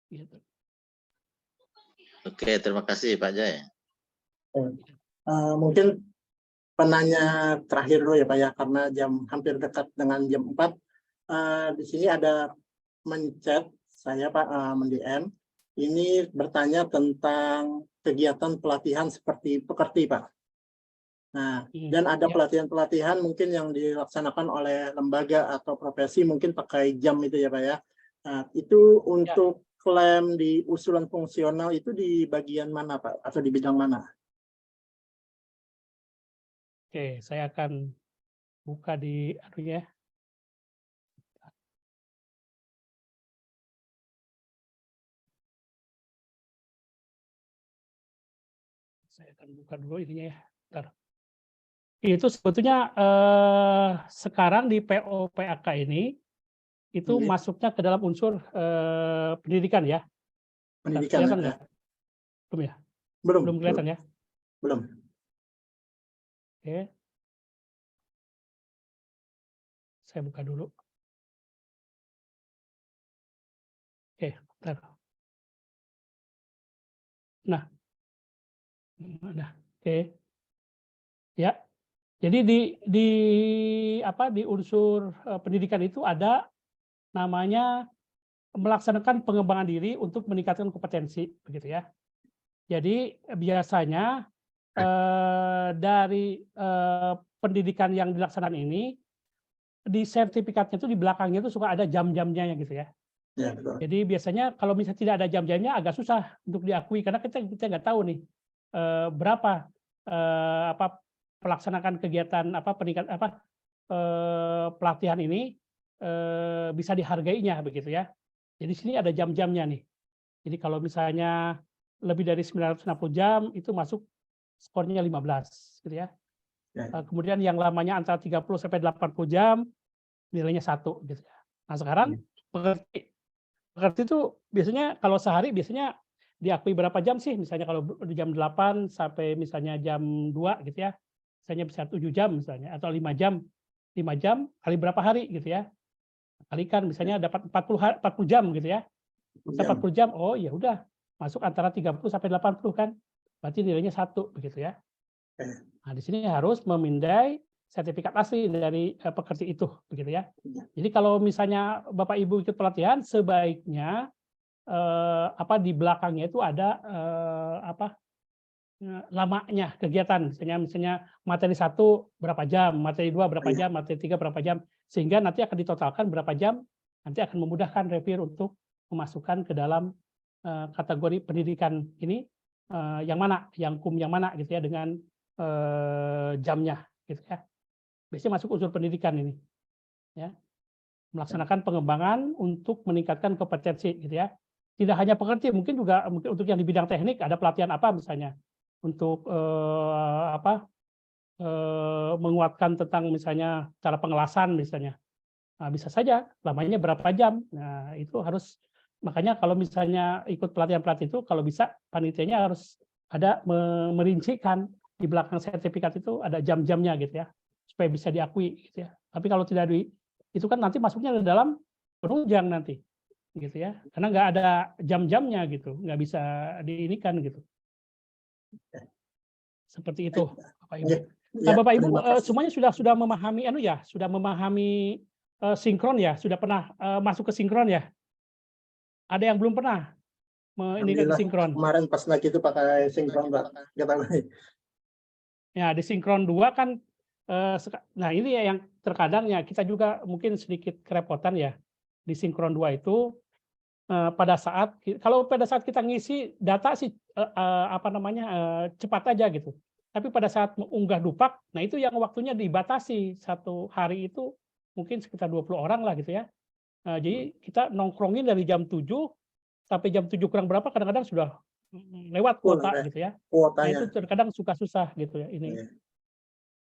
Gitu. Oke, terima kasih Pak Jai. Mungkin penanya terakhir dulu ya Pak ya, karena hampir dekat dengan jam 4. Di sini ada mencet saya Pak, mendm. Ini bertanya tentang kegiatan pelatihan seperti pekerti Pak. Nah, dan ada pelatihan-pelatihan mungkin yang dilaksanakan oleh lembaga atau profesi mungkin pakai jam itu ya Pak ya. Nah, itu untuk klaim di usulan fungsional itu di bagian mana Pak, atau di bidang mana? Oke, saya akan buka di ya. Saya akan buka dulu ininya ya. Bentar. Itu sebetulnya sekarang di PO-PAK ini itu masuknya ke dalam unsur pendidikan ya. Pendidikan kelihatan ya. nggak? Belum ya? Belum Kelihatan ya? Belum. Oke. Saya buka dulu. Oke, bentar. Nah. Oke. Ya. Jadi di unsur pendidikan itu ada namanya melaksanakan pengembangan diri untuk meningkatkan kompetensi, begitu ya. Jadi biasanya dari pendidikan yang dilaksanakan ini di sertifikatnya itu di belakangnya itu suka ada jam-jamnya gitu ya. Ya, betul. Jadi biasanya kalau misalnya tidak ada jam-jamnya agak susah untuk diakui karena kita nggak tahu nih berapa pelaksanakan kegiatan pelatihan ini bisa dihargainya begitu ya. Jadi sini ada jam-jamnya nih. Jadi kalau misalnya lebih dari 960 jam itu masuk skornya 15 gitu ya. Kemudian yang lamanya antara 30 sampai 80 jam nilainya 1 gitu ya. Nah, sekarang pekerti itu biasanya kalau sehari biasanya diakui berapa jam sih? Misalnya kalau di jam 8 sampai misalnya jam 2 gitu ya. Misalnya bisa 7 jam misalnya atau 5 jam. 5 jam kali berapa hari gitu ya. Kalikan misalnya dapat 40 jam gitu ya. 40 jam, oh ya udah masuk antara 30 sampai 80 kan. Berarti nilainya 1 begitu ya. Nah, di sini harus memindai sertifikat asli dari pekerti itu begitu ya. Jadi kalau misalnya Bapak Ibu ikut pelatihan sebaiknya di belakangnya itu ada lamanya kegiatan, misalnya materi 1 berapa jam, materi 2 berapa jam, materi 3 berapa jam, sehingga nanti akan ditotalkan berapa jam, nanti akan memudahkan reviewer untuk memasukkan ke dalam kategori pendidikan ini yang mana, yang mana gitu ya dengan jamnya gitu ya. Biasanya masuk unsur pendidikan ini ya. Melaksanakan pengembangan untuk meningkatkan kompetensi gitu ya. Tidak hanya pekerti, mungkin untuk yang di bidang teknik ada pelatihan apa misalnya untuk menguatkan tentang misalnya cara pengelasan misalnya. Nah, bisa saja lamanya berapa jam. Nah, itu harus makanya kalau misalnya ikut pelatihan-pelatihan itu kalau bisa panitianya harus ada merincikan di belakang sertifikat itu ada jam-jamnya gitu ya supaya bisa diakui gitu ya. Tapi kalau tidak itu kan nanti masuknya ke dalam penunjang nanti gitu ya. Karena nggak ada jam-jamnya gitu, nggak bisa diinikan gitu. Seperti itu, Bapak Ibu. Nah, Bapak Ibu semuanya sudah memahami sudah memahami sinkron ya, sudah pernah masuk ke sinkron ya. Ada yang belum pernah menginikan sinkron. Kemarin pas lagi itu pakai sinkron, Pak. Ya, di sinkron 2 kan nah ini ya yang terkadang ya kita juga mungkin sedikit kerepotan ya. di sinkron 2 itu pada saat kita ngisi data sih cepat aja gitu. Tapi pada saat mengunggah dupak, nah itu yang waktunya dibatasi. Satu hari itu mungkin sekitar 20 orang lah gitu ya. Jadi kita nongkrongin dari jam 7 sampai jam 7 kurang berapa, kadang-kadang sudah lewat kuota gitu ya. Nah itu terkadang suka susah gitu ya ini.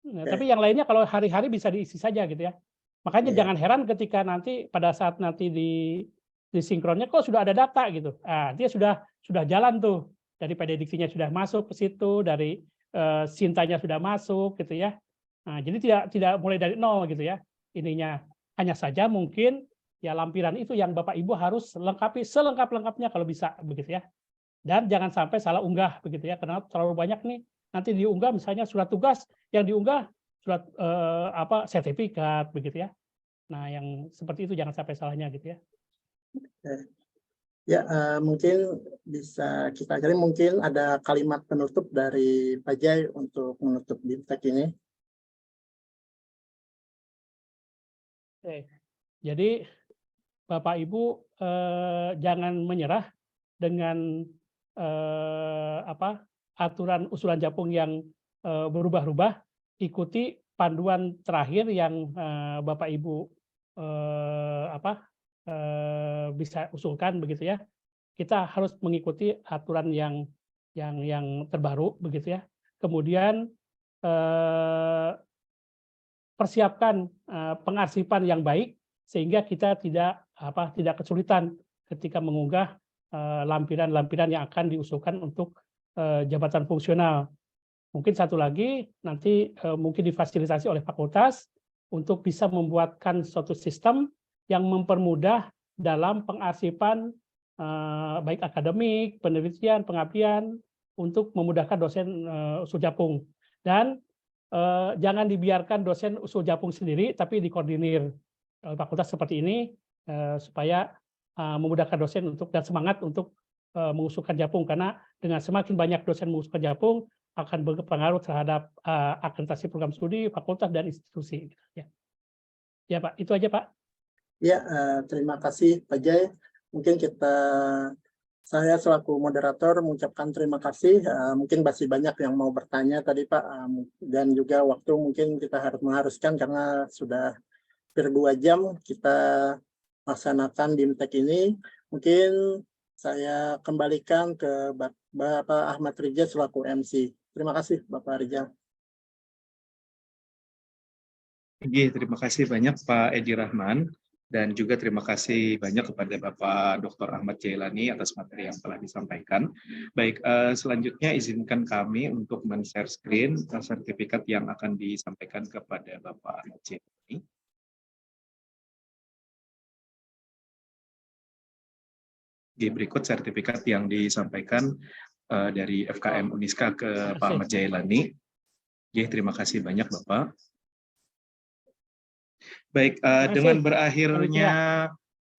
Nah, tapi yang lainnya kalau hari-hari bisa diisi saja gitu ya. Makanya jangan heran ketika nanti pada saat nanti di sinkronnya kok sudah ada data gitu. Dia sudah jalan tuh, dari prediksinya sudah masuk ke situ, dari sintanya sudah masuk gitu ya. Nah, jadi tidak mulai dari nol gitu ya. Ininya hanya saja mungkin ya lampiran itu yang Bapak Ibu harus lengkapi selengkap-lengkapnya kalau bisa begitu ya. Dan jangan sampai salah unggah begitu ya, karena terlalu banyak nih nanti diunggah misalnya surat tugas, yang diunggah surat sertifikat begitu ya. Nah, yang seperti itu jangan sampai salahnya gitu ya. Ya, mungkin bisa kita cari, mungkin ada kalimat penutup dari Pak Jai untuk menutup BIMTEK ini. Oke. Jadi Bapak Ibu jangan menyerah dengan aturan usulan Japung yang berubah-ubah. Ikuti panduan terakhir yang Bapak Ibu bisa usulkan begitu ya. Kita harus mengikuti aturan yang terbaru begitu ya. Kemudian persiapkan pengarsipan yang baik sehingga kita tidak kesulitan ketika mengunggah lampiran-lampiran yang akan diusulkan untuk jabatan fungsional. Mungkin satu lagi nanti mungkin difasilitasi oleh fakultas untuk bisa membuatkan suatu sistem yang mempermudah dalam pengarsipan baik akademik, penelitian, pengabdian untuk memudahkan dosen usul Japung. Dan jangan dibiarkan dosen usul Japung sendiri, tapi dikoordinir oleh fakultas seperti ini supaya memudahkan dosen dan semangat untuk mengusulkan Japung, karena dengan semakin banyak dosen mengusulkan Japung akan berpengaruh terhadap akreditasi program studi, fakultas, dan institusi. Ya Pak, itu aja Pak. Ya, terima kasih Pak Jai. Mungkin saya selaku moderator mengucapkan terima kasih. Mungkin masih banyak yang mau bertanya tadi Pak, dan juga waktu mungkin kita harus mengharuskan karena sudah hampir 2 jam kita laksanakan BIMTEK ini. Mungkin saya kembalikan ke Bapak Ahmad Rijal selaku MC. Terima kasih Bapak Rijal. Terima kasih banyak Pak Edi Rahman. Dan juga terima kasih banyak kepada Bapak Dr. Ahmad Jailani atas materi yang telah disampaikan. Baik, selanjutnya izinkan kami untuk men-share screen sertifikat yang akan disampaikan kepada Bapak Ahmad Jailani. Berikut sertifikat yang disampaikan dari FKM Uniska ke Pak Ahmad Jailani. Terima kasih banyak Bapak. Baik, dengan berakhirnya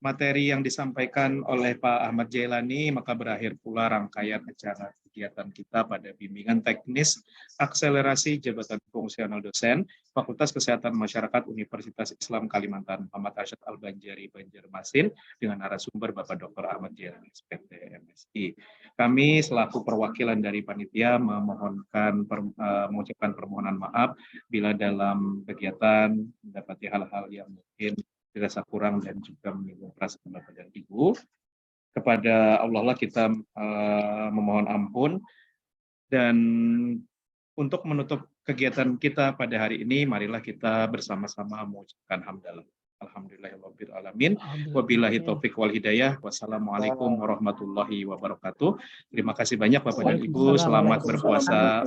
materi yang disampaikan oleh Pak Ahmad Jailani, maka berakhir pula rangkaian acara kegiatan kita pada bimbingan teknis akselerasi jabatan fungsional dosen Fakultas Kesehatan Masyarakat Universitas Islam Kalimantan Muhammad Arsyad Al-Banjari Banjarmasin dengan narasumber Bapak Dr. Ahmad Jailani SPT MSI. Kami selaku perwakilan dari panitia mengucapkan permohonan maaf bila dalam kegiatan mendapati hal-hal yang mungkin dirasa kurang dan juga menyinggung perasaan Bapak dan Ibu. Kepada Allah lah kita memohon ampun. Dan untuk menutup kegiatan kita pada hari ini, marilah kita bersama-sama mengucapkan hamdalah. Alhamdulillahirabbil alamin. Wabillahi taufik wal hidayah. Wassalamualaikum warahmatullahi wabarakatuh. Terima kasih banyak Bapak dan Ibu. Selamat berpuasa.